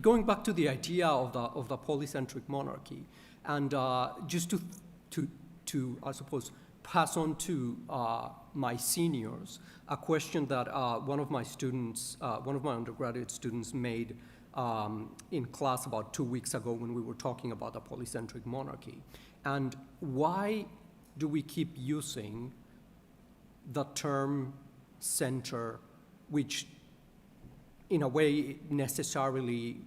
going back to the idea of the polycentric monarchy, and just to I suppose pass on to my seniors a question that one of my undergraduate students made in class about 2 weeks ago when we were talking about the polycentric monarchy. And why do we keep using the term center, which in a way necessarily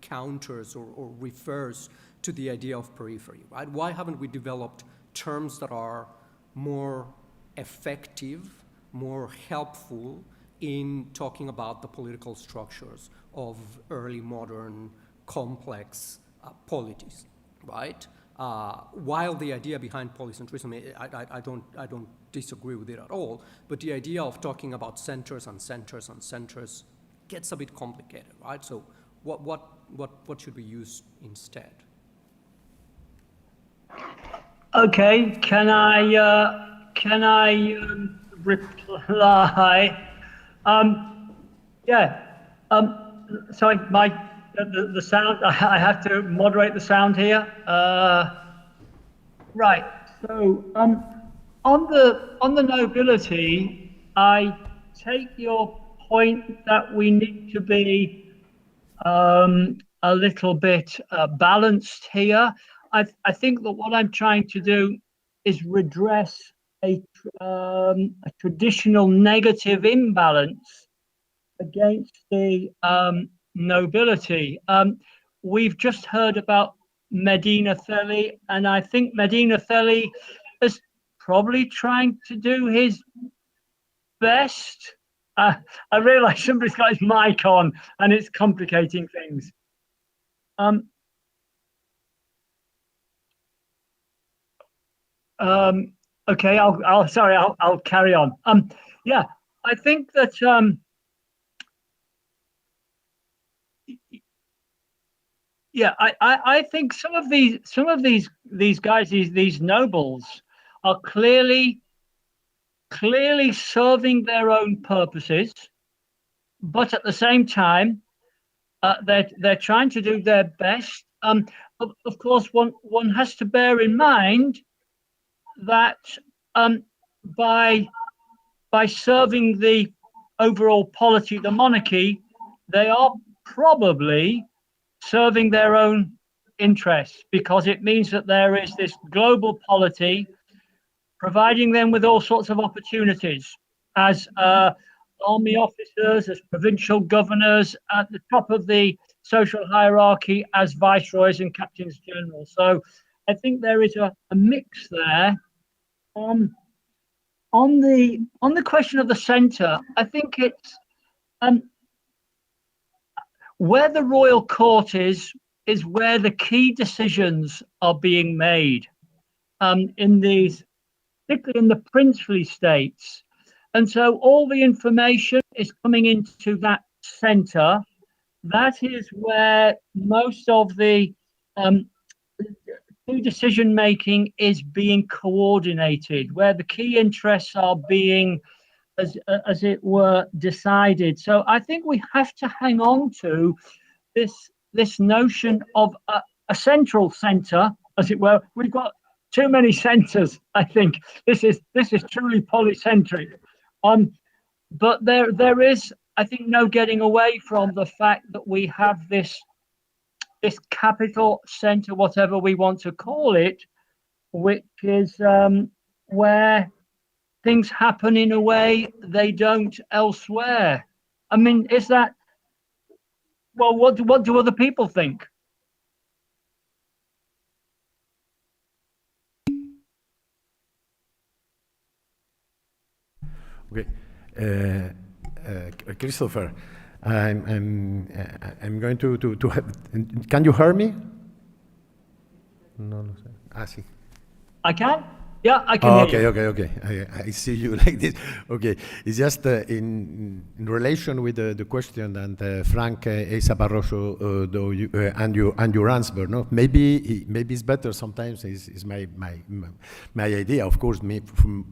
counters or refers to the idea of periphery, right? Why haven't we developed terms that are more effective, more helpful in talking about the political structures of early modern complex polities, right? While the idea behind polycentrism, I don't disagree with it at all, but the idea of talking about centers and centers and centers gets a bit complicated, right? So what should we use instead? Okay, can I reply? Sorry, the sound. I have to moderate the sound here. Right. So on the nobility, I take your point that we need to be a little bit balanced here. I think that what I'm trying to do is redress a traditional negative imbalance against the nobility. We've just heard about Medina Theli, and I think Medina Theli is probably trying to do his best. I realize somebody's got his mic on and it's complicating things. Okay, I'll carry on. Yeah, I think that I think some of these guys, these nobles, are clearly serving their own purposes, but at the same time, they're trying to do their best. Of course, one has to bear in mind that by serving the overall polity, the monarchy, they are probably serving their own interests, because it means that there is this global polity providing them with all sorts of opportunities as army officers, as provincial governors, at the top of the social hierarchy as viceroys and captains general. So I think there is a mix there. On the question of the centre, I think it's where the royal court is where the key decisions are being made in these, particularly in the princely states. And so all the information is coming into that centre. That is where most of the key decision making is being coordinated, where the key interests are being, as it were, decided. So I think we have to hang on to this notion of a central centre, as it were. We've got too many centres, I think. This is truly polycentric. But there is, I think, no getting away from the fact that we have this capital centre, whatever we want to call it, which is where things happen in a way they don't elsewhere. I mean, is that, well, what do other people think? Okay, Christopher, I'm going to have. Can you hear me? No, no. Ah, sí. I can. Yeah, I can hear you. Okay. I see you like this. Okay, it's just in relation with the question that Frank Esa Barroso and your answer. No, maybe it's better sometimes. Is my idea. Of course,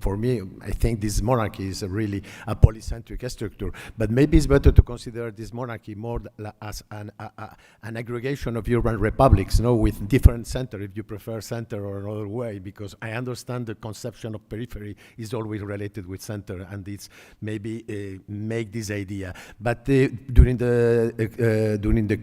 for me, I think this monarchy is really a polycentric structure. But maybe it's better to consider this monarchy more as an aggregation of urban republics. No, with different center, if you prefer center or another way, because I understand the conception of periphery is always related with center, and it's maybe make this idea. But during the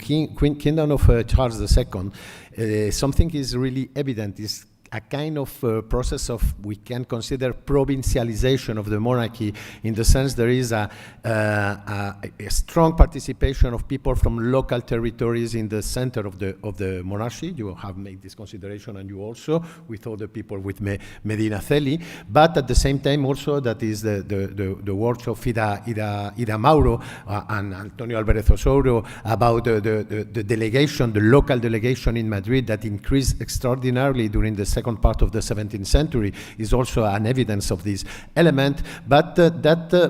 kingdom of Charles II, something is really evident. Is a kind of process of, we can consider, provincialization of the monarchy, in the sense there is a strong participation of people from local territories in the center of the monarchy. You have made this consideration, and you also, with other people, with Medinaceli, but at the same time also that is the work of Ida Mauro and Antonio Alvarez Osorio about the delegation, the local delegation in Madrid that increased extraordinarily during the second part of the 17th century, is also an evidence of this element. But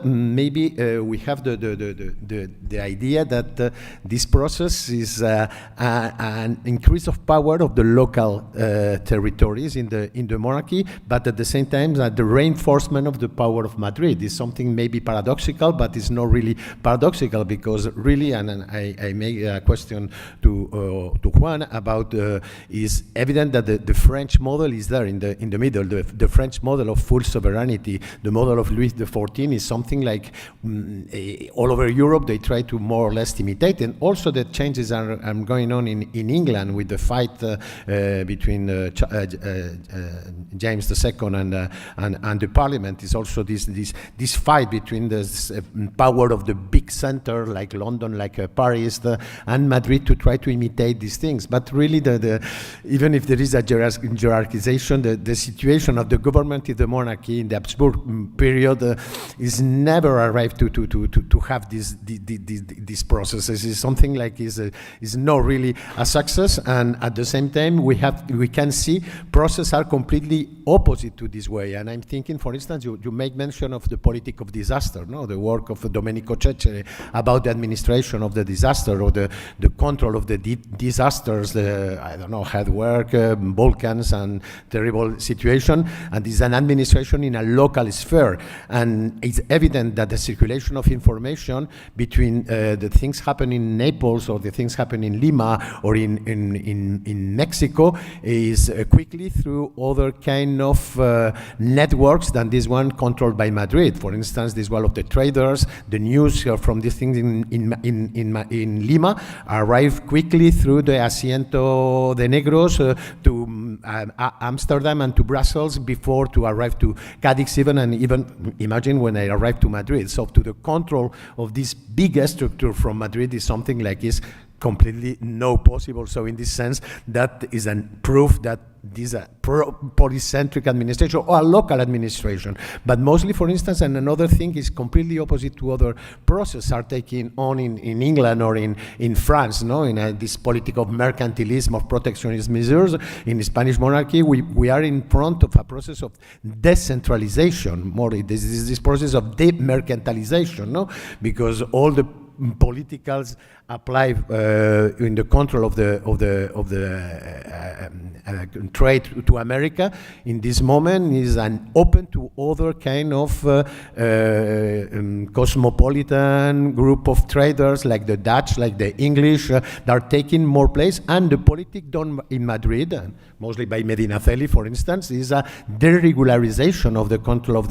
maybe we have the idea that this process is an increase of power of the local territories in the monarchy, but at the same time the reinforcement of the power of Madrid is something maybe paradoxical, but it's not really paradoxical, because really, and I make a question to Juan about, is evident that the French model is there in the middle. The French model of full sovereignty, the model of Louis XIV, is something like all over Europe they try to more or less imitate, and also the changes are going on in England with the fight between James II and the Parliament. Is also this fight between the power of the big center like London, like Paris, and Madrid, to try to imitate these things. But really, even if there is a hierarchization, the situation of the government in the monarchy in the Habsburg period is never arrived to have these processes. Is something like is not really a success, and at the same time we can see processes are completely opposite to this way. And I'm thinking, for instance, you make mention of the politic of disaster, no, the work of Domenico Cecere about the administration of the disaster, or the control of the disasters, I don't know, hard work, volcans, and terrible situation, and is an administration in a local sphere. And it's evident that the circulation of information between the things happen in Naples, or the things happen in Lima, or in Mexico, is quickly through other kind of networks than this one controlled by Madrid. For instance, this one of the traders, the news from these things in Lima arrive quickly through the Asiento de Negros to Amsterdam and to Brussels before to arrive to Cadiz even, and even imagine when I arrived to Madrid. So to the control of this big structure from Madrid is something like is completely no possible. So in this sense, that is a proof that this is a polycentric administration or a local administration. But mostly, for instance, and another thing is completely opposite to other processes are taking on in England or in France, no? In this politics of mercantilism, of protectionist measures. In the Spanish monarchy, we are in front of a process of decentralization. More, this process of demercantilization, no? Because all the politicals apply in the control of the trade to America in this moment is an open to other kind of cosmopolitan group of traders like the Dutch, like the English, that are taking more place. And the politics done in Madrid, mostly by Medinaceli, for instance, is a deregularization of the control of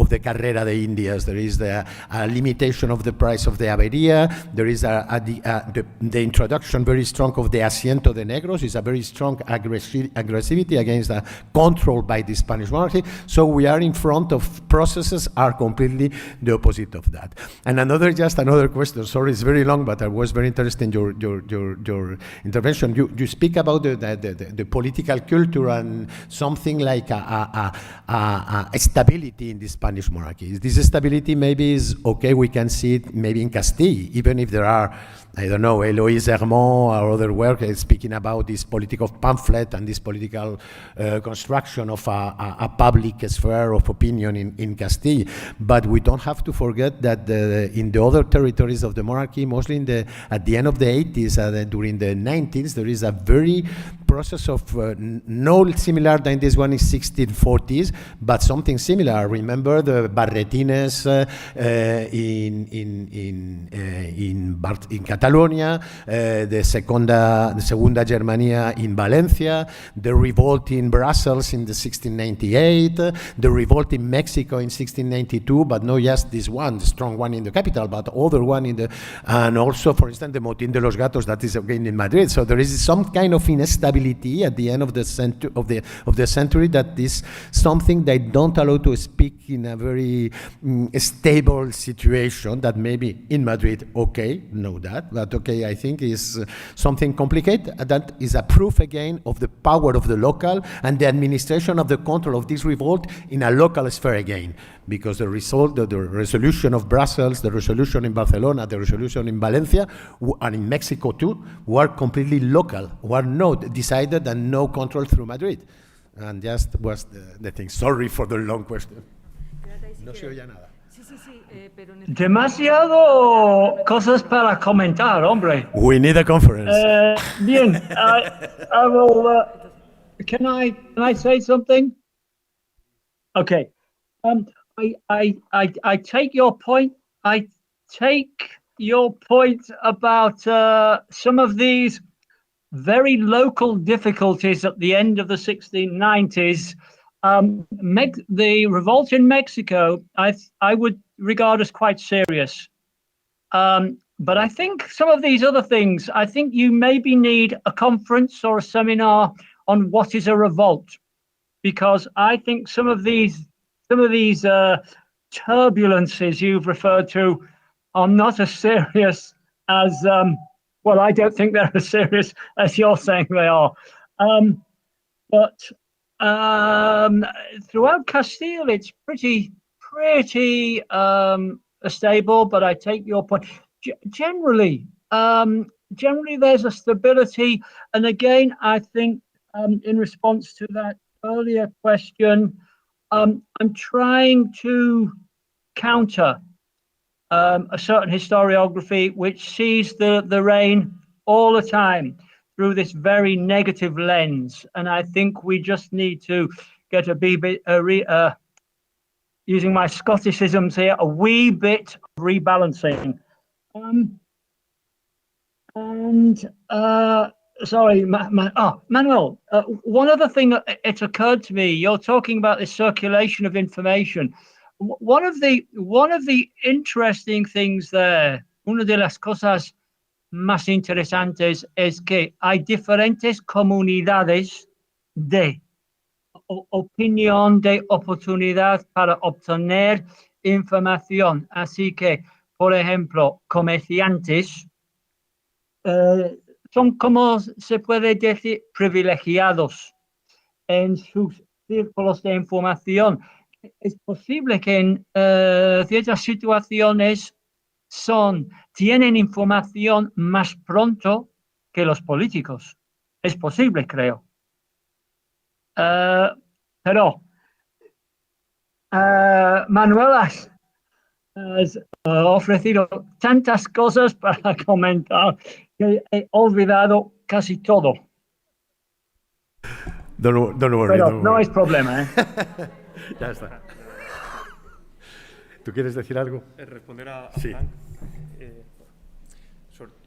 the Carrera de Indias. There is a limitation of the price of the Avería. There is the introduction very strong of the Asiento de Negros. Is a very strong aggressivity against the control by the Spanish monarchy. So we are in front of processes are completely the opposite of that. And just another question. Sorry, it's very long, but I was very interested in your intervention. You speak about the political culture and something like a stability in the Spanish monarchy. This stability maybe is okay. We can see it maybe in Castile, even if there are, I don't know, Eloise Hermont or other work speaking about this political pamphlet and this political construction of a public sphere of opinion in Castile. But we don't have to forget that in the other territories of the monarchy, mostly at the end of the 80s, during the 90s, there is a very process of no similar than this one is 1640s, but something similar. Remember the Barretines in Catalonia, the Segunda Germania in Valencia, the revolt in Brussels in the 1698, the revolt in Mexico in 1692, but not just this one, the strong one in the capital, but other one and also, for instance, the Motín de los Gatos that is again in Madrid. So there is some kind of instability at the end of the century that is something they don't allow to speak in a very stable situation that maybe in Madrid, okay, know that, but okay, I think is something complicated. That is a proof again of the power of the local and the administration of the control of this revolt in a local sphere again. Because the result of the resolution of Brussels, the resolution in Barcelona, the resolution in Valencia, and in Mexico too, were completely local, were not decided and no control through Madrid. And just was the thing. Sorry for the long question. No se oye nada. Demasiado cosas para comentar, hombre. We need a conference. Bien, I will. Can I say something? Okay. I take your point. I take your point about some of these very local difficulties at the end of the 1690s. The revolt in Mexico, I would regard as quite serious. But I think some of these other things, I think you maybe need a conference or a seminar on what is a revolt, because I think some of these turbulences you've referred to are not as serious as, well, I don't think they're as serious as you're saying they are. But throughout Castile, it's pretty stable, but I take your point. Generally, there's a stability. And again, I think in response to that earlier question, I'm trying to counter a certain historiography which sees the reign all the time through this very negative lens. And I think we just need to get using my Scotticisms here, a wee bit of rebalancing. Sorry, Manuel, one other thing, it occurred to me, you're talking about the circulation of information. One of the interesting things there, una de las cosas más interesantes es que hay diferentes comunidades de opinión, de oportunidad para obtener información. Así que, por ejemplo, comerciantes son, como se puede decir, privilegiados en sus círculos de información. Es posible que en ciertas situaciones tienen información más pronto que los políticos. Es posible, creo. Pero Manuel has ofrecido tantas cosas para comentar que he olvidado casi todo. Don't worry, Pero don't no worry. es problema, ¿eh? Ya está. ¿Tú quieres decir algo? Responder a Sí. Frank.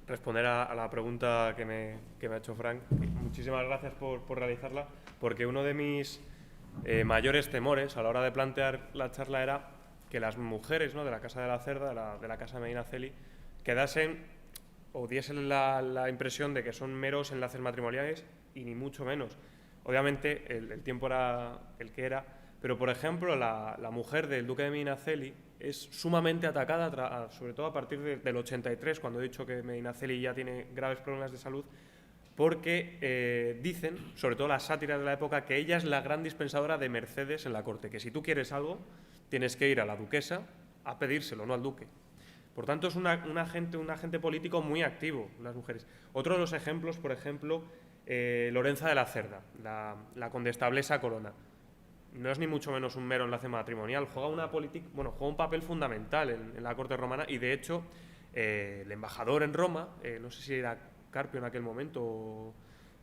Responder a la pregunta que me ha hecho Frank. Muchísimas gracias por realizarla, porque uno de mis mayores temores a la hora de plantear la charla era que las mujeres, ¿no?, de la Casa de la Cerda, de la Casa Medinaceli, quedasen o diesen la impresión de que son meros enlaces matrimoniales, y ni mucho menos. Obviamente el tiempo era el que era, pero por ejemplo la mujer del duque de Medinaceli es sumamente atacada, sobre todo a partir del 83, cuando he dicho que Medinaceli ya tiene graves problemas de salud, porque dicen, sobre todo las sátiras de la época, que ella es la gran dispensadora de mercedes en la corte, que si tú quieres algo tienes que ir a la duquesa a pedírselo, no al duque. Por tanto, es un agente político muy activo, las mujeres. Otro de los ejemplos, por ejemplo, Lorenza de la Cerda, la condestablesa Corona. No es ni mucho menos un mero enlace matrimonial, juega un papel fundamental en la corte romana, y de hecho el embajador en Roma, no sé si era Carpio en aquel momento,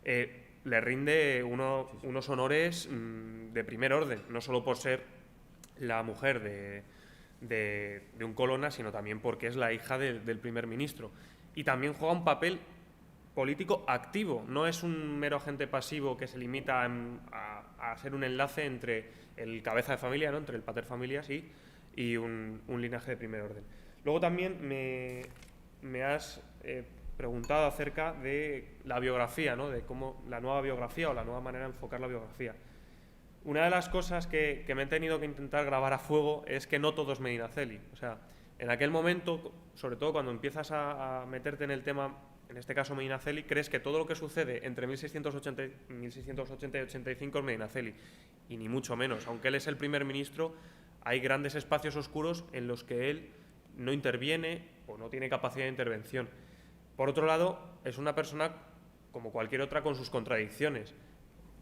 le rinde unos honores de primer orden, no solo por ser la mujer de un colonna, sino también porque es la hija del primer ministro. Y también juega un papel político activo, no es un mero agente pasivo que se limita a ser un enlace entre el cabeza de familia, ¿no?, entre el pater familias y un linaje de primer orden. Luego también me has preguntado acerca de la biografía, ¿no?, de cómo la nueva biografía o la nueva manera de enfocar la biografía. Una de las cosas que me he tenido que intentar grabar a fuego es que no todo es Medinaceli. O sea, en aquel momento, sobre todo cuando empiezas a meterte en el tema, en este caso Medinaceli, crees que todo lo que sucede entre 1680 y 85 es Medinaceli, y ni mucho menos. Aunque él es el primer ministro, hay grandes espacios oscuros en los que él no interviene o no tiene capacidad de intervención. Por otro lado, es una persona como cualquier otra con sus contradicciones.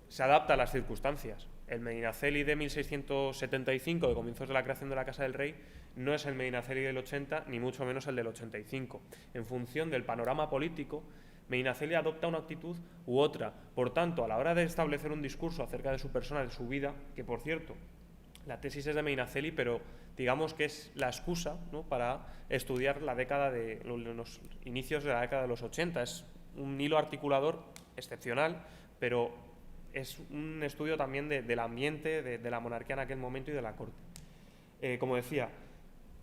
Se adapta a las circunstancias. El Medinaceli de 1675, de comienzos de la creación de la Casa del Rey, no es el Medinaceli del 80, ni mucho menos el del 85. En función del panorama político, Medinaceli adopta una actitud u otra. Por tanto, a la hora de establecer un discurso acerca de su persona, de su vida, que por cierto, la tesis es de Medinaceli, pero digamos que es la excusa, ¿no?, para estudiar los inicios de la década de los 80. Es un hilo articulador excepcional, pero es un estudio también del ambiente, de la monarquía en aquel momento y de la corte. Como decía,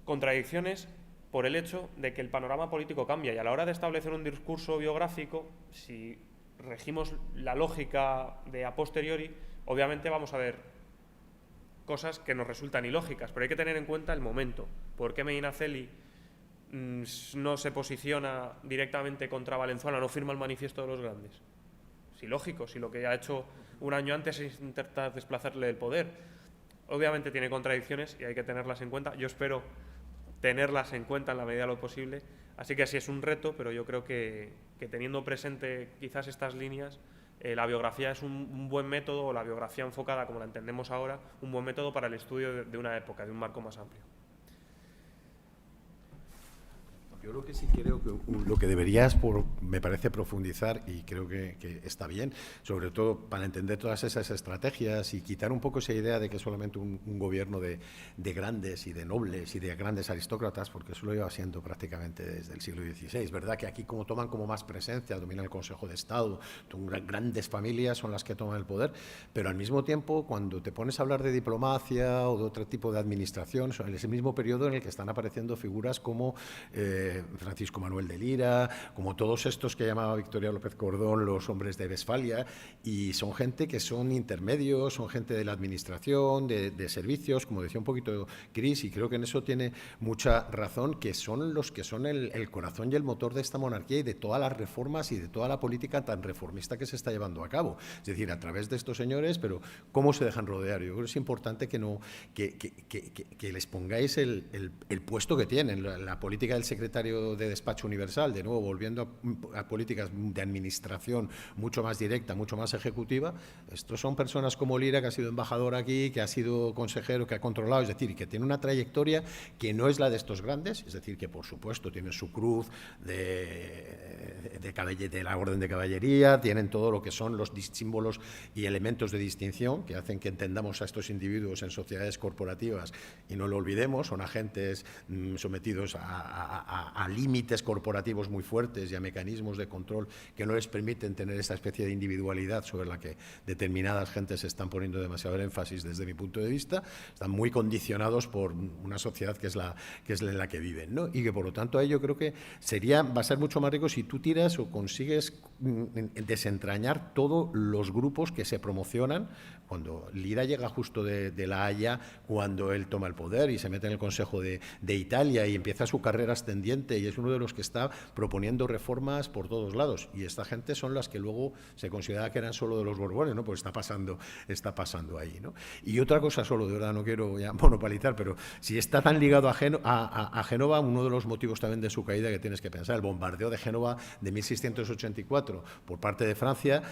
contradicciones por el hecho de que el panorama político cambia, y a la hora de establecer un discurso biográfico, si regimos la lógica de a posteriori, obviamente vamos a ver cosas que nos resultan ilógicas, pero hay que tener en cuenta el momento. ¿Por qué Medinaceli no se posiciona directamente contra Valenzuela, no firma el manifiesto de los grandes? Es ilógico, si lo que ha hecho un año antes es intentar desplazarle del poder. Obviamente tiene contradicciones y hay que tenerlas en cuenta. Yo espero tenerlas en cuenta en la medida de lo posible. Así que sí, es un reto, pero yo creo que teniendo presente quizás estas líneas, la biografía es un buen método, o la biografía enfocada como la entendemos ahora, un buen método para el estudio de una época, de un marco más amplio. Yo lo que sí creo que lo que deberías, me parece, profundizar, y creo que está bien, sobre todo para entender todas esas estrategias y quitar un poco esa idea de que es solamente un gobierno de grandes y de nobles y de grandes aristócratas, porque eso lo lleva siendo prácticamente desde el siglo XVI. ¿Verdad que aquí como toman como más presencia, dominan el Consejo de Estado, grandes familias son las que toman el poder, pero al mismo tiempo cuando te pones a hablar de diplomacia o de otro tipo de administración, es el mismo periodo en el que están apareciendo figuras como Francisco Manuel de Lira, como todos estos que llamaba Victoria López Cordón, los hombres de Westfalia, y son gente que son intermedios, son gente de la administración, de servicios, como decía un poquito Cris, y creo que en eso tiene mucha razón, que son los que son el corazón y el motor de esta monarquía y de todas las reformas y de toda la política tan reformista que se está llevando a cabo. Es decir, a través de estos señores, pero ¿cómo se dejan rodear? Yo creo que es importante que les pongáis el puesto que tienen. La política del secretario de despacho universal, de nuevo, volviendo a políticas de administración mucho más directa, mucho más ejecutiva, estos son personas como Lira, que ha sido embajador aquí, que ha sido consejero, que ha controlado, es decir, que tiene una trayectoria que no es la de estos grandes, es decir, que por supuesto tienen su cruz de la Orden de Caballería, tienen todo lo que son los símbolos y elementos de distinción que hacen que entendamos a estos individuos en sociedades corporativas y no lo olvidemos, son agentes sometidos a límites corporativos muy fuertes y a mecanismos de control que no les permiten tener esa especie de individualidad sobre la que determinadas gentes están poniendo demasiado énfasis desde mi punto de vista, están muy condicionados por una sociedad que es en la que viven, ¿no? Y que por lo tanto ahí yo creo que va a ser mucho más rico si tú tiras o consigues desentrañar todos los grupos que se promocionan cuando Lira llega justo de La Haya, cuando él toma el poder y se mete en el Consejo de Italia y empieza su carrera ascendiente y es uno de los que está proponiendo reformas por todos lados. Y esta gente son las que luego se considera que eran solo de los Borbones, ¿no? Pues está pasando ahí, ¿no? Y otra cosa solo, de verdad no quiero ya monopolizar, pero si está tan ligado a Génova, uno de los motivos también de su caída que tienes que pensar, el bombardeo de Génova de 1684 por parte de Francia,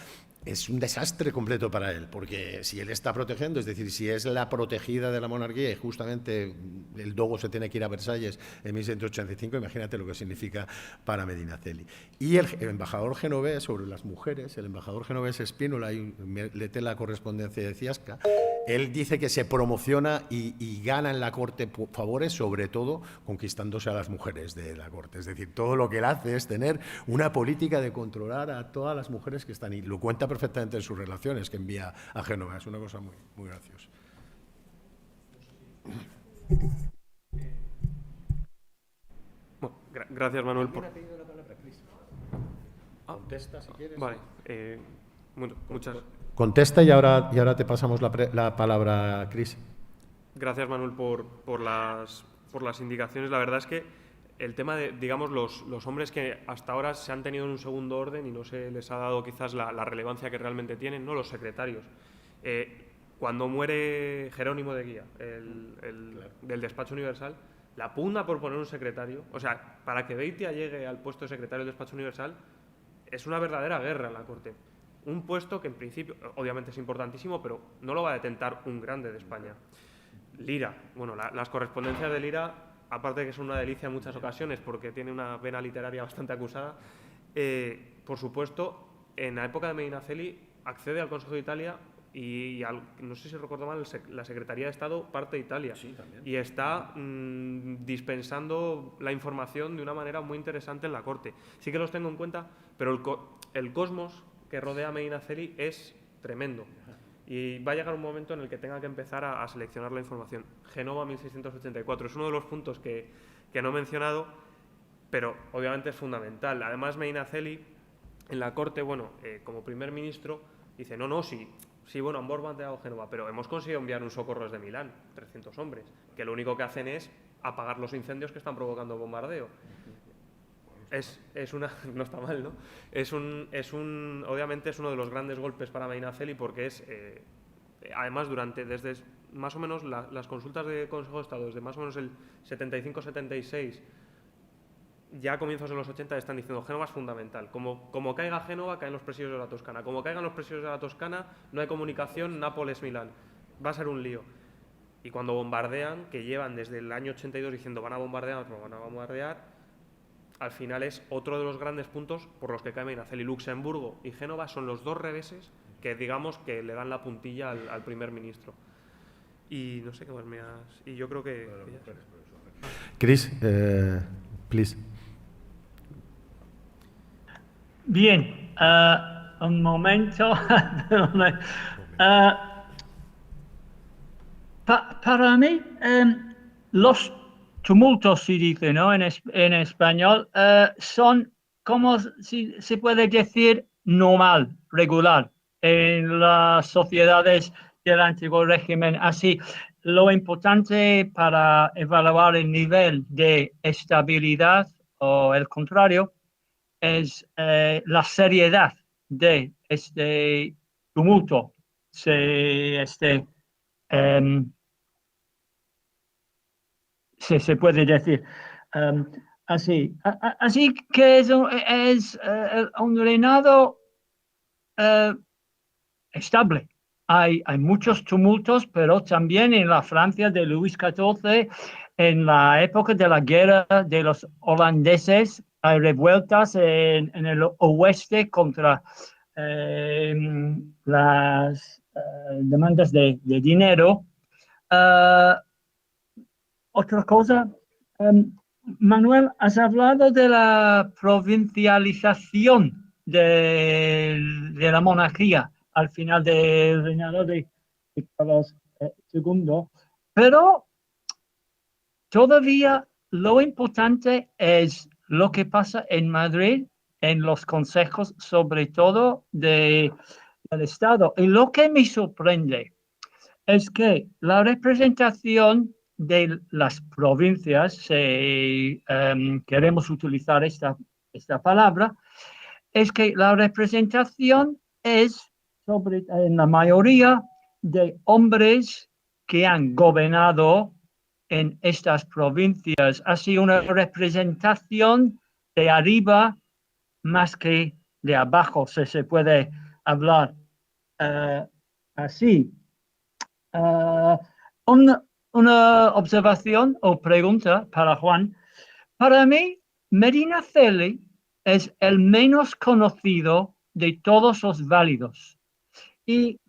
es un desastre completo para él, porque si él está protegiendo, es decir, si es la protegida de la monarquía y justamente el dogo se tiene que ir a Versalles en 1685, imagínate lo que significa para Medinaceli. Y el embajador genovés, sobre las mujeres, el embajador genovés Spínola, y léete la correspondencia de Ciasca, él dice que se promociona y gana en la corte favores, sobre todo conquistándose a las mujeres de la corte. Es decir, todo lo que él hace es tener una política de controlar a todas las mujeres que están ahí. Lo cuenta perfectamente en sus relaciones que envía a Génova. Es una cosa muy, muy graciosa. Bueno, gracias, Manuel. Contesta si quieres. Vale. Muchas Contesta y ahora te pasamos la palabra a Cris. Gracias, Manuel, por las indicaciones. La verdad es que el tema de, digamos, los hombres que hasta ahora se han tenido en un segundo orden y no se les ha dado quizás la relevancia que realmente tienen, ¿no? Los secretarios. Cuando muere Jerónimo de Guía, del despacho universal, la pugna por poner un secretario, o sea, para que Beitia llegue al puesto de secretario del despacho universal, es una verdadera guerra en la corte. Un puesto que en principio, obviamente es importantísimo, pero no lo va a detentar un grande de España. Lira, bueno, las correspondencias de Lira, aparte de que son una delicia en muchas ocasiones porque tiene una vena literaria bastante acusada, por supuesto, en la época de Medinaceli accede al Consejo de Italia y no sé si recuerdo mal, la Secretaría de Estado parte de Italia. Sí, también. Y está dispensando la información de una manera muy interesante en la corte. Sí que los tengo en cuenta, pero el cosmos que rodea a Medinaceli es tremendo. Y va a llegar un momento en el que tenga que empezar a seleccionar la información. Génova 1684 es uno de los puntos que no he mencionado, pero obviamente es fundamental. Además, Medinaceli, en la corte, bueno, como primer ministro, dice, sí, bueno, han bombardeado Génova, pero hemos conseguido enviar un socorro desde Milán, 300 hombres, que lo único que hacen es apagar los incendios que están provocando el bombardeo. No está mal, ¿no? Obviamente es uno de los grandes golpes para Medinaceli porque además desde más o menos las consultas de Consejo de Estado, desde más o menos el 75-76, ya a comienzos de los 80 están diciendo Génova es fundamental. Como caiga Génova, caen los presidios de la Toscana. Como caigan los presidios de la Toscana, no hay comunicación Nápoles-Milán. Va a ser un lío. Y cuando bombardean, que llevan desde el año 82 diciendo van a bombardear, al final es otro de los grandes puntos por los que cae Medinaceli. Luxemburgo y Génova son los dos reveses que, digamos, que le dan la puntilla al primer ministro. Y no sé qué más y yo creo que Cris, please. Bien, un momento. Para mí, los tumultos, se dice, ¿no? En español, son, como si se puede decir, normal, regular, en las sociedades del antiguo régimen. Así, lo importante para evaluar el nivel de estabilidad o el contrario es la seriedad de este tumulto, em, se puede decir. Así, así que es un reinado estable. Hay muchos tumultos, pero también en la Francia de Luis XIV, en la época de la guerra de los holandeses, hay revueltas en el oeste contra las demandas de dinero. Otra cosa, Manuel, has hablado de la provincialización de la monarquía al final del reinado de Carlos II, pero todavía lo importante es lo que pasa en Madrid, en los consejos, sobre todo del Estado. Y lo que me sorprende es que la representación de las provincias, queremos utilizar esta palabra, es que la representación es en la mayoría de hombres que han gobernado en estas provincias. Ha sido una representación de arriba más que de abajo, si se puede hablar así. Una observación o pregunta para Juan. Para mí, Medinaceli es el menos conocido de todos los válidos. Y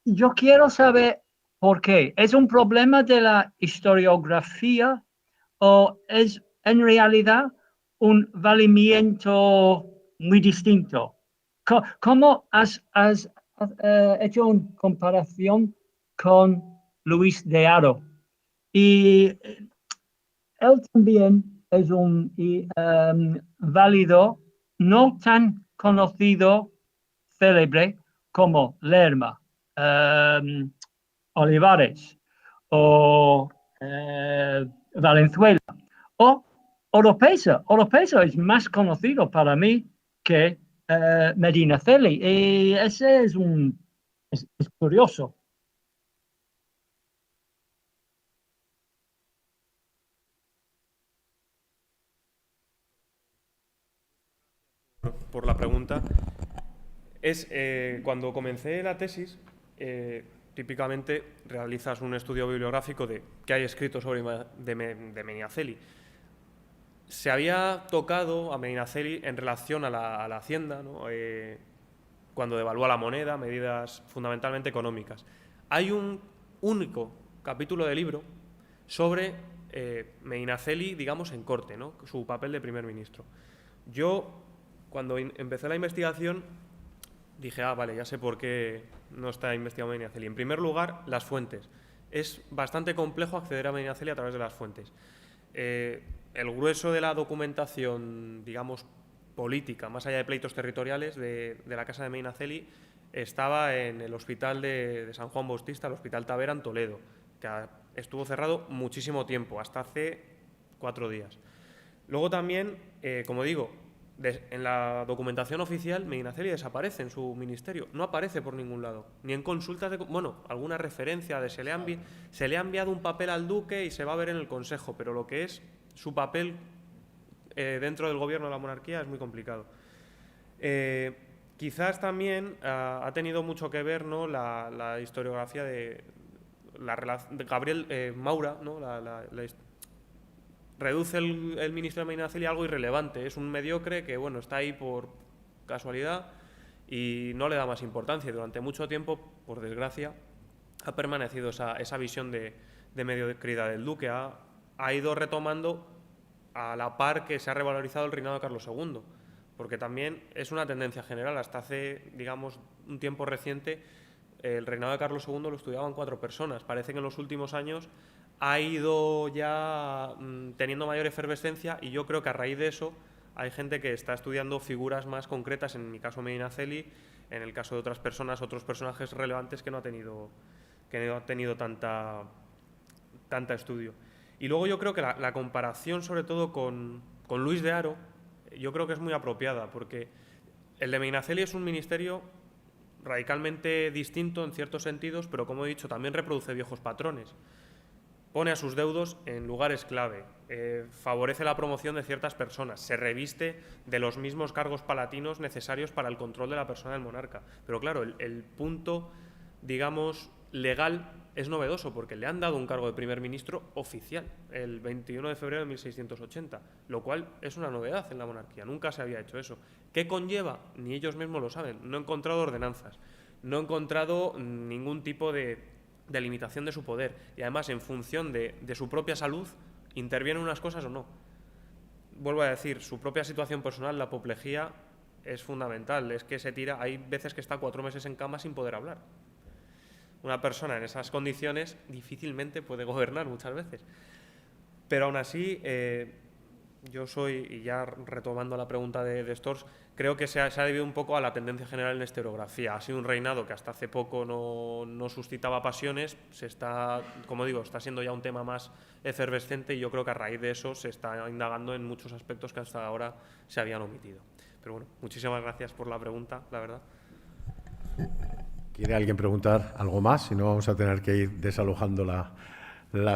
yo quiero saber por qué. ¿Es un problema de la historiografía o es en realidad un valimiento muy distinto? ¿Cómo has hecho una comparación con Luis de Haro? Y él también es un válido no tan conocido, célebre, como Lerma, Olivares o Valenzuela o Oropesa. Oropesa es más conocido para mí que Medinaceli. Y ese es curioso. Por la pregunta. Cuando comencé la tesis, típicamente realizas un estudio bibliográfico de qué hay escrito sobre de Medinaceli. Se había tocado a Medinaceli en relación a la hacienda, ¿no? Cuando devalúa la moneda, medidas fundamentalmente económicas. Hay un único capítulo del libro sobre Medinaceli, digamos, en corte, ¿no? Su papel de primer ministro. Yo, cuando empecé la investigación, dije, vale, ya sé por qué no está investigado Medinaceli. En primer lugar, las fuentes. Es bastante complejo acceder a Medinaceli a través de las fuentes. El grueso de la documentación, digamos, política, más allá de pleitos territoriales de la casa de Medinaceli, estaba en el hospital de San Juan Bautista, el Hospital Tavera en Toledo, que estuvo cerrado muchísimo tiempo, hasta hace 4 días. Luego también, como digo, en la documentación oficial, Medinaceli desaparece en su ministerio, no aparece por ningún lado, ni en consultas de... Bueno, alguna referencia de se le ha enviado un papel al duque y se va a ver en el consejo, pero lo que es su papel dentro del gobierno de la monarquía es muy complicado. Quizás también ha tenido mucho que ver, ¿no?, la historiografía de Gabriel Maura, ¿no? Reduce el ministro de Medinaceli a algo irrelevante. Es un mediocre que, bueno, está ahí por casualidad y no le da más importancia. Durante mucho tiempo, por desgracia, ha permanecido esa visión de mediocridad del duque. Ha ido retomando a la par que se ha revalorizado el reinado de Carlos II, porque también es una tendencia general. Hasta hace, digamos, un tiempo reciente, el reinado de Carlos II lo estudiaban 4 personas. Parece que en los últimos años ha ido ya teniendo mayor efervescencia, y yo creo que a raíz de eso hay gente que está estudiando figuras más concretas, en mi caso Medinaceli, en el caso de otras personas, otros personajes relevantes que no ha tenido tanta estudio. Y luego yo creo que la comparación, sobre todo con Luis de Haro, yo creo que es muy apropiada, porque el de Medinaceli es un ministerio radicalmente distinto en ciertos sentidos, pero como he dicho, también reproduce viejos patrones. Pone a sus deudos en lugares clave, favorece la promoción de ciertas personas, se reviste de los mismos cargos palatinos necesarios para el control de la persona del monarca. Pero claro, el punto, digamos, legal es novedoso, porque le han dado un cargo de primer ministro oficial el 21 de febrero de 1680, lo cual es una novedad en la monarquía, nunca se había hecho eso. ¿Qué conlleva? Ni ellos mismos lo saben. No he encontrado ordenanzas, no he encontrado ningún tipo de limitación de su poder, y además en función de su propia salud intervienen unas cosas o no. Vuelvo a decir, su propia situación personal, la apoplejía, es fundamental. Es que se tira, hay veces que está 4 meses en cama sin poder hablar. Una persona en esas condiciones difícilmente puede gobernar muchas veces. Pero aún así, yo soy, y ya retomando la pregunta de Stors, creo que se ha debido un poco a la tendencia general en la historiografía. Ha sido un reinado que hasta hace poco no suscitaba pasiones, como digo, está siendo ya un tema más efervescente, y yo creo que a raíz de eso se está indagando en muchos aspectos que hasta ahora se habían omitido. Pero bueno, muchísimas gracias por la pregunta, la verdad. ¿Quiere alguien preguntar algo más? Si no, vamos a tener que ir desalojando la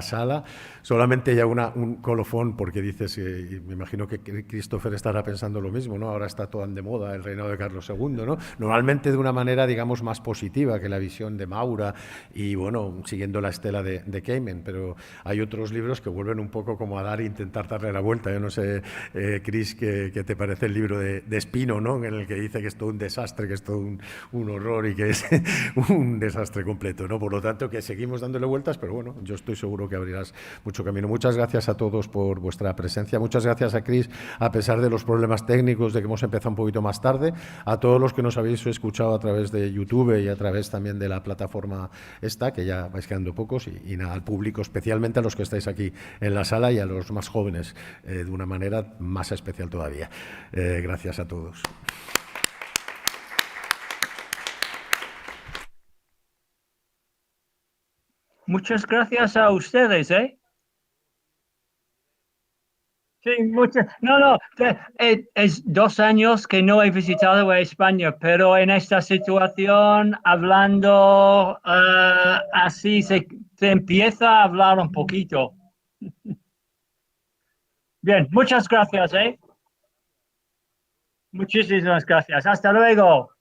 sala. Solamente ya un colofón, porque dices, y me imagino que Christopher estará pensando lo mismo, ¿no? Ahora está todo de moda el reinado de Carlos II, ¿no? Normalmente de una manera, digamos, más positiva que la visión de Maura y, bueno, siguiendo la estela de Cayman, pero hay otros libros que vuelven un poco como a dar e intentar darle la vuelta. Yo no sé, Chris, ¿qué te parece el libro de Espino, ¿no? En el que dice que es todo un desastre, que es todo un horror y que es un desastre completo, ¿no? Por lo tanto, que seguimos dándole vueltas, pero bueno, yo estoy seguro que abrirás mucho camino. Muchas gracias a todos por vuestra presencia. Muchas gracias a Chris, a pesar de los problemas técnicos, de que hemos empezado un poquito más tarde. A todos los que nos habéis escuchado a través de YouTube y a través también de la plataforma esta, que ya vais quedando pocos, y nada, al público, especialmente a los que estáis aquí en la sala y a los más jóvenes, de una manera más especial todavía. Gracias a todos. Muchas gracias a ustedes, ¿eh? Sí, es 2 años que no he visitado España, pero en esta situación, hablando así, se empieza a hablar un poquito. Bien, muchas gracias, ¿eh? Muchísimas gracias. Hasta luego.